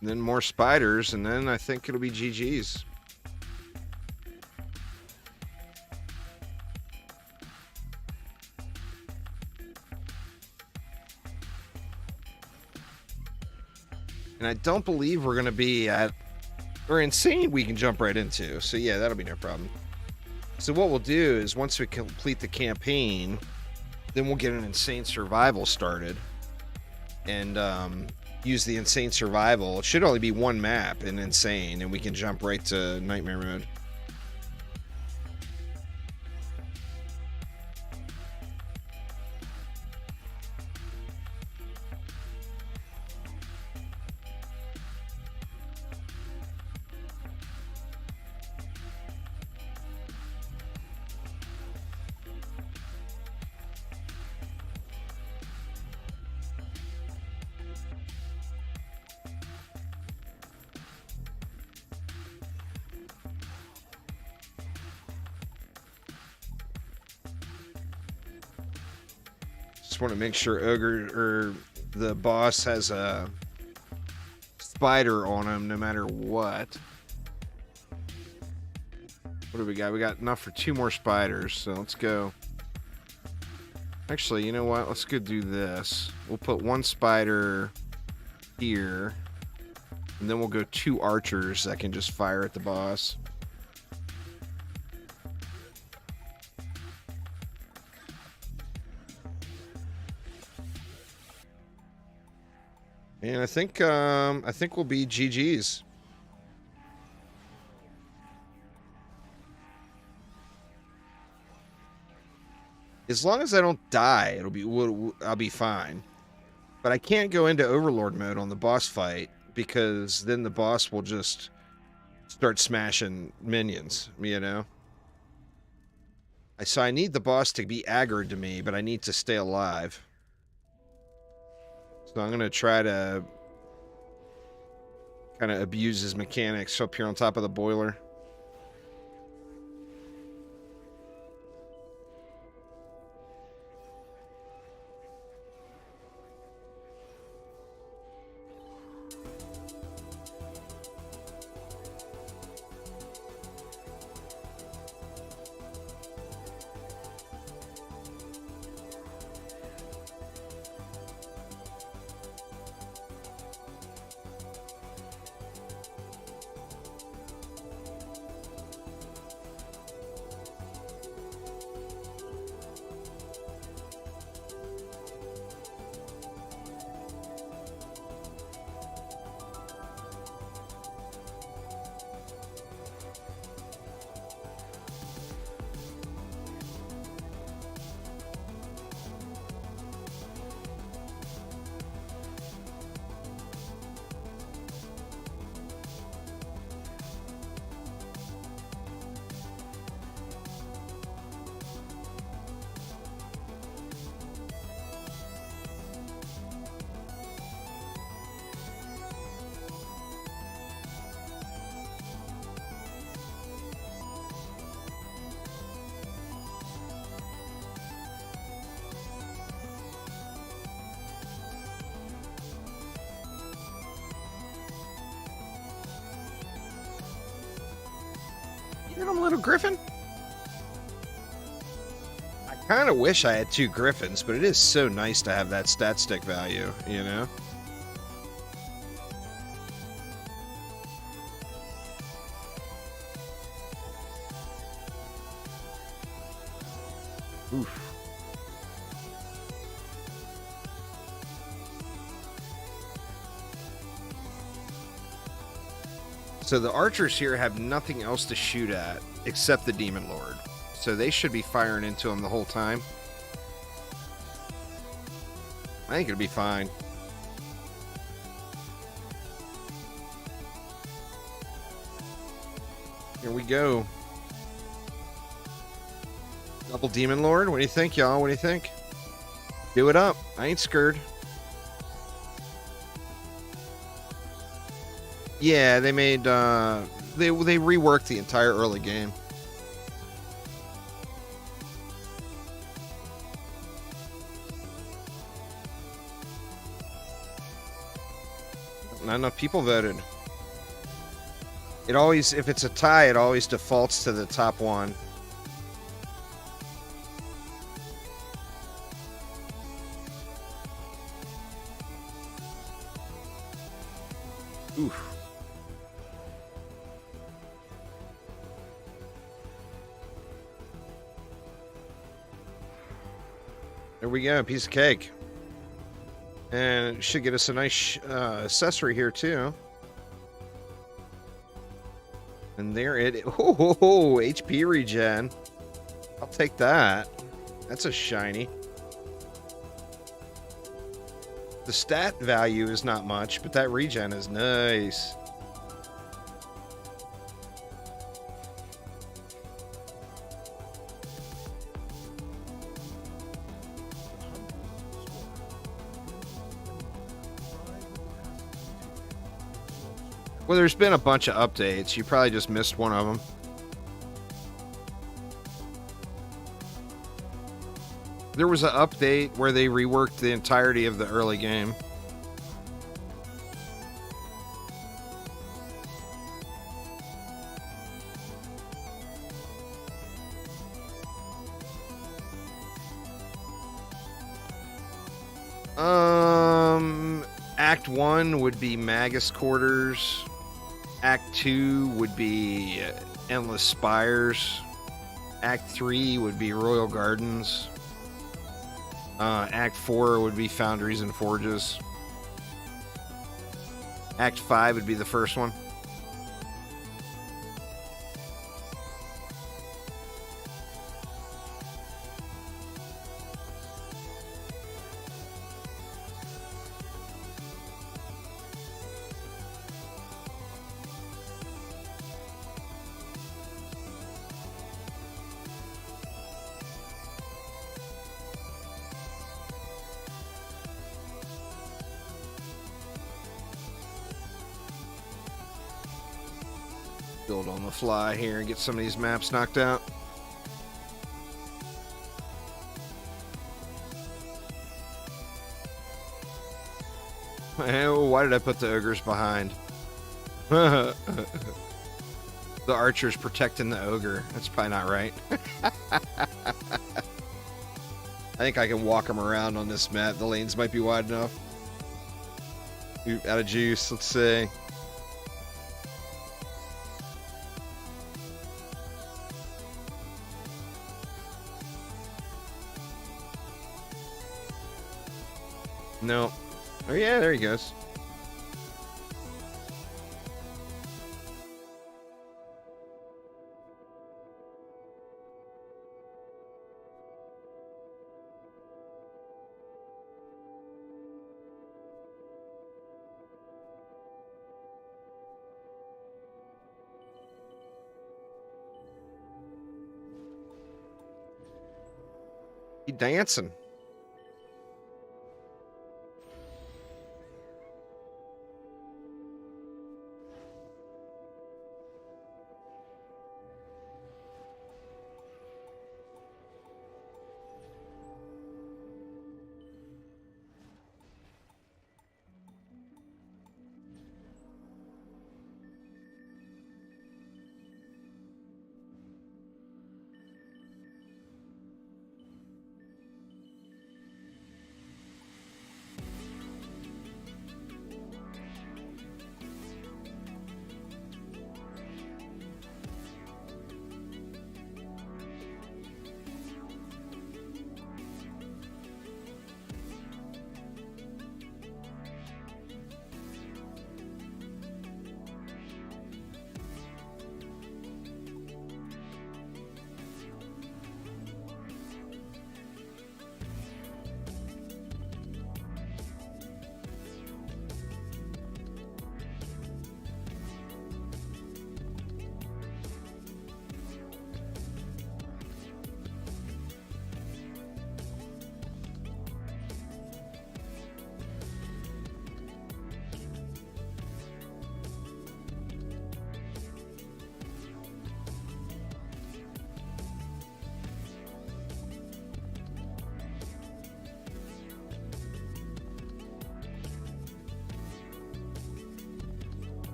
And then more spiders, and then I think it'll be GG's. And I don't believe we're going to be at... Or insane we can jump right into. So yeah, that'll be no problem. So what we'll do is once we complete the campaign, then we'll get an insane survival started. And use the insane survival. It should only be one map in insane, and we can jump right to nightmare mode. Just want to make sure Ogre or the boss has a spider on him no matter what. What do we got? We got enough for 2 more spiders, so let's go. Actually, you know what? Let's go do this. We'll put 1 spider here, and then we'll go 2 archers that can just fire at the boss. And I think we'll be GG's. As long as I don't die, I'll be fine. But I can't go into Overlord mode on the boss fight because then the boss will just start smashing minions, you know? So I need the boss to be aggroed to me, but I need to stay alive. So I'm going to try to kind of abuse his mechanics up here on top of the boiler. Little griffin. I kind of wish I had 2 griffins, but it is so nice to have that stat stick value, you know? Oof. So the archers here have nothing else to shoot at except the Demon Lord. So they should be firing into him the whole time. I think it'll be fine. Here we go. Double Demon Lord. What do you think, y'all? What do you think? Do it up. I ain't scared. Yeah, they made, they reworked the entire early game. not enough people voted. It always, if it's a tie, it always defaults to the top one. Oof. There we go, piece of cake. And it should get us a nice accessory here, too. And there it is. Oh, HP regen. I'll take that. That's a shiny. The stat value is not much, but that regen is nice. Well, there's been a bunch of updates. You probably just missed one of them. There was an update where they reworked the entirety of the early game. Act 1 would be Magus Quarters. Act 2 would be Endless Spires. Act 3 would be Royal Gardens. Act 4 would be Foundries and Forges. Act 5 would be the first one. Build on the fly here and get some of these maps knocked out. Oh, why did I put the ogres behind? The archer's protecting the ogre. That's probably not right. I think I can walk him around on this map. The lanes might be wide enough. Out of juice, let's see. No. Oh yeah, there he goes. He dancing.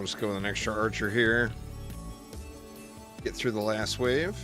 just go with an extra archer here. Get through the last wave.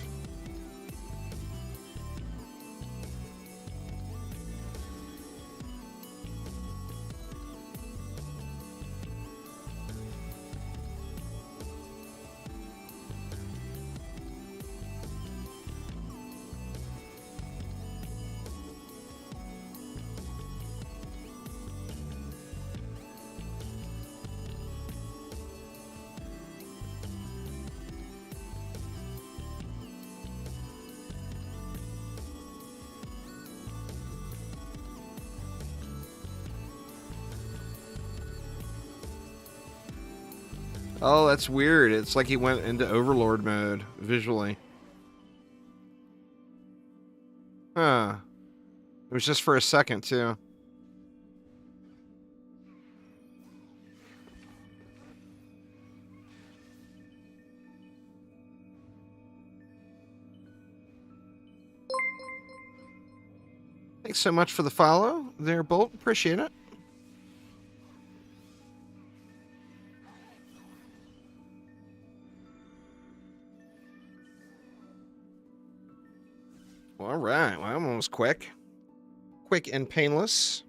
Oh, that's weird. It's like he went into Overlord mode visually. Huh. It was just for a second, too. Thanks so much for the follow there, Bolt. Appreciate it. All right. Well, that one was quick. Quick and painless.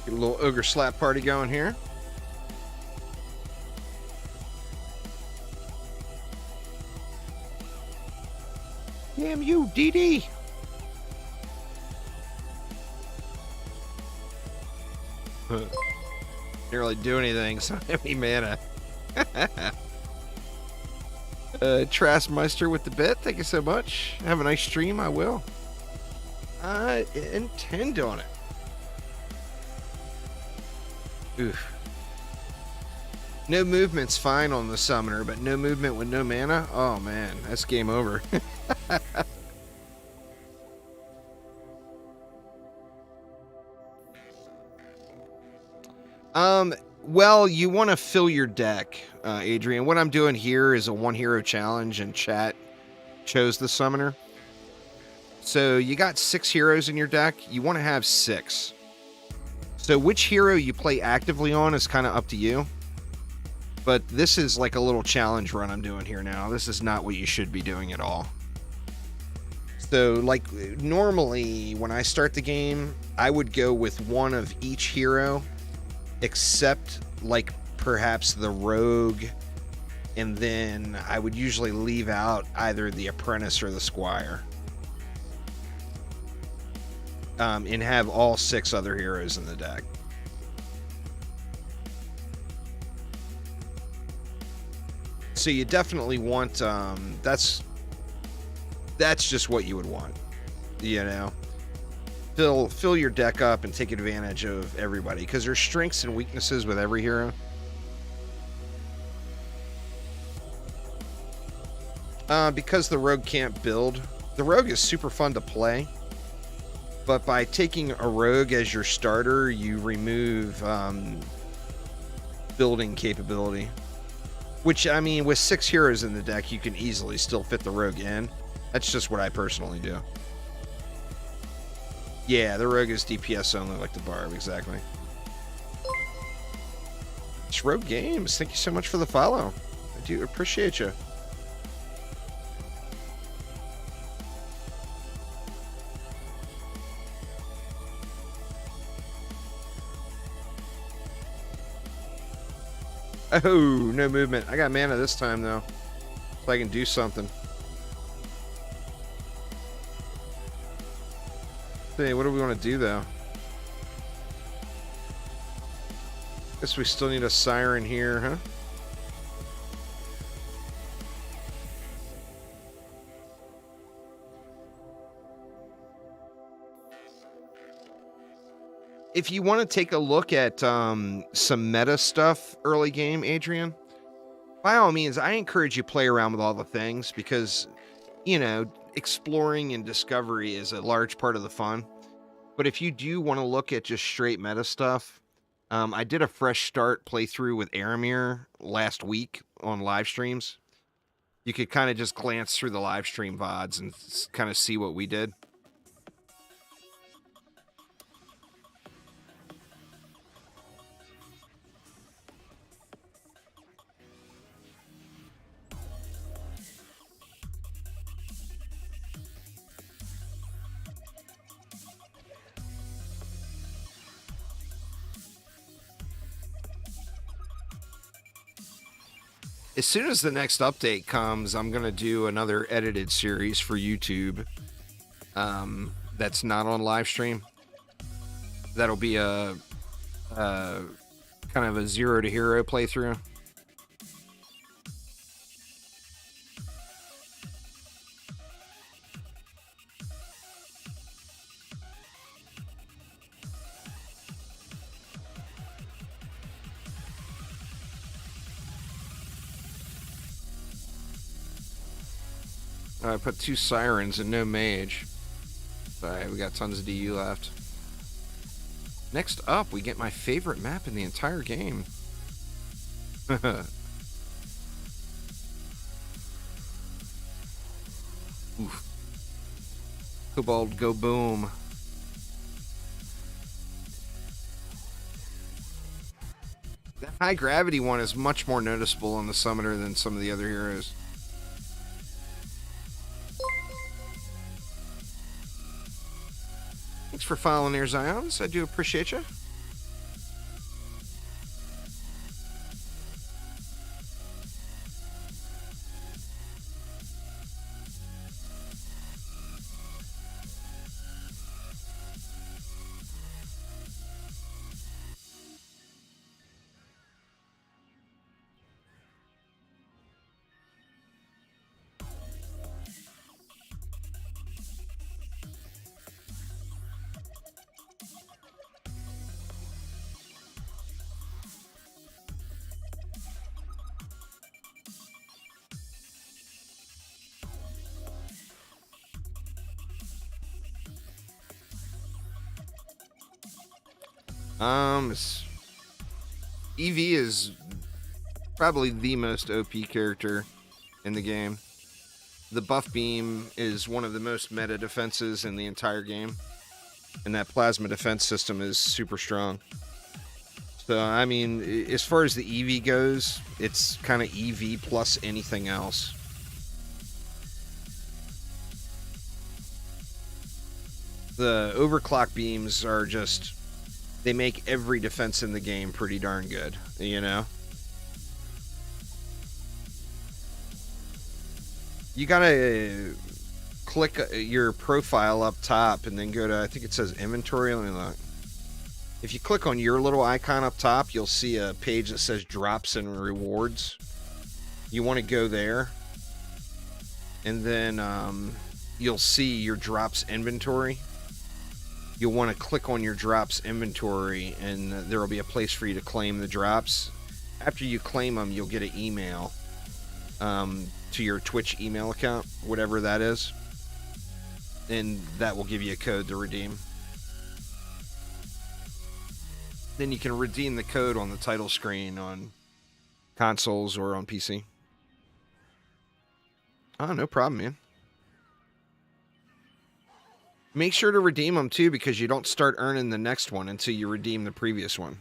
Get a little ogre slap party going here. Damn you, DD! Didn't really do anything, so heavy mana. Trasmeister with the bit, thank you so much. Have a nice stream, I will. I intend on it. Oof. No movement's fine on the summoner, but no movement with no mana? Oh man, that's game over. Well, you want to fill your deck, Adrian. What I'm doing here is a one hero challenge, and chat chose the summoner. So you got 6 heroes in your deck. You want to have 6. So which hero you play actively on is kind of up to you. But this is like a little challenge run I'm doing here now. This is not what you should be doing at all. So, like, normally when I start the game, I would go with one of each hero, except, like, perhaps the rogue, and then I would usually leave out either the apprentice or the squire. And have all 6 other heroes in the deck. So you definitely want, that's just what you would want, you know? Fill your deck up and take advantage of everybody, because there's strengths and weaknesses with every hero. Because the rogue can't build. The rogue is super fun to play, but by taking a rogue as your starter, you remove building capability. Which, I mean, with 6 heroes in the deck, you can easily still fit the rogue in. That's just what I personally do. Yeah, the rogue is DPS only, like the barb, exactly. It's Rogue Games. Thank you so much for the follow. I do appreciate you. Oh, no movement. I got mana this time, though, so I can do something. Hey, what do we want to do, though? Guess we still need a siren here, huh? If you want to take a look at some meta stuff early game, Adrian, by all means, I encourage you play around with all the things because, you know, exploring and discovery is a large part of the fun. But if you do want to look at just straight meta stuff, I did a fresh start playthrough with Aramir last week on live streams. You could kind of just glance through the live stream VODs and kind of see what we did. As soon as the next update comes, I'm going to do another edited series for YouTube that's not on live stream. That'll be a kind of a 0 to hero playthrough. I put 2 sirens and no mage. Alright, we got tons of DU left. Next up, we get my favorite map in the entire game. Oof. Cobalt, go boom. That high gravity one is much more noticeable on the summoner than some of the other heroes. Thanks for following there, Zions. I do appreciate you. EV is probably the most OP character in the game. The buff beam is one of the most meta defenses in the entire game, and that plasma defense system is super strong. So, I mean, as far as the EV goes, it's kind of EV plus anything else. The overclock beams are just... they make every defense in the game pretty darn good, you know? You gotta click your profile up top and then go to, I think it says inventory. Let me look. If you click on your little icon up top, you'll see a page that says drops and rewards. You want to go there. And then you'll see your drops inventory. You'll want to click on your drops inventory and there will be a place for you to claim the drops. After you claim them, you'll get an email to your Twitch email account, whatever that is. And that will give you a code to redeem. Then you can redeem the code on the title screen on consoles or on PC. Oh, no problem, man. Make sure to redeem them, too, because you don't start earning the next one until you redeem the previous one.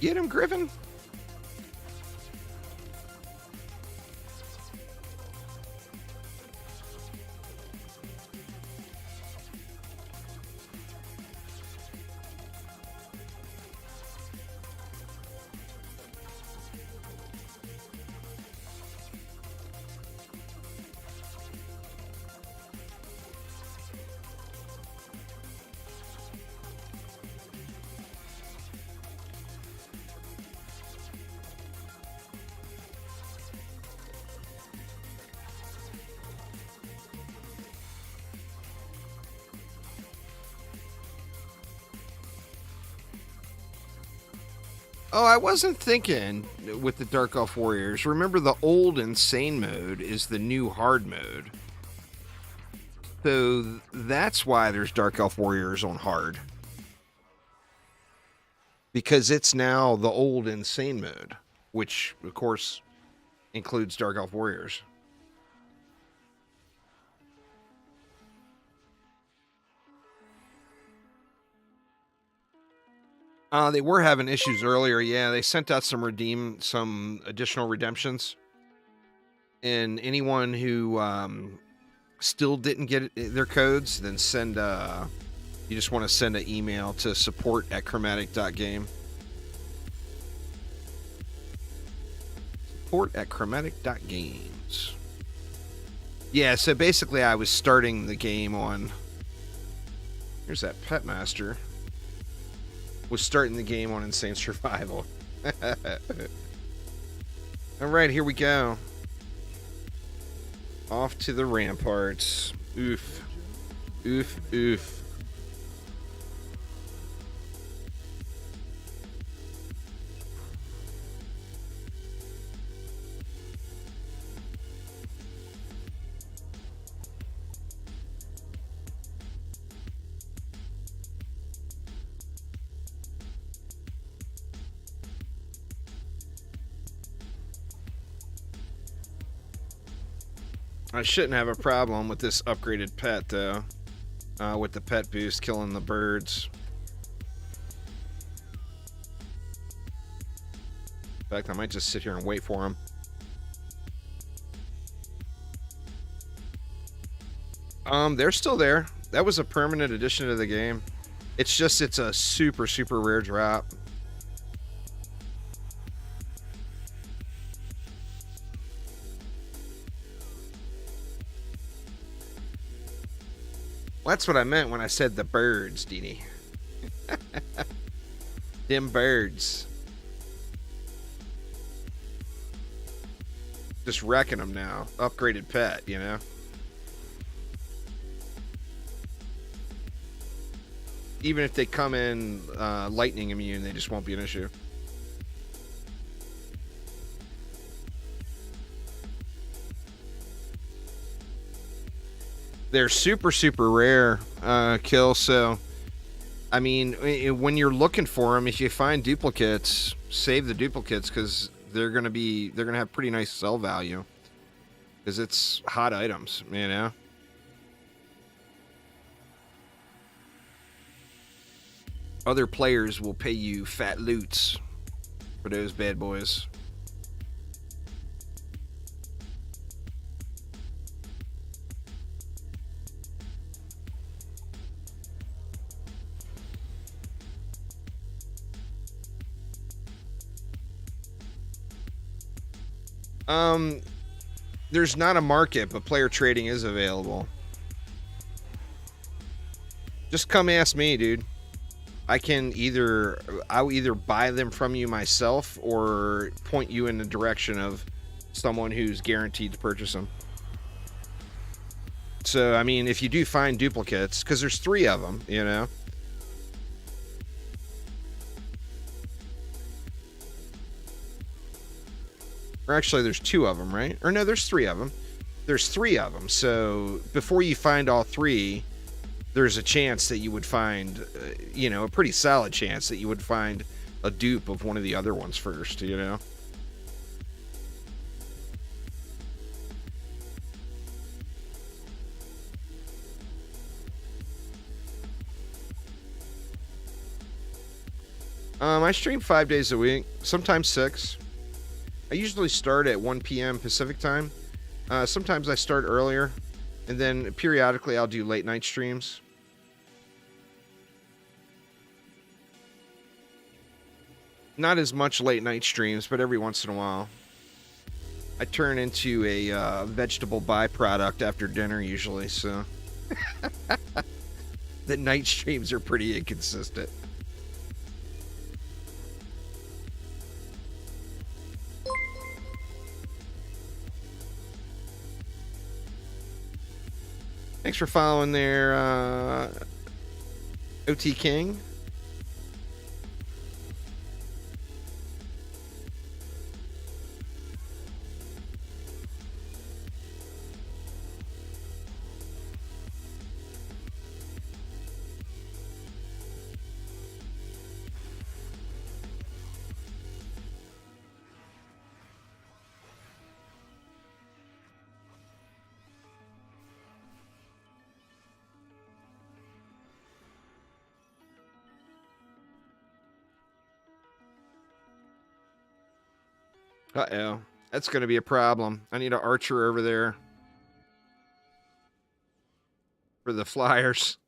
Get him, Griffin. Oh, I wasn't thinking with the Dark Elf Warriors. Remember, the old insane mode is the new hard mode. So that's why there's Dark Elf Warriors on hard. Because it's now the old insane mode, which, of course, includes Dark Elf Warriors. They were having issues earlier. Yeah, they sent out some additional redemptions. And anyone who still didn't get their codes, then send you just want to send an email to support@chromatic.game. Support@chromatic.games. Yeah, so basically I was starting the game on... Here's that Pet Master. Was starting the game on Insane Survival. Alright, here we go. Off to the ramparts. Oof. Oof, oof. I shouldn't have a problem with this upgraded pet, though. With the pet boost killing the birds. In fact, I might just sit here and wait for him. They're still there. That was a permanent addition to the game. It's just, it's a super, super rare drop. Well, that's what I meant when I said the birds, Dee. Them birds. Just wrecking them now. Upgraded pet, you know? Even if they come in lightning immune, they just won't be an issue. They're super, super rare kills, so... I mean, when you're looking for them, if you find duplicates, save the duplicates, because they're gonna have pretty nice sell value. Because it's hot items, you know? Other players will pay you fat loots for those bad boys. There's not a market, but player trading is available. Just come ask me, dude. I'll either buy them from you myself or point you in the direction of someone who's guaranteed to purchase them. So, I mean, if you do find duplicates, because there's 3 of them, you know. Or actually, there's 2 of them, right? Or no, there's 3 of them. There's 3 of them. So, before you find all 3, there's a chance that you would find, you know, a pretty solid chance that you would find a dupe of one of the other ones first, you know? I stream 5 days a week, sometimes 6. I usually start at 1 p.m. Pacific time. Sometimes I start earlier, and then periodically I'll do late night streams. Not as much late night streams, but every once in a while. I turn into a vegetable byproduct after dinner usually, so the night streams are pretty inconsistent. Thanks for following there, OT King. Uh-oh. That's going to be a problem. I need an archer over there for the flyers.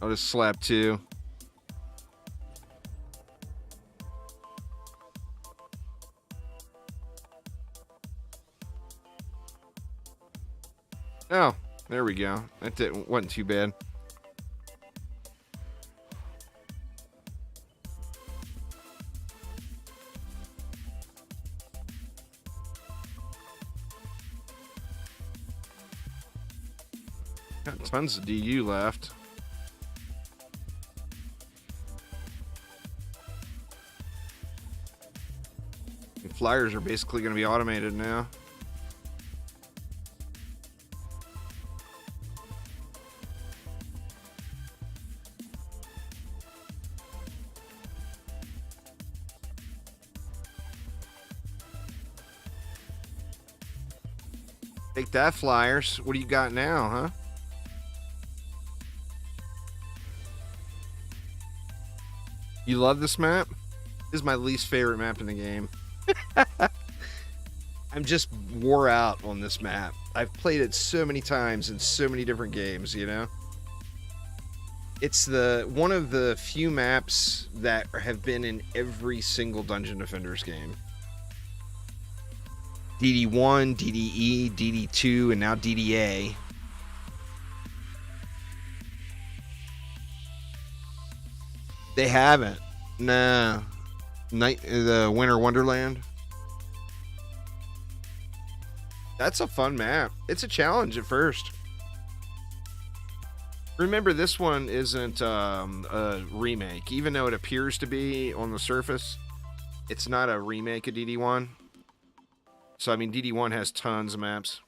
I'll just slap 2. Oh, there we go. That wasn't too bad. Got tons of DU left. The flyers are basically going to be automated now. Take that, flyers. What do you got now, huh? You love this map? This is my least favorite map in the game. I'm just wore out on this map. I've played it so many times in so many different games, you know? It's one of the few maps that have been in every single Dungeon Defenders game. DD1, DDE, DD2, and now DDA. They haven't. Nah. The Winter Wonderland. That's a fun map. It's a challenge at first. Remember, this one isn't a remake. Even though it appears to be on the surface, it's not a remake of DD1. So, I mean, DD1 has tons of maps.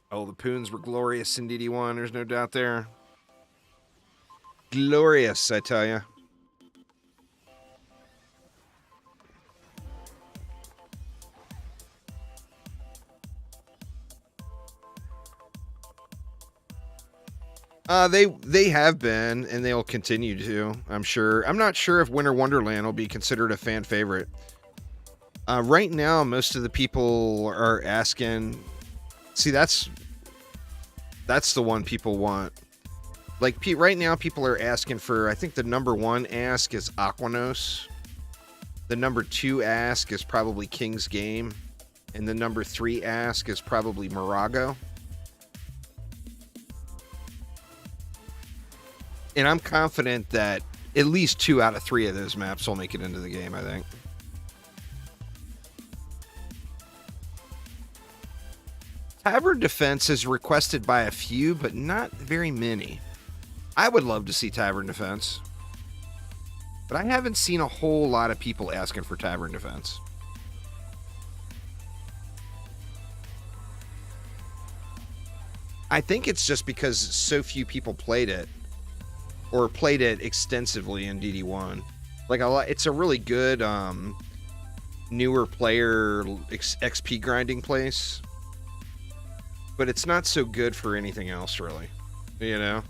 Oh, the Poons were glorious in DD1. There's no doubt there. Glorious, I tell you. They have been, and they'll continue to, I'm sure. I'm not sure if Winter Wonderland will be considered a fan favorite. Right now, most of the people are asking... See, that's That's the one people want. Like, right now, people are asking for, I think the number 1 ask is Aquanos. The number 2 ask is probably King's Game. And the number 3 ask is probably Morago. And I'm confident that at least 2 out of 3 of those maps will make it into the game, I think. Tavern Defense is requested by a few, but not very many. I would love to see Tavern Defense. But I haven't seen a whole lot of people asking for Tavern Defense. I think it's just because so few people played it. Or played it extensively in DD1. Like, it's a really good newer player XP grinding place. But it's not so good for anything else, really. You know?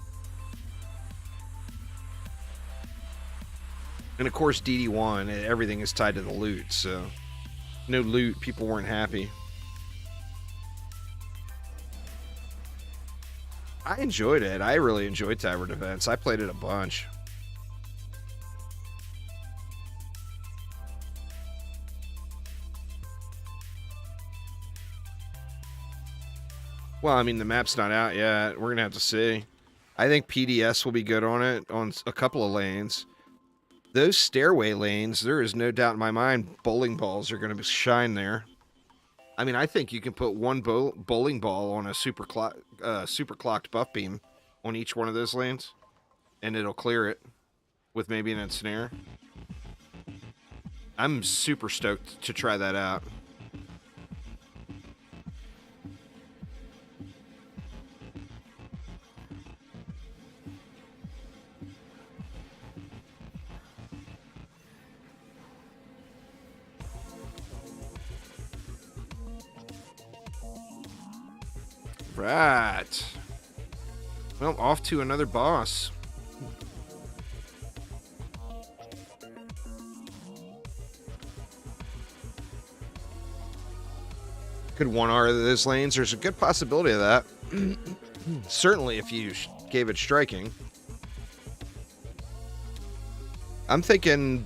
And of course, DD1, everything is tied to the loot, so no loot, people weren't happy. I enjoyed it. I really enjoyed Tavern Defense. I played it a bunch. Well, I mean, the map's not out yet. We're going to have to see. I think PDS will be good on it on a couple of lanes. Those stairway lanes, there is no doubt in my mind bowling balls are going to shine there. I mean, I think you can put one bowling ball on a super clocked buff beam on each one of those lanes, and it'll clear it with maybe an ensnare. I'm super stoked to try that out. Right. Well, off to another boss. Could 1R those lanes? There's a good possibility of that. Certainly if you gave it striking. I'm thinking...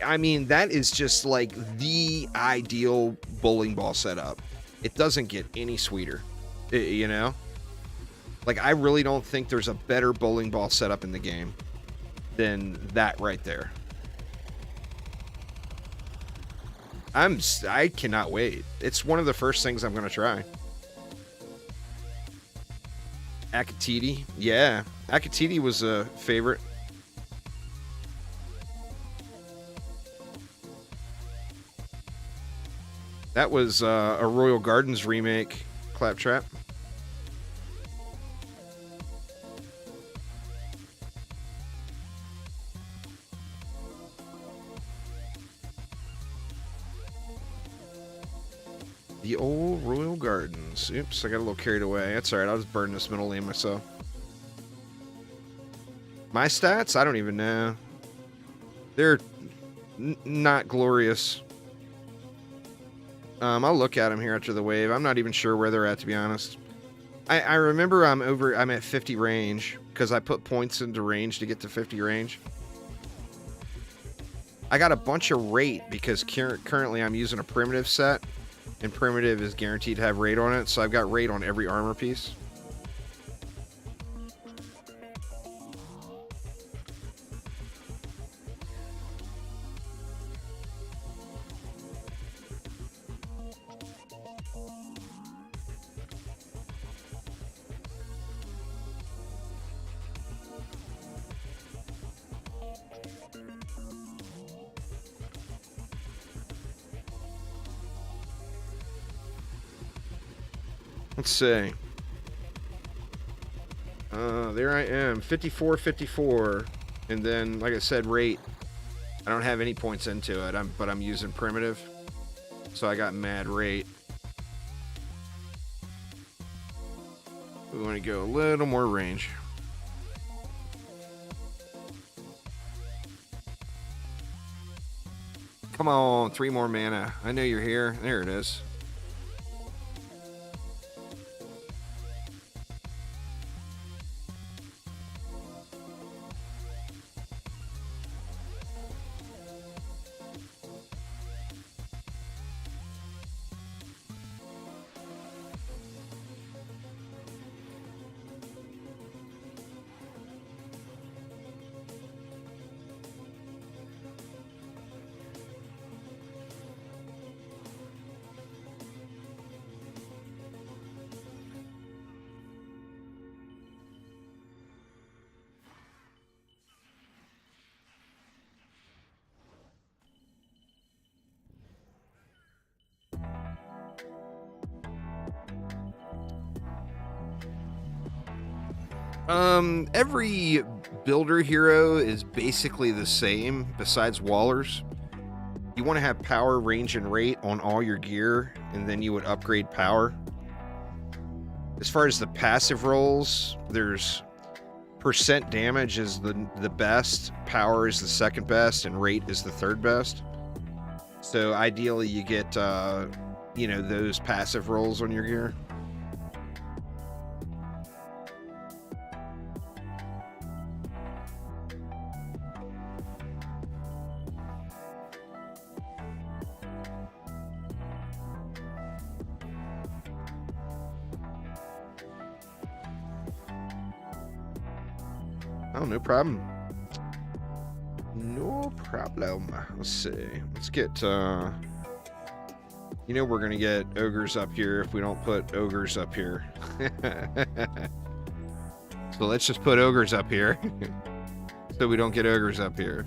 I mean, that is just like the ideal bowling ball setup. It doesn't get any sweeter, you know? Like, I really don't think there's a better bowling ball setup in the game than that right there. I cannot wait. It's one of the first things I'm going to try. Akatiti, yeah. Akatiti was a favorite. That was a Royal Gardens remake, Claptrap. The old Royal Gardens. Oops, I got a little carried away. That's alright, I'll just burn this middle lane myself. My stats? I don't even know. They're not glorious. I'll look at them here after the wave. I'm not even sure where they're at, to be honest. I remember I'm at 50 range because I put points into range to get to 50 range. I got a bunch of rate because currently I'm using a primitive set, and primitive is guaranteed to have rate on it, so I've got rate on every armor piece. Let's see. There I am, 54. And then, like I said, rate. I don't have any points into it, but I'm using primitive. So I got mad rate. We want to go a little more range. Come on, 3 more mana. I know you're here. There it is. Every builder hero is basically the same besides Wallers. You want to have power, range, and rate on all your gear, and then you would upgrade power. As far as the passive rolls, there's percent damage is the best, power is the second best, and rate is the third best. So ideally you get, you know, those passive rolls on your gear. Oh, no problem. No problem. Let's see. Let's get, you know we're gonna get ogres up here if we don't put ogres up here. So let's just put ogres up here. So we don't get ogres up here.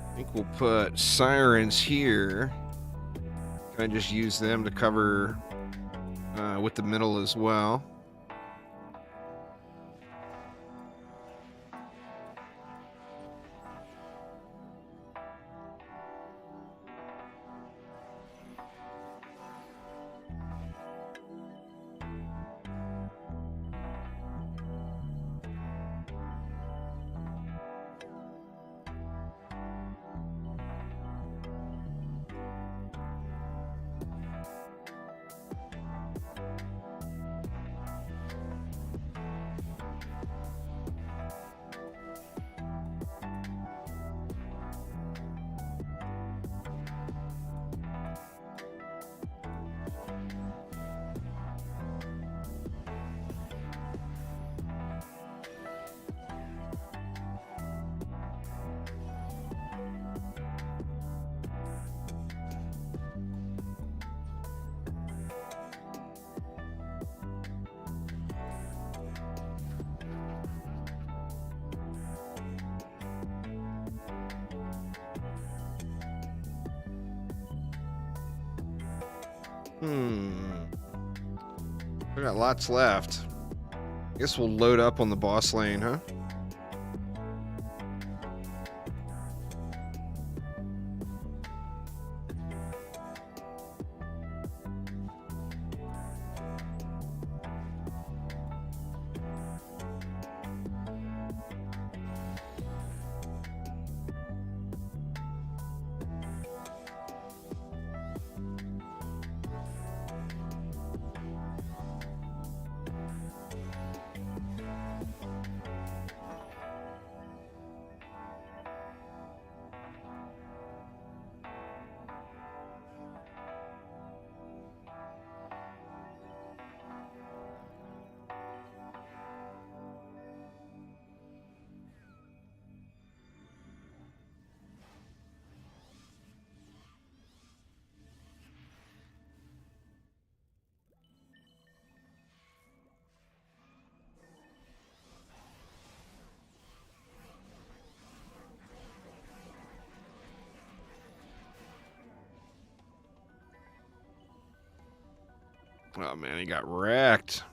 I think we'll put sirens here. Can I just use them to cover with the middle as well? We got lots left. I guess we'll load up on the boss lane, huh? Oh man, he got wrecked.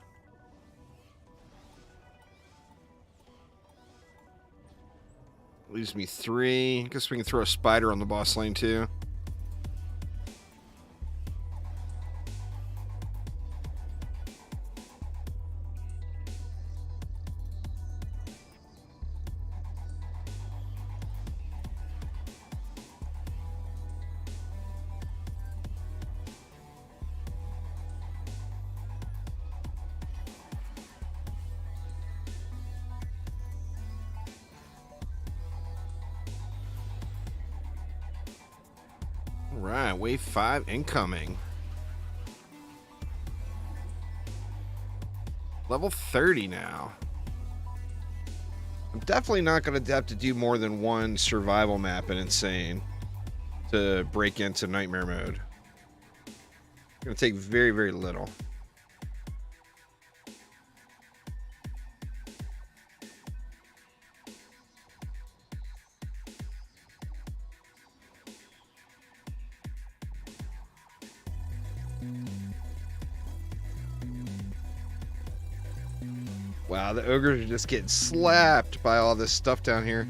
Leaves me 3. Guess we can throw a spider on the boss lane too. Alright, wave 5 incoming. Level 30 now. I'm definitely not going to have to do more than one survival map in Insane to break into Nightmare mode. It's going to take very, very little. Wow, the ogres are just getting slapped by all this stuff down here.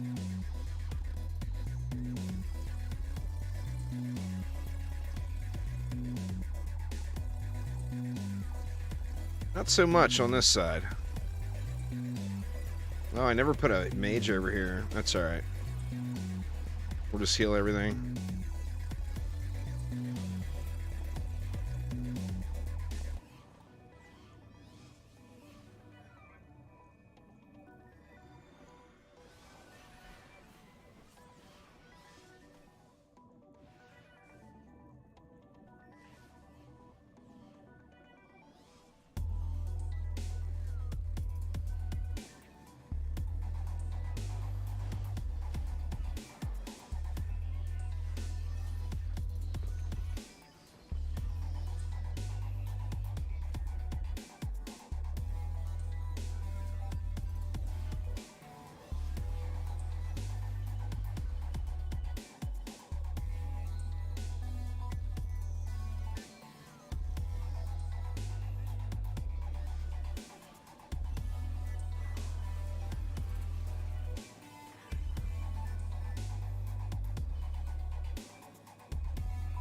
Not so much on this side. Oh, I never put a mage over here. That's alright. We'll just heal everything.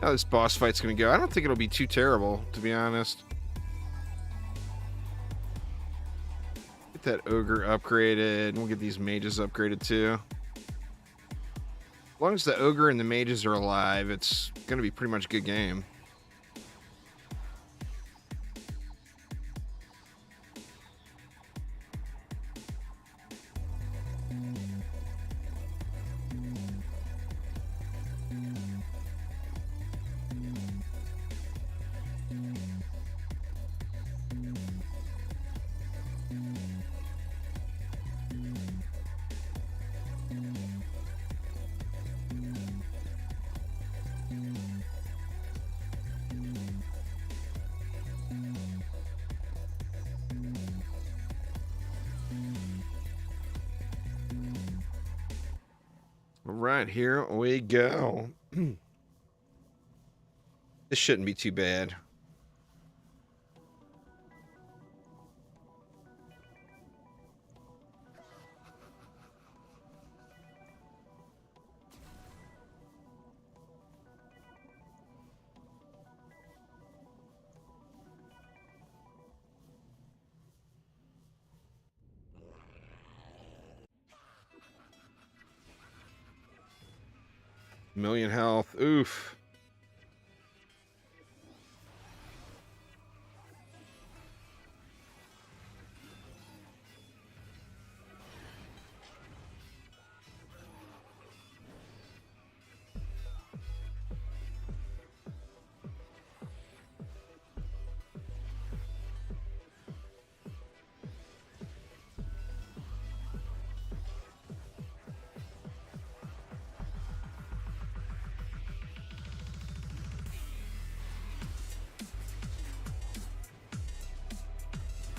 How this boss fight's gonna go. I don't think it'll be too terrible, to be honest. Get that ogre upgraded, and we'll get these mages upgraded too. As long as the ogre and the mages are alive, it's gonna be pretty much a good game. All right, here we go. This shouldn't be too bad. Million health. Oof.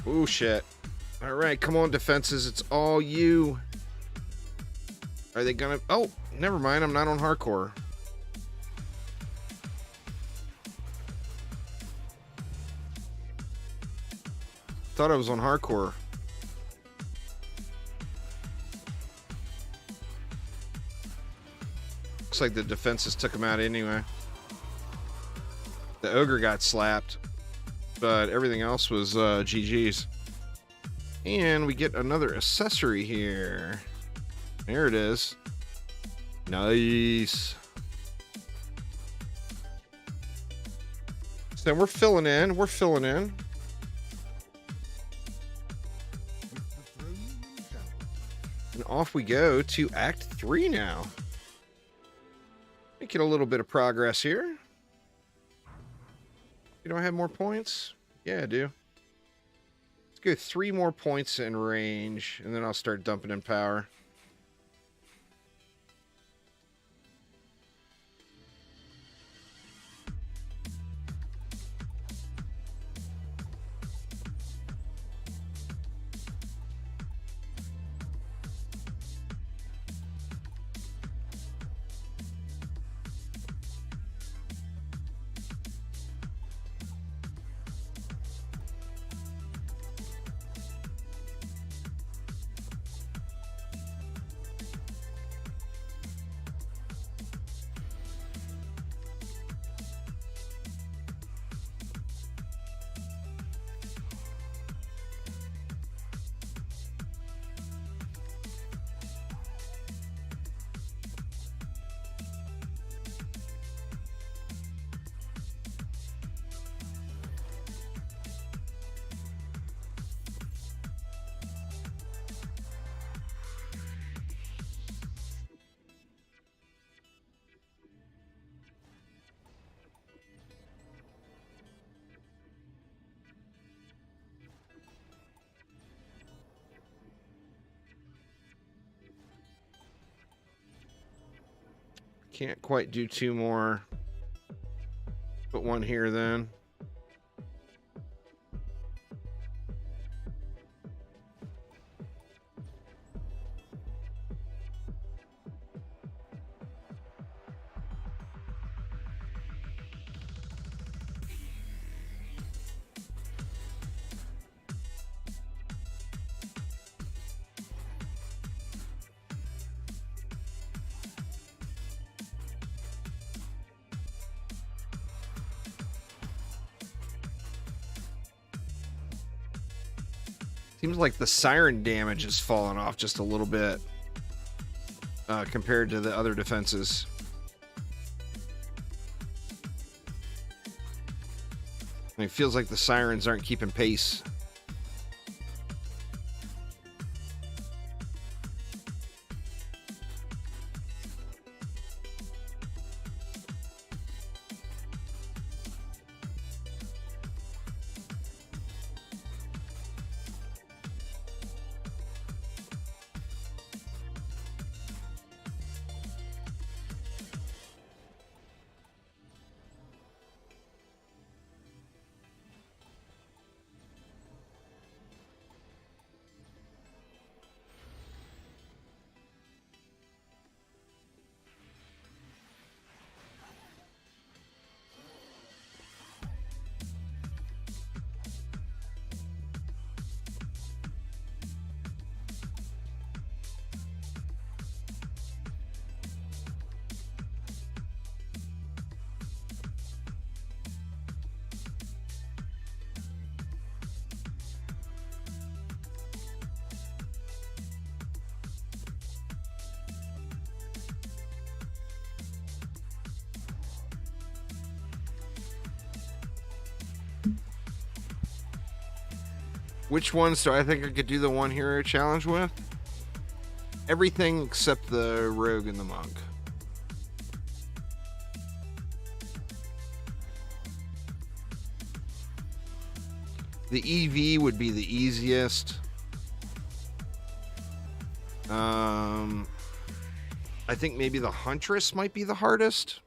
Ooh, shit. All right, come on, defenses. It's all you. Are they gonna... Oh, never mind. I'm not on hardcore. Thought I was on hardcore. Looks like the defenses took him out anyway. The ogre got slapped, but everything else was GG's. And we get another accessory here. There it is. Nice. So we're filling in. We're filling in. And off we go to Act 3 now. Making a little bit of progress here. You don't have more points? Yeah, I do. Let's go 3 more points in range, and then I'll start dumping in power. Can't quite do 2 more. Put 1 here then. Seems like the siren damage has fallen off just a little bit compared to the other defenses. It feels like the sirens aren't keeping pace. Which ones do I think I could do the 1 hero challenge with? Everything except the rogue and the monk. The EV would be the easiest. I think maybe the Huntress might be the hardest.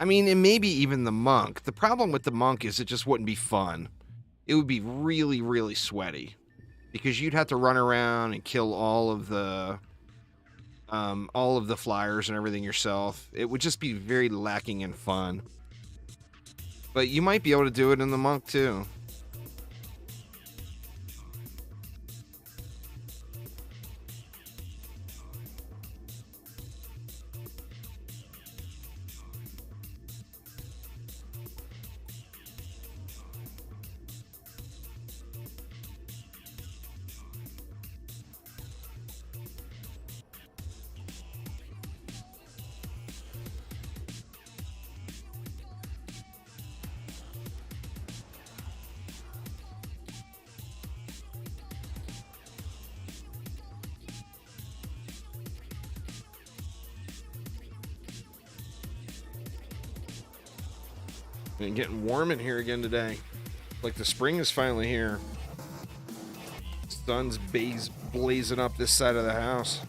I mean, and maybe even the monk. The problem with the monk is it just wouldn't be fun. It would be really, really sweaty because you'd have to run around and kill all of the flyers and everything yourself. It would just be very lacking in fun. But you might be able to do it in the monk too. And getting warm in here again today. Like the spring is finally here. Sun's blazing up this side of the house.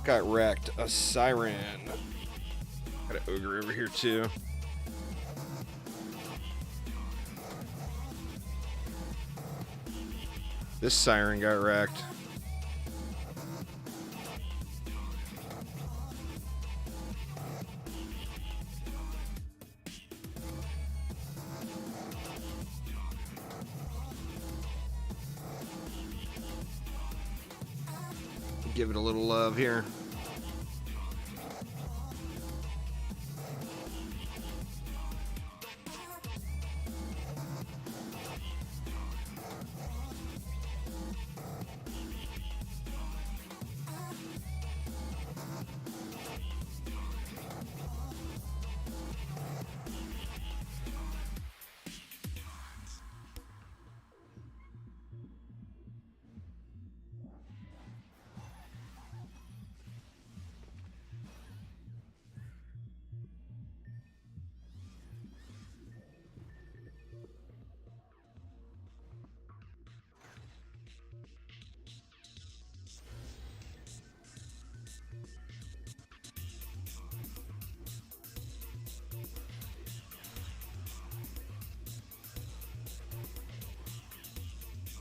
Got wrecked. A siren. Got an ogre over here too. This siren got wrecked. Give it a little love here.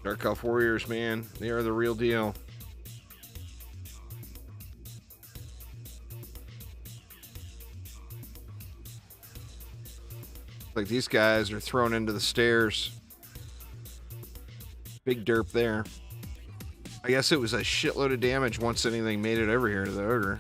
Dark Elf Warriors, man. They are the real deal. Like these guys are thrown into the stairs. Big derp there. I guess it was a shitload of damage once anything made it over here to the ogre.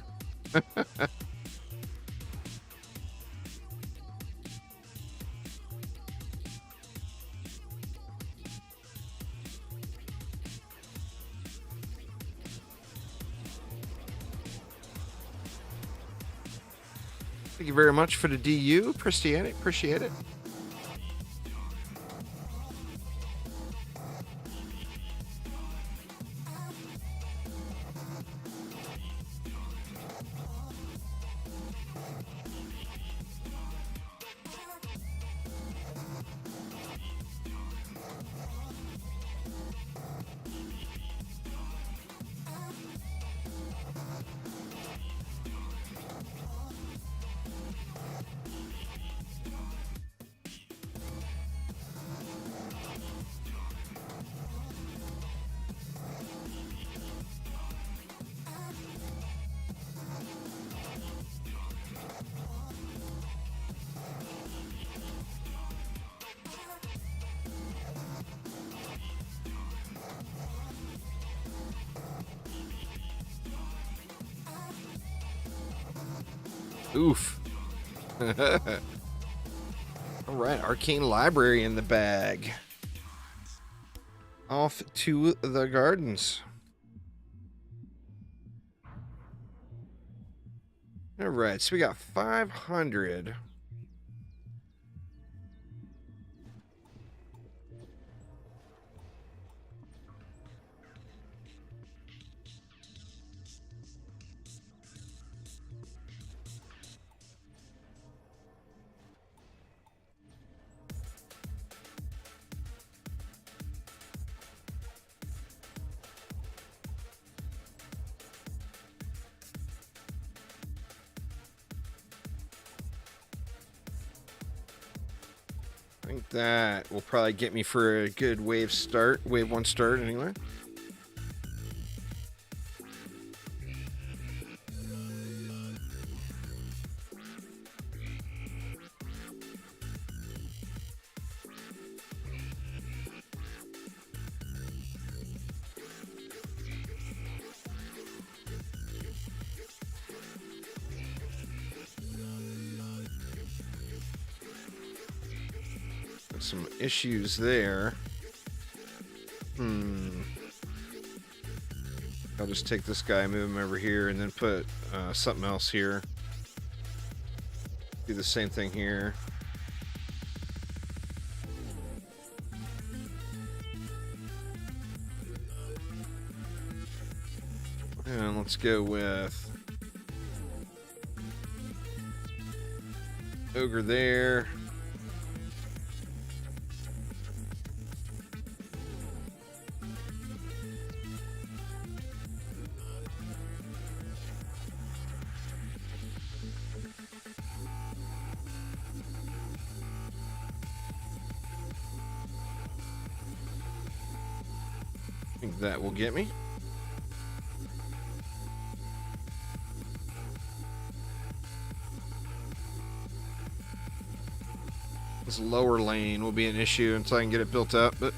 Thank you very much for the DU. Appreciate it. Appreciate it. Oof. All right, Arcane Library in the bag. Off to the gardens. All right, so we got 500. I think that will probably get me for a good wave one start anyway. Some issues there. I'll just take this guy, move him over here, and then put something else here. Do the same thing here. And let's go with Ogre there. I think that will get me. This lower lane will be an issue until I can get it built up, but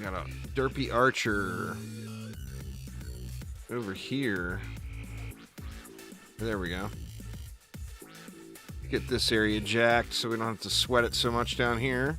got a derpy archer over here. There we go. Get this area jacked so we don't have to sweat it so much down here.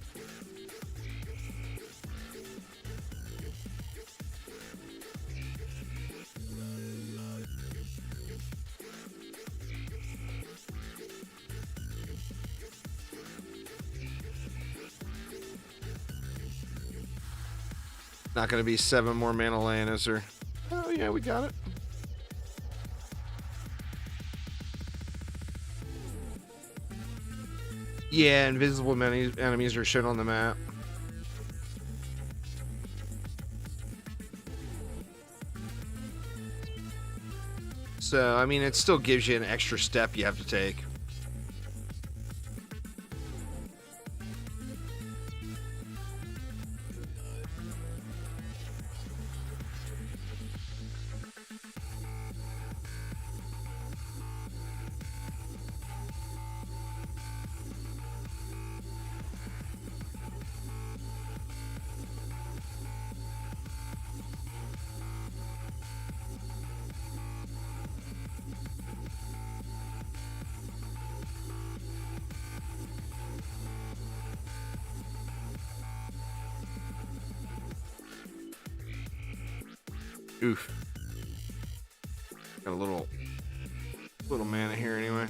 Not going to be 7 more mana land, is there? Oh, yeah, we got it. Yeah, invisible enemies are shown on the map. So, I mean, it still gives you an extra step you have to take. Oof. Got a little mana here anyway.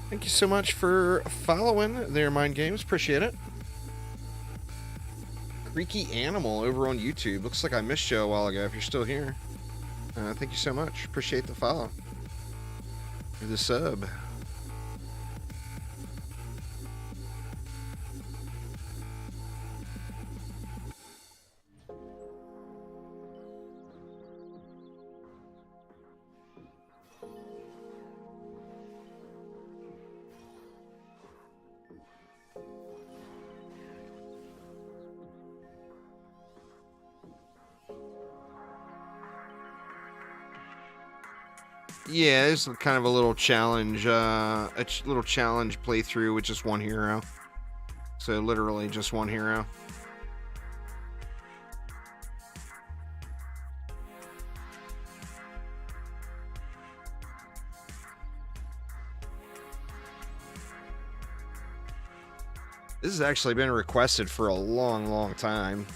Thank you so much for following their Mind Games. Appreciate it. Creaky Animal over on YouTube. Looks like I missed you a while ago if you're still here. Thank you so much. Appreciate the follow. Or the sub. Yeah, this is kind of a little challenge, playthrough with just one hero. So literally just one hero. This has actually been requested for a long time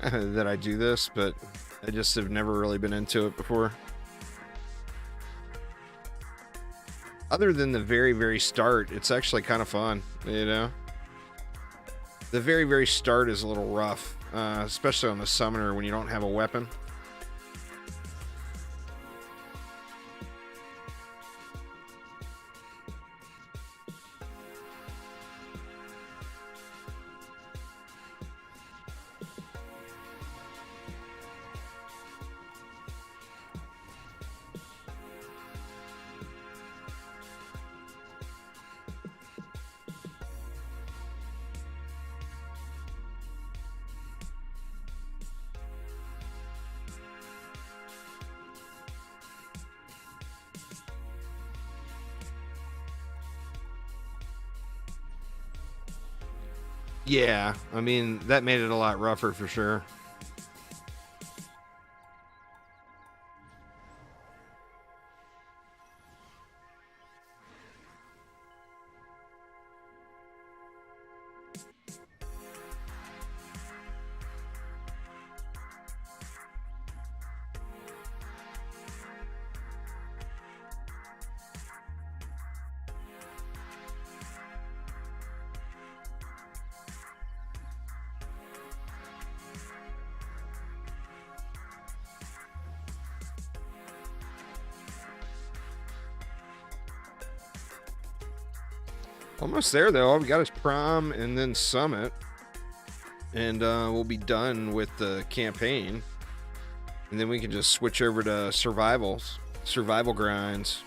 that I do this, but I just have never really been into it before. Other than the very start, it's actually kind of fun, you know? The very start is a little rough, especially on the summoner when you don't have a weapon. Yeah, I mean, that made it a lot rougher for sure. Almost there, though. All we got is prom and then summit. And we'll be done with the campaign. And then we can just switch over to survival grinds.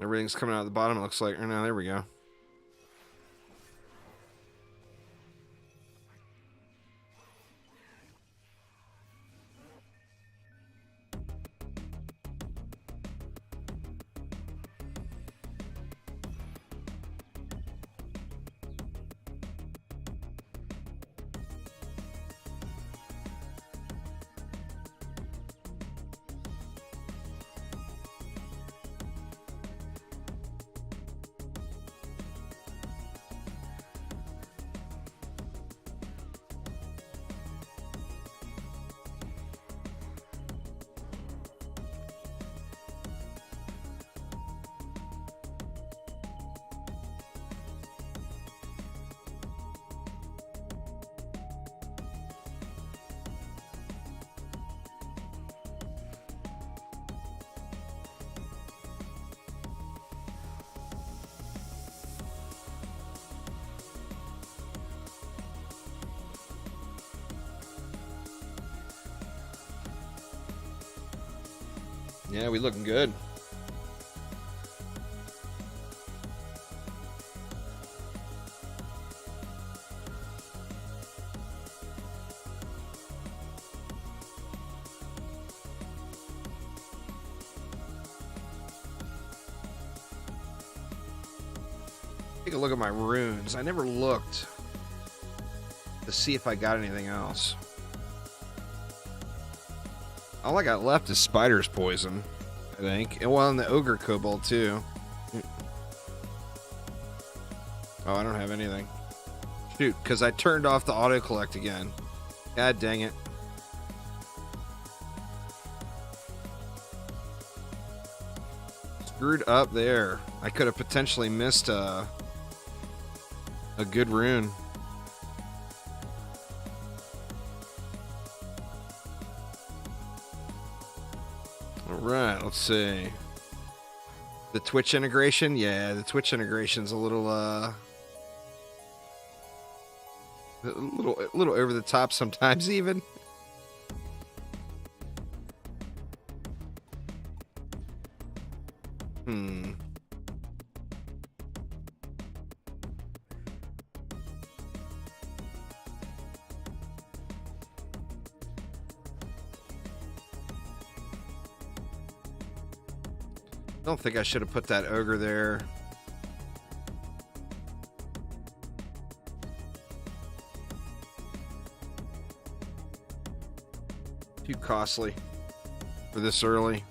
Everything's coming out of the bottom, it looks like. Oh, no, there we go. Yeah, we looking good. Take a look at my runes. I never looked to see if I got anything else. All I got left is Spider's Poison, I think. And well, and the Ogre Kobold, too. Oh, I don't have anything. Shoot, because I turned off the auto-collect again. God dang it. Screwed up there. I could have potentially missed a good rune. Alright, let's see. The Twitch integration? Yeah, the Twitch integration's a little over the top sometimes even. I don't think I should have put that ogre there. Too costly for this early.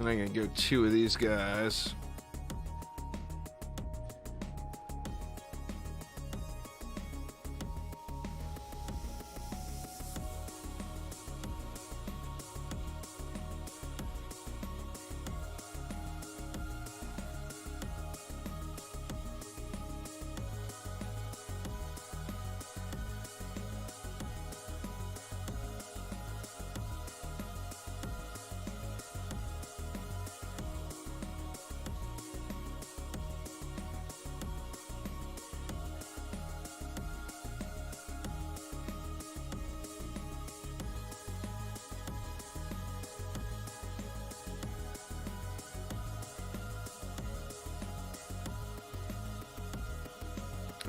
And I'm gonna go 2 of these guys.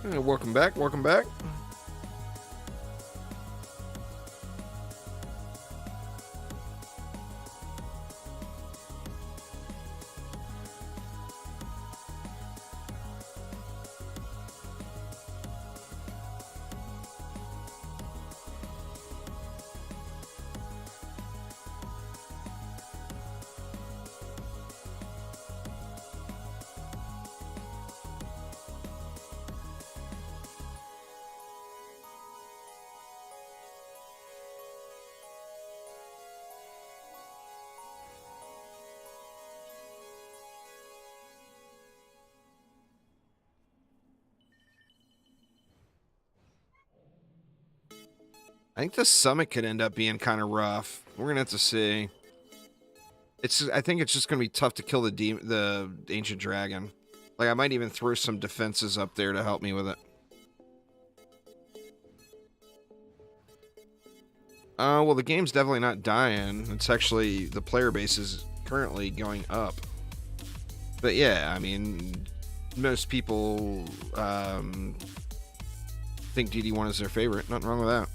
Welcome back, welcome back. I think the summit could end up being kind of rough. We're gonna have to see. I think it's just gonna be tough to kill the ancient dragon. Like I might even throw some defenses up there to help me with it. Well, the game's definitely not dying. It's actually the player base is currently going up. But yeah, I mean, most people think DD1 is their favorite. Nothing wrong with that.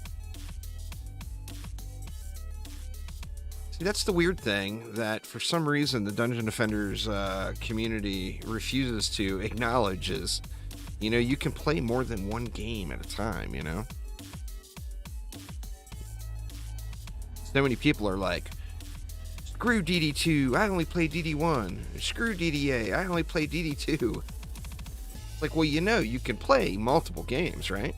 That's the weird thing, that for some reason the Dungeon Defenders community refuses to acknowledge is, you know, you can play more than one game at a time, you know? So many people are like, screw DD2, I only play DD1. Screw DDA, I only play DD2. It's like, well, you know, you can play multiple games, right?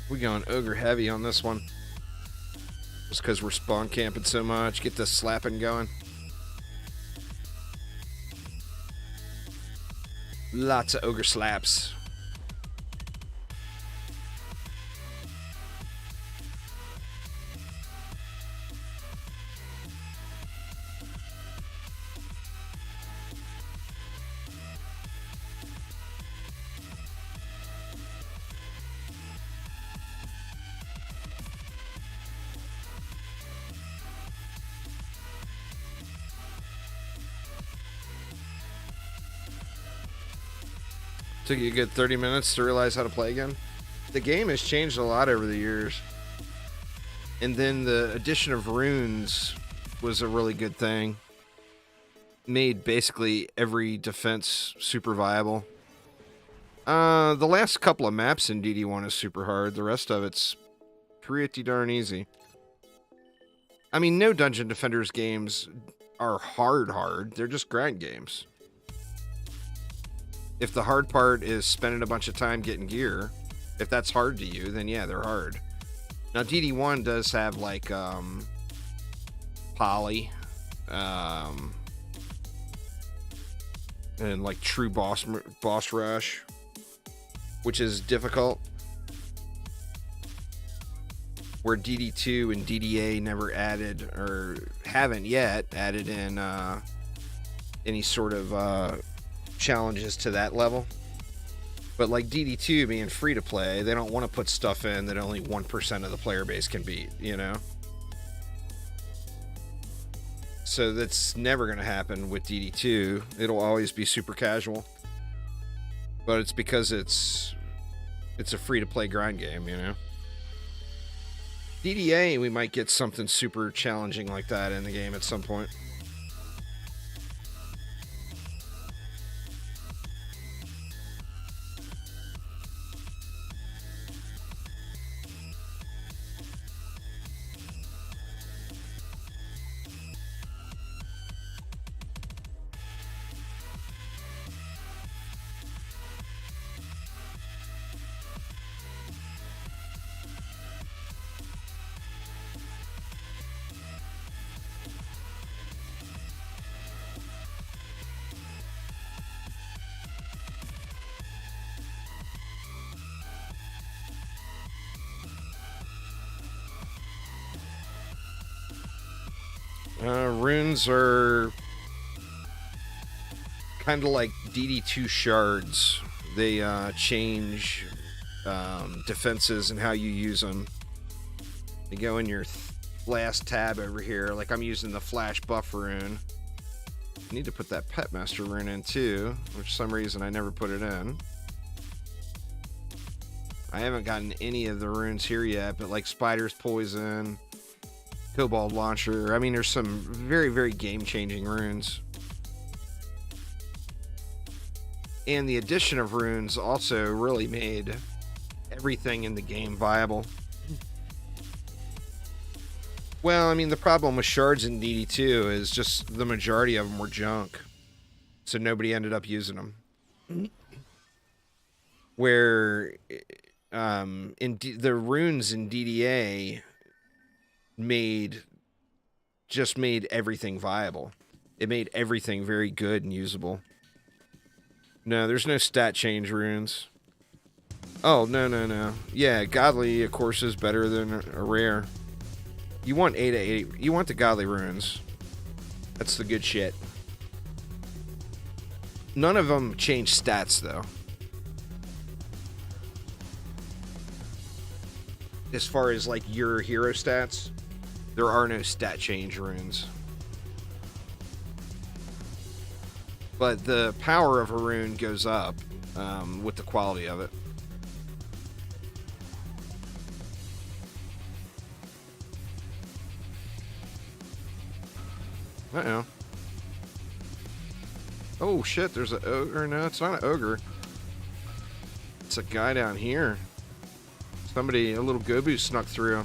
We going ogre heavy on this one. Just because we're spawn camping so much. Get this slapping going. Lots of ogre slaps. Took you a good 30 minutes to realize how to play again. The game has changed a lot over the years. And then the addition of runes was a really good thing. Made basically every defense super viable. The last couple of maps in DD1 is super hard. The rest of it's pretty darn easy. I mean, no Dungeon Defenders games are hard. They're just grind games. If the hard part is spending a bunch of time getting gear, if that's hard to you, then yeah, they're hard. Now, DD1 does have, like, poly, and, like, true boss rush, which is difficult. Where DD2 and DDA never added, or haven't yet added in, any sort of, challenges to that level. But like DD2 being free to play, they don't want to put stuff in that only 1% of the player base can beat, you know? So that's never going to happen with DD2. It'll always be super casual. But it's because it's a free to play grind game, you know? DDA, we might get something super challenging like that in the game at some point. Runes are kind of like DD2 shards. They change defenses and how you use them. You go in your last tab over here. Like I'm using the flash buff rune. I need to put that pet master rune in too, which for some reason I never put it in. I haven't gotten any of the runes here yet, but like Spider's Poison, Cobalt Launcher. I mean, there's some very, very game-changing runes. And the addition of runes also really made everything in the game viable. Well, I mean, the problem with shards in DD2 is just the majority of them were junk. So nobody ended up using them. Where the runes in DDA just made everything viable. It made everything very good and usable. No, there's no stat change runes. Oh, no. Yeah, godly, of course, is better than a rare. You want 8 to 8. You want the godly runes. That's the good shit. None of them change stats, though. As far as, like, your hero stats, there are no stat change runes. But the power of a rune goes up with the quality of it. Uh-oh. Oh, shit, there's an ogre. No, it's not an ogre. It's a guy down here. Somebody, a little Gobu snuck through.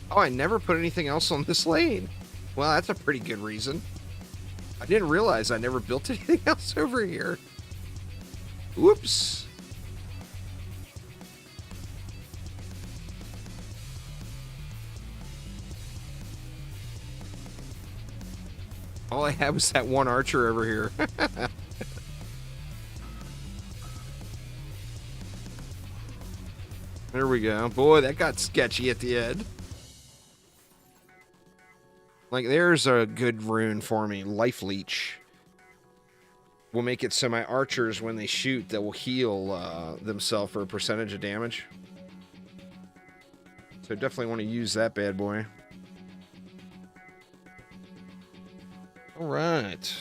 Oh, I never put anything else on this lane. Well, that's a pretty good reason. I didn't realize I never built anything else over here. Whoops. All I had was that one archer over here. There we go. Boy, that got sketchy at the end. Like, there's a good rune for me. Life Leech. We'll make it so my archers, when they shoot, that will heal themselves for a percentage of damage. So definitely want to use that bad boy. All right.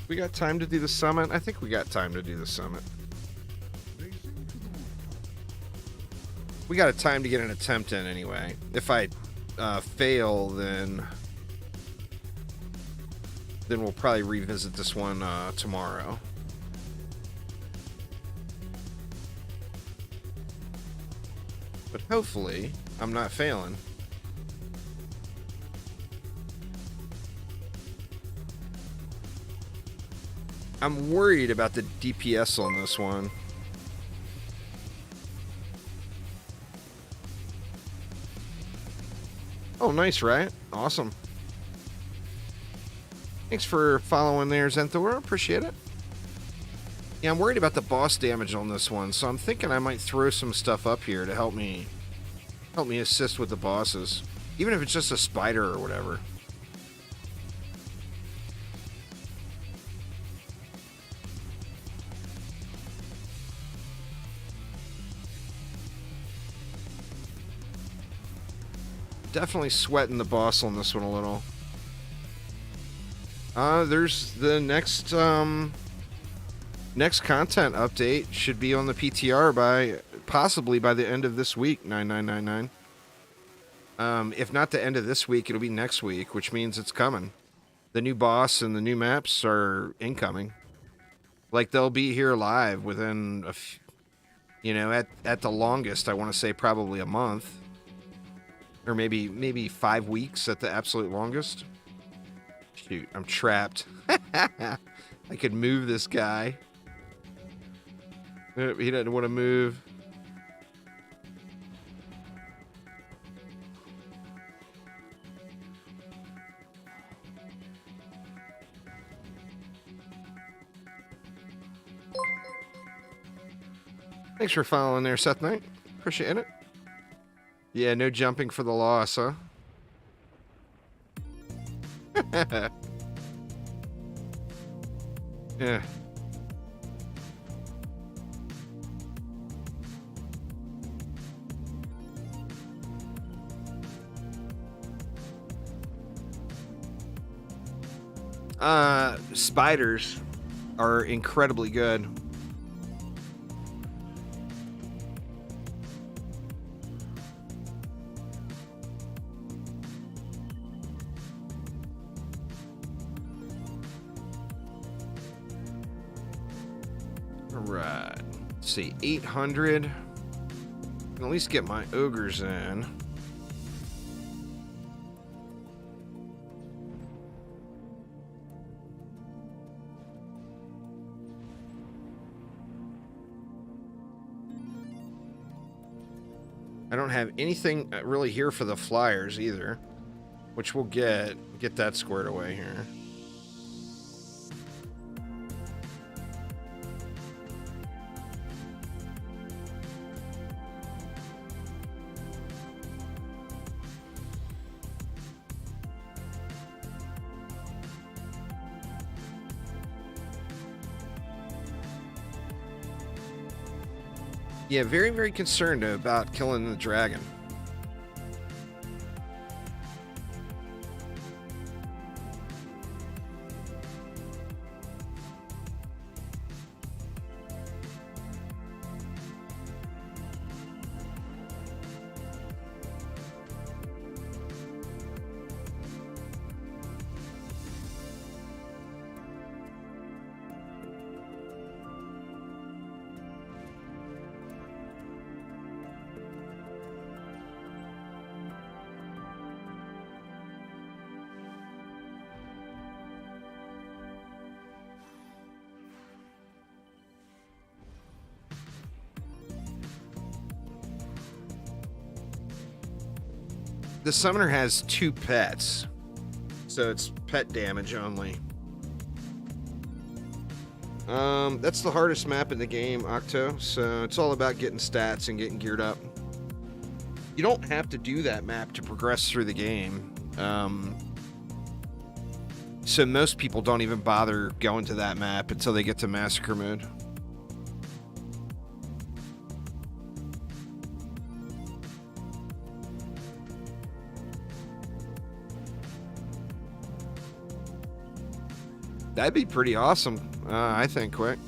We got time to do the summit? I think we got time to do the summit. We got a time to get an attempt in anyway. If I fail, then we'll probably revisit this one tomorrow. But hopefully, I'm not failing. I'm worried about the DPS on this one. Oh, nice, right? Awesome. Thanks for following there, Zenthor. Appreciate it. Yeah, I'm worried about the boss damage on this one, so I'm thinking I might throw some stuff up here to help me assist with the bosses. Even if it's just a spider or whatever. Definitely sweating the boss on this one a little. There's the next Next content update should be on the PTR by possibly by the end of this week, 9999. If not the end of this week, it'll be next week, which means it's coming. The new boss and the new maps are incoming. Like, they'll be here live within at the longest, I want to say probably a month. Or maybe 5 weeks at the absolute longest. Shoot, I'm trapped. I could move this guy. He doesn't want to move. Thanks for following there, Seth Knight. Appreciate it. Yeah, no jumping for the loss, huh? Yeah. Spiders are incredibly good. Alright. Let's see, 800. Can at least get my ogres in. I don't have anything really here for the flyers either, which we'll get that squared away here. Yeah, very, very concerned about killing the dragon. The summoner has 2 pets, so it's pet damage only. That's the hardest map in the game, Octo, so it's all about getting stats and getting geared up. You don't have to do that map to progress through the game. So most people don't even bother going to that map until they get to Massacre mode. That'd be pretty awesome, I think, quick.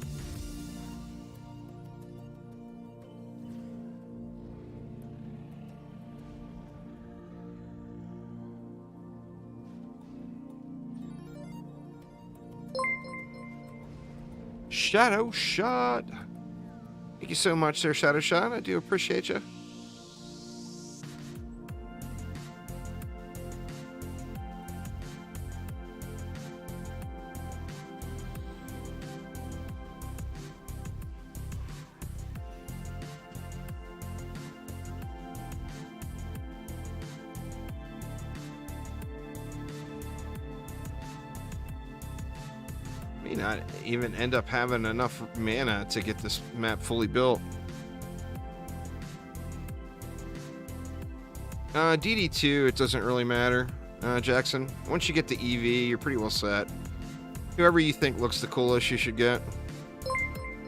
Shadow Shot. Thank you so much there, Shadow Shot. I do appreciate you. May not even end up having enough mana to get this map fully built. DD2, it doesn't really matter, Jackson. Once you get the EV, you're pretty well set. Whoever you think looks the coolest, you should get.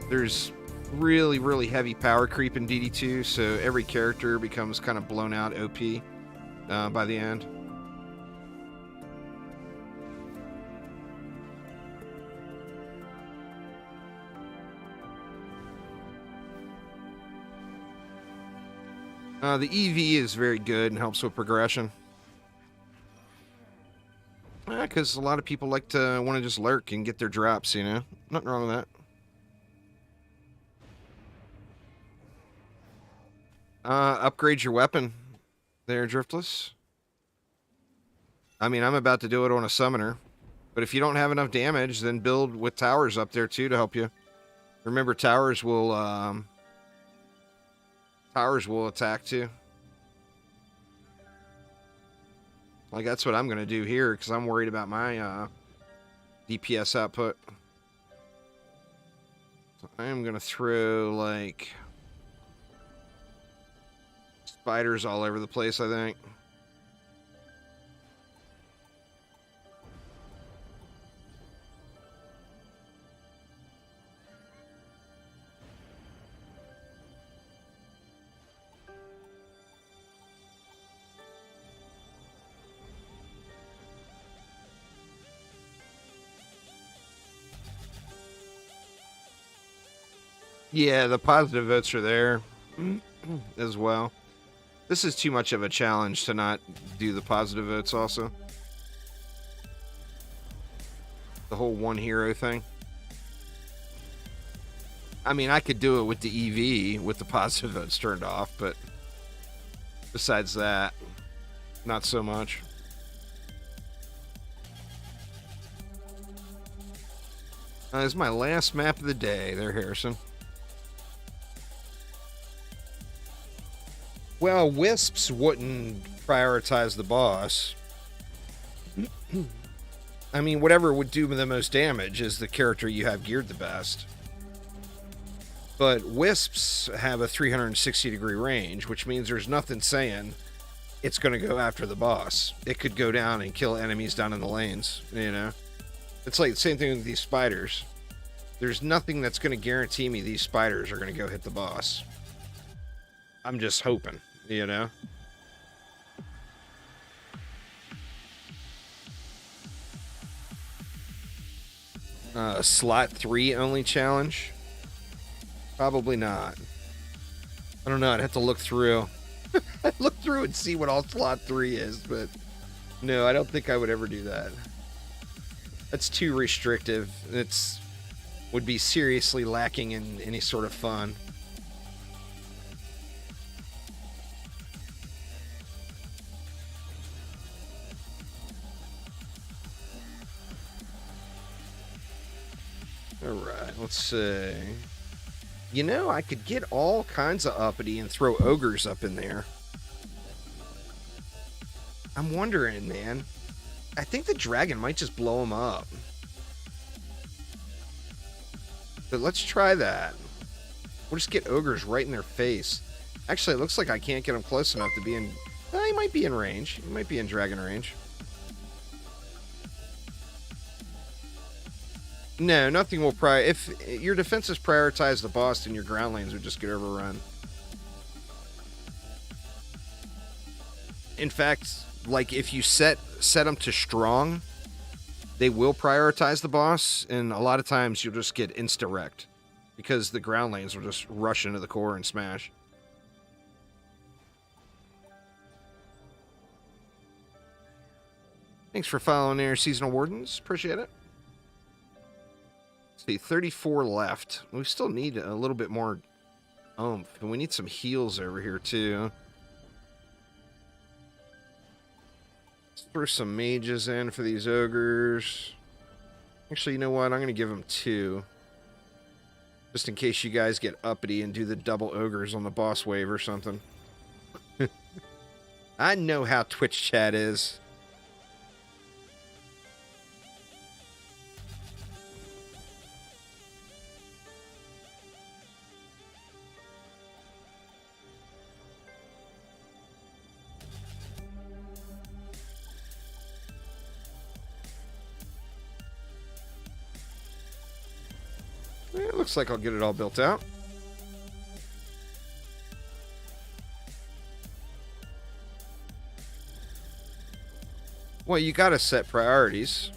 There's really, really heavy power creep in DD2, so every character becomes kind of blown out OP by the end. The EV is very good and helps with progression. Because a lot of people like to want to just lurk and get their drops, you know? Nothing wrong with that. Upgrade your weapon there, Driftless. I mean, I'm about to do it on a summoner. But if you don't have enough damage, then build with towers up there, too, to help you. Remember, towers will attack, too. Like, that's what I'm going to do here, because I'm worried about my DPS output. So I am going to throw, like, spiders all over the place, I think. Yeah, the positive votes are there as well. This is too much of a challenge to not do the positive votes also. The whole one hero thing. I mean, I could do it with the EV with the positive votes turned off, but besides that, not so much. This is my last map of the day there, Harrison. Well, Wisps wouldn't prioritize the boss. I mean, whatever would do the most damage is the character you have geared the best. But Wisps have a 360-degree range, which means there's nothing saying it's going to go after the boss. It could go down and kill enemies down in the lanes, you know? It's like the same thing with these spiders. There's nothing that's going to guarantee me these spiders are going to go hit the boss. I'm just hoping. You know? Slot 3 only challenge? Probably not. I don't know. I'd have to look through. I'd look through and see what all slot 3 is, but no, I don't think I would ever do that. That's too restrictive. It's would be seriously lacking in any sort of fun. Alright, let's see. You know, I could get all kinds of uppity and throw ogres up in there. I'm wondering, man. I think the dragon might just blow them up. But let's try that. We'll just get ogres right in their face. Actually, it looks like I can't get them close enough to be in... he might be in range. He might be in dragon range. No, nothing will if your defenses prioritize the boss, then your ground lanes would just get overrun. In fact, like if you set them to strong, they will prioritize the boss, and a lot of times you'll just get insta-wrecked because the ground lanes will just rush into the core and smash. Thanks for following there, Seasonal Wardens. Appreciate it. See, 34 left. We still need a little bit more oomph, and we need some heals over here too. Let's throw some mages in for these ogres. Actually, you know what? I'm going to give them 2. Just in case you guys get uppity and do the double ogres on the boss wave or something. I know how Twitch chat is. It looks like I'll get it all built out. Well, you gotta set priorities.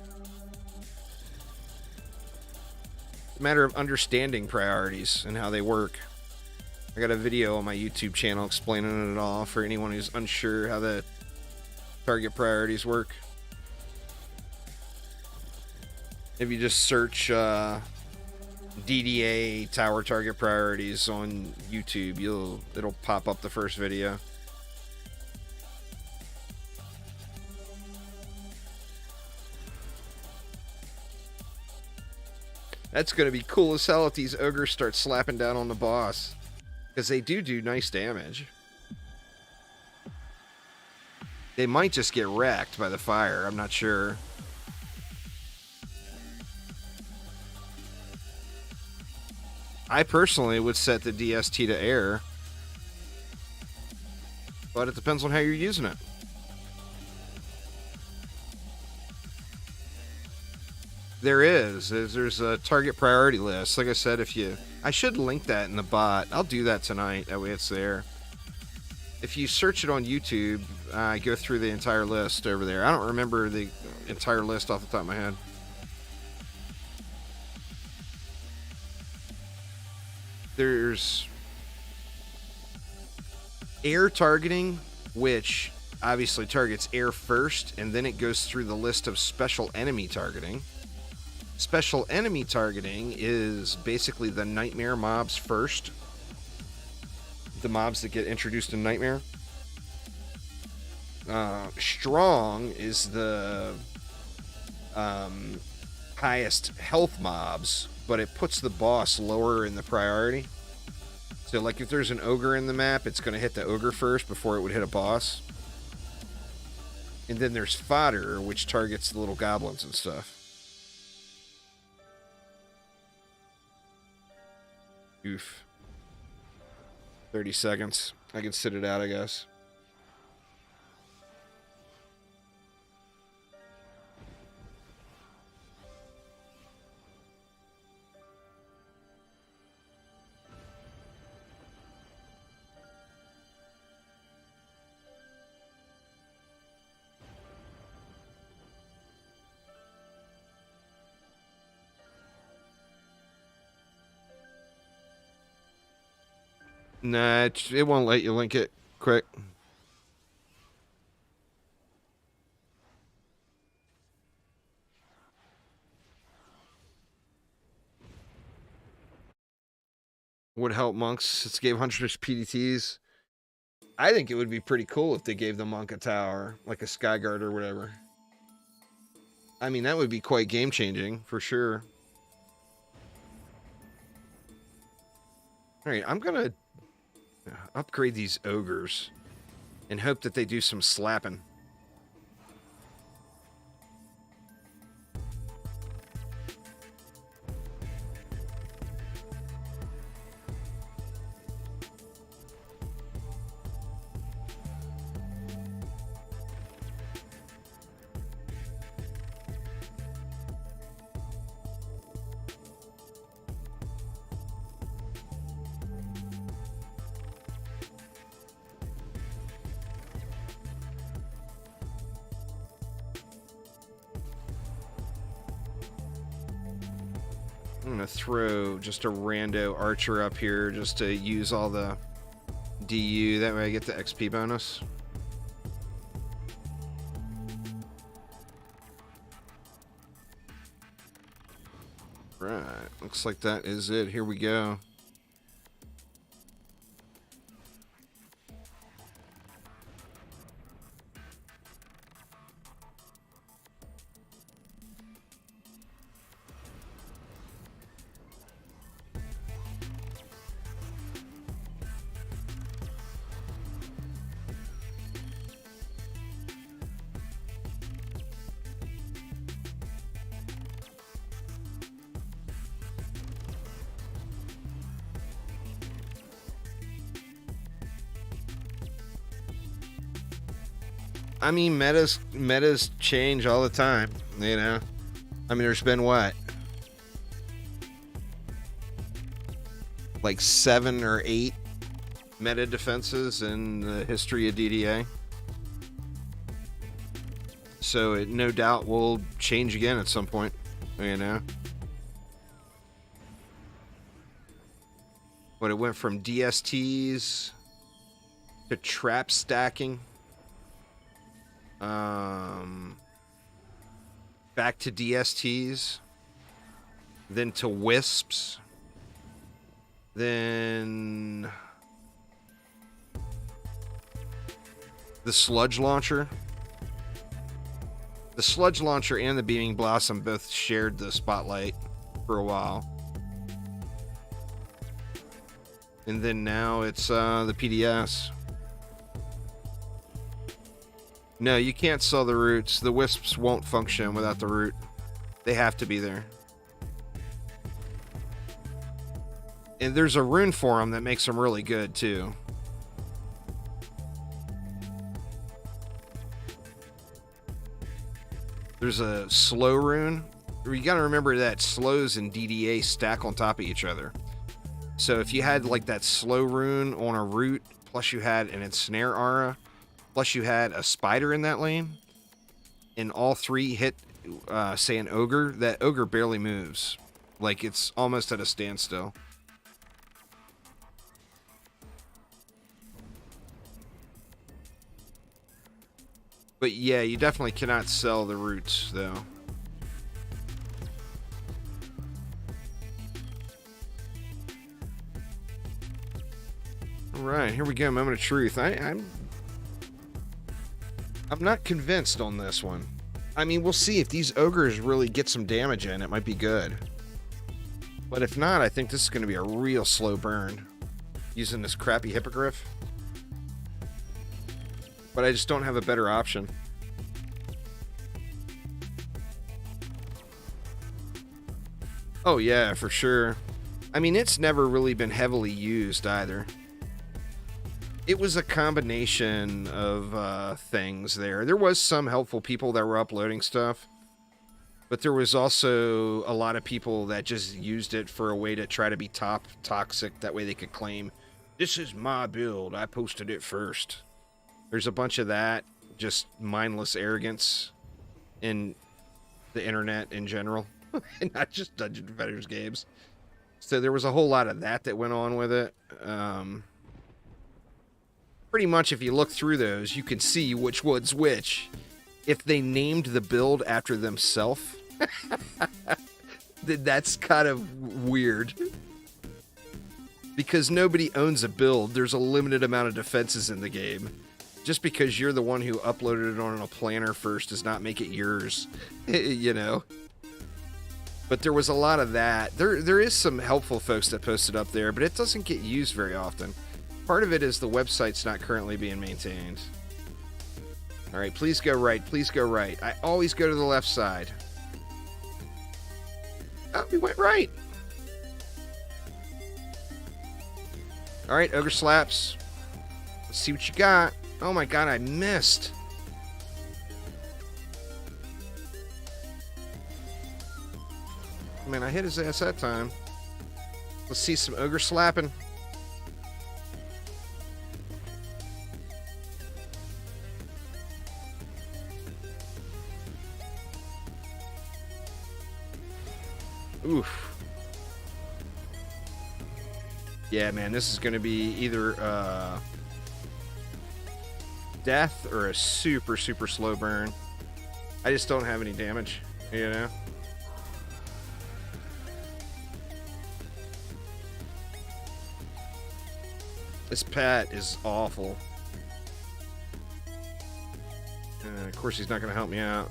It's a matter of understanding priorities and how they work. I got a video on my YouTube channel explaining it all for anyone who's unsure how the target priorities work. If you just search DDA tower target priorities on YouTube, it'll pop up the first video. That's going to be cool as hell if these ogres start slapping down on the boss. Because they do nice damage. They might just get wrecked by the fire. I'm not sure. I personally would set the DST to air. But it depends on how you're using it. There's a target priority list. Like I said, I should link that in the bot. I'll do that tonight. That way it's there. If you search it on YouTube, I go through the entire list over there. I don't remember the entire list off the top of my head. There's air targeting, which obviously targets air first, and then it goes through the list of special enemy targeting. Special enemy targeting is basically the nightmare mobs first. The mobs that get introduced in Nightmare. Strong is the highest health mobs, but it puts the boss lower in the priority. So like if there's an ogre in the map, it's going to hit the ogre first before it would hit a boss. And then there's fodder, which targets the little goblins and stuff. Oof. 30 seconds. I can sit it out, I guess. Nah, it won't let you link it quick. Would help monks. It's gave hunters PDTs. I think it would be pretty cool if they gave the monk a tower, like a Skyguard or whatever. I mean, that would be quite game-changing, for sure. Alright, I'm gonna upgrade these ogres and hope that they do some slapping. I'm gonna throw just a rando archer up here just to use all the DU. That way I get the XP bonus. Right, looks like that is it. Here we go. I mean, metas change all the time, you know? I mean, there's been what? Like 7 or 8 meta defenses in the history of DDA. So it no doubt will change again at some point, you know? But it went from DSTs to trap stacking. Back to DSTs. Then to wisps. Then the sludge launcher. The sludge launcher and the beaming blossom both shared the spotlight for a while. And then now it's the PDS. No, you can't sell the roots. The wisps won't function without the root. They have to be there. And there's a rune for them that makes them really good, too. There's a slow rune. You gotta remember that slows and DDA stack on top of each other. So if you had like that slow rune on a root, plus you had an ensnare aura, plus you had a spider in that lane, and all three hit, say, an ogre, that ogre barely moves. Like, it's almost at a standstill. But yeah, you definitely cannot sell the roots, though. Alright, here we go, moment of truth. I'm not convinced on this one. I mean, we'll see if these ogres really get some damage in, it might be good. But if not, I think this is going to be a real slow burn. Using this crappy hippogriff. But I just don't have a better option. Oh yeah, for sure. I mean, it's never really been heavily used either. It was a combination of things there. There was some helpful people that were uploading stuff. But there was also a lot of people that just used it for a way to try to be top toxic. That way they could claim, this is my build, I posted it first. There's a bunch of that, just mindless arrogance in the internet in general. And not just Dungeon Defenders games. So there was a whole lot of that went on with it. Pretty much if you look through those, you can see which one's which. If they named the build after themselves, then that's kind of weird. Because nobody owns a build, there's a limited amount of defenses in the game. Just because you're the one who uploaded it on a planner first does not make it yours, you know? But there was a lot of that. There is some helpful folks that posted up there, but it doesn't get used very often. Part of it is the website's not currently being maintained. All right, please go right. Please go right. I always go to the left side. Oh, we went right. All right, ogre slaps. Let's see what you got. Oh my god, I missed. Man, I hit his ass that time. Let's see some ogre slapping. Oof. Yeah, man, this is going to be either death or a super, super slow burn. I just don't have any damage, you know? This Pat is awful. Of course, he's not going to help me out.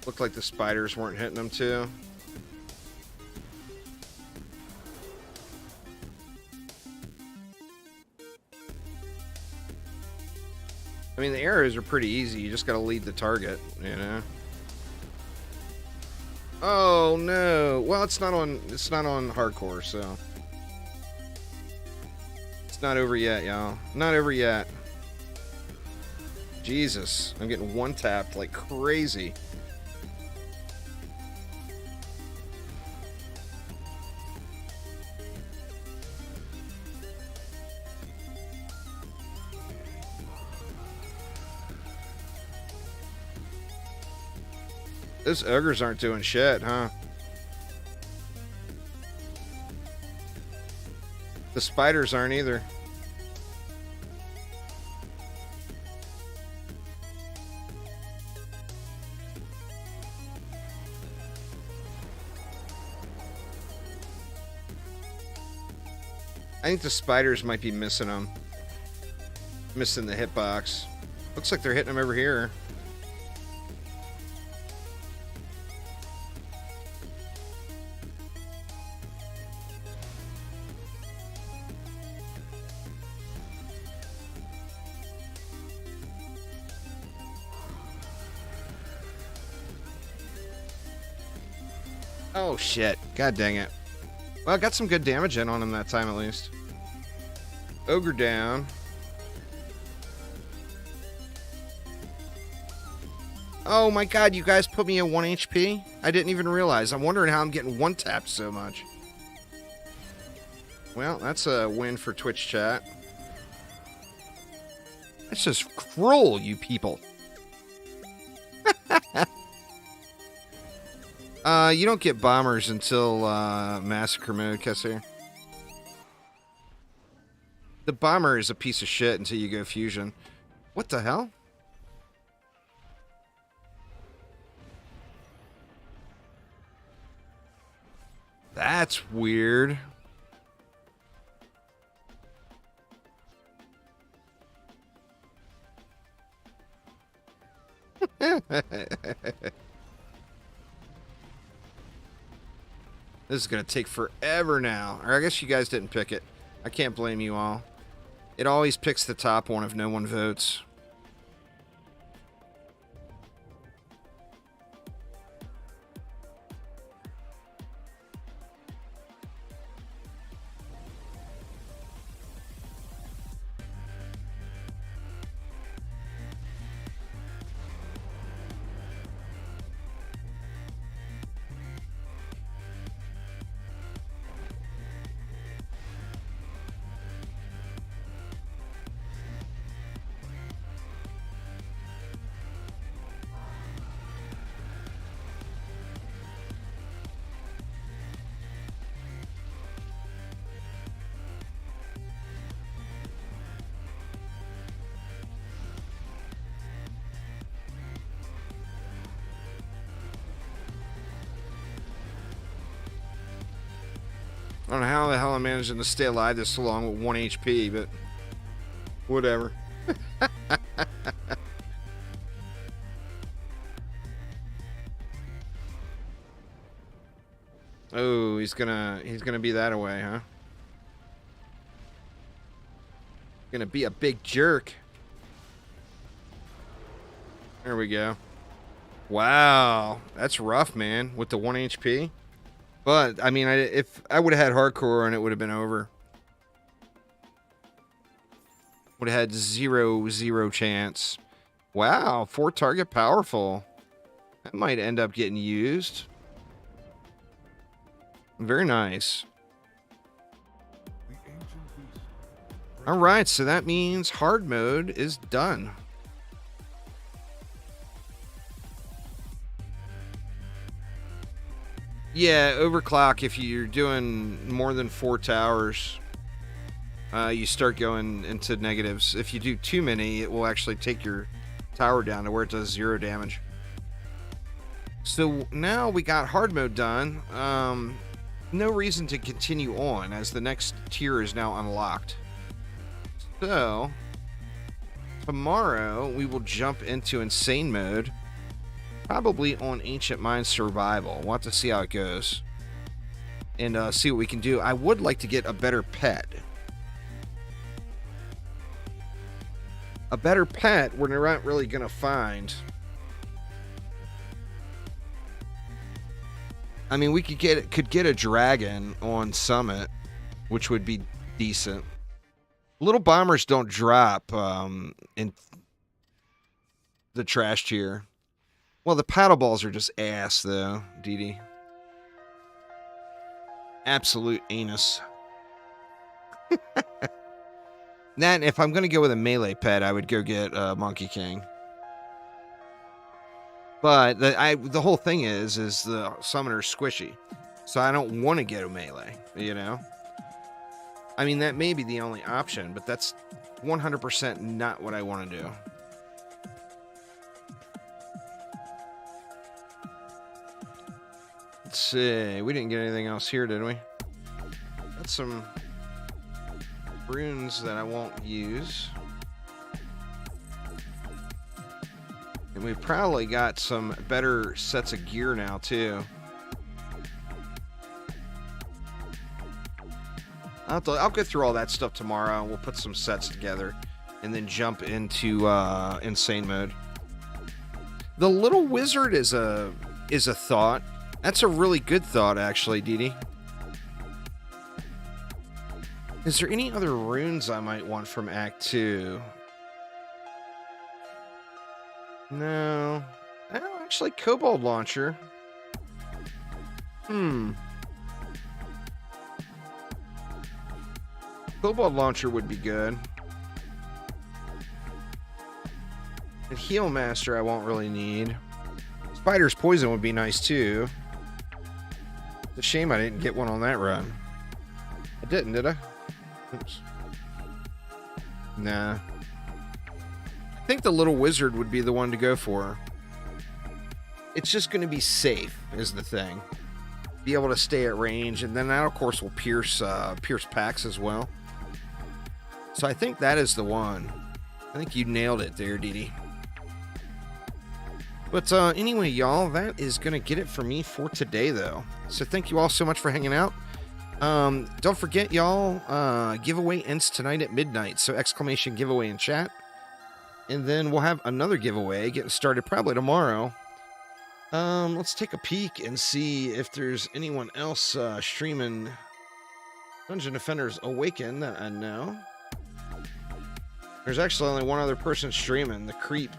Looked like the spiders weren't hitting him too. I mean, the arrows are pretty easy. You just got to lead the target, you know. Oh no! Well, it's not on hardcore, so it's not over yet, y'all. Not over yet. Jesus, I'm getting one tapped like crazy. Those ogres aren't doing shit, huh? The spiders aren't either. I think the spiders might be missing them. Missing the hitbox. Looks like they're hitting them over here. Oh, shit. God dang it. Well, I got some good damage in on him that time, at least. Ogre down. Oh my god, you guys put me at 1 HP? I didn't even realize. I'm wondering how I'm getting one-tapped so much. Well, that's a win for Twitch chat. That's just cruel, you people. You don't get bombers until Massacre mode, Kessir. The bomber is a piece of shit until you go fusion. What the hell? That's weird. This is going to take forever now. Or I guess you guys didn't pick it. I can't blame you all. It always picks the top one if no one votes. I don't know how the hell I'm managing to stay alive this long with 1 HP, but whatever. Oh, he's gonna be that away, huh? Gonna be a big jerk. There we go. Wow, that's rough, man, with the 1 HP. But, I mean, if I would have had hardcore and it would have been over. Would have had 0 chance. Wow, 4 target powerful. That might end up getting used. Very nice. Alright, so that means hard mode is done. Yeah, overclock, if you're doing more than 4 towers, you start going into negatives. If you do too many, it will actually take your tower down to where it does 0 damage. So now we got hard mode done. No reason to continue on, as the next tier is now unlocked. So, tomorrow we will jump into insane mode. Probably on Ancient Mine Survival. We'll have to see how it goes. And see what we can do. I would like to get a better pet. A better pet we're not really going to find. I mean, we could get a dragon on Summit, which would be decent. Little bombers don't drop in the trash tier. Well, the paddle balls are just ass, though, DD. Absolute anus. Then, if I'm going to go with a melee pet, I would go get Monkey King. But the whole thing is the summoner's squishy. So I don't want to get a melee, you know? I mean, that may be the only option, but that's 100% not what I want to do. Let's see. We didn't get anything else here, did we? Got some runes that I won't use. And we probably got some better sets of gear now, too. I'll go through all that stuff tomorrow, and we'll put some sets together, and then jump into insane mode. The little wizard is a thought. That's a really good thought, actually, DD. Is there any other runes I might want from Act 2? No. Oh, actually, Kobold Launcher. Kobold Launcher would be good. And Heal Master I won't really need. Spider's Poison would be nice too. It's a shame I didn't get one on that run. I didn't, did I? Oops. Nah. I think the little wizard would be the one to go for. It's just going to be safe, is the thing. Be able to stay at range, and then that, of course, will pierce packs as well. So I think that is the one. I think you nailed it there, DD. But anyway, y'all, that is going to get it for me for today, though. So thank you all so much for hanging out. Don't forget, y'all, giveaway ends tonight at midnight. So exclamation giveaway in chat. And then we'll have another giveaway getting started probably tomorrow. Let's take a peek and see if there's anyone else streaming Dungeon Defenders Awaken that I know. There's actually only one other person streaming, the Creep.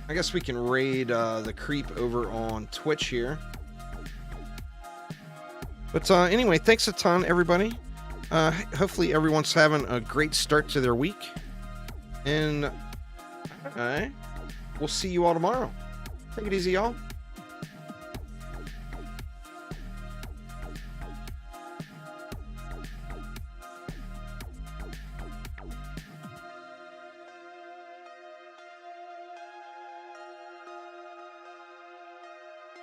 I guess we can raid the Creep over on Twitch here. But anyway, thanks a ton, everybody. Hopefully everyone's having a great start to their week. And we'll see you all tomorrow. Take it easy, y'all.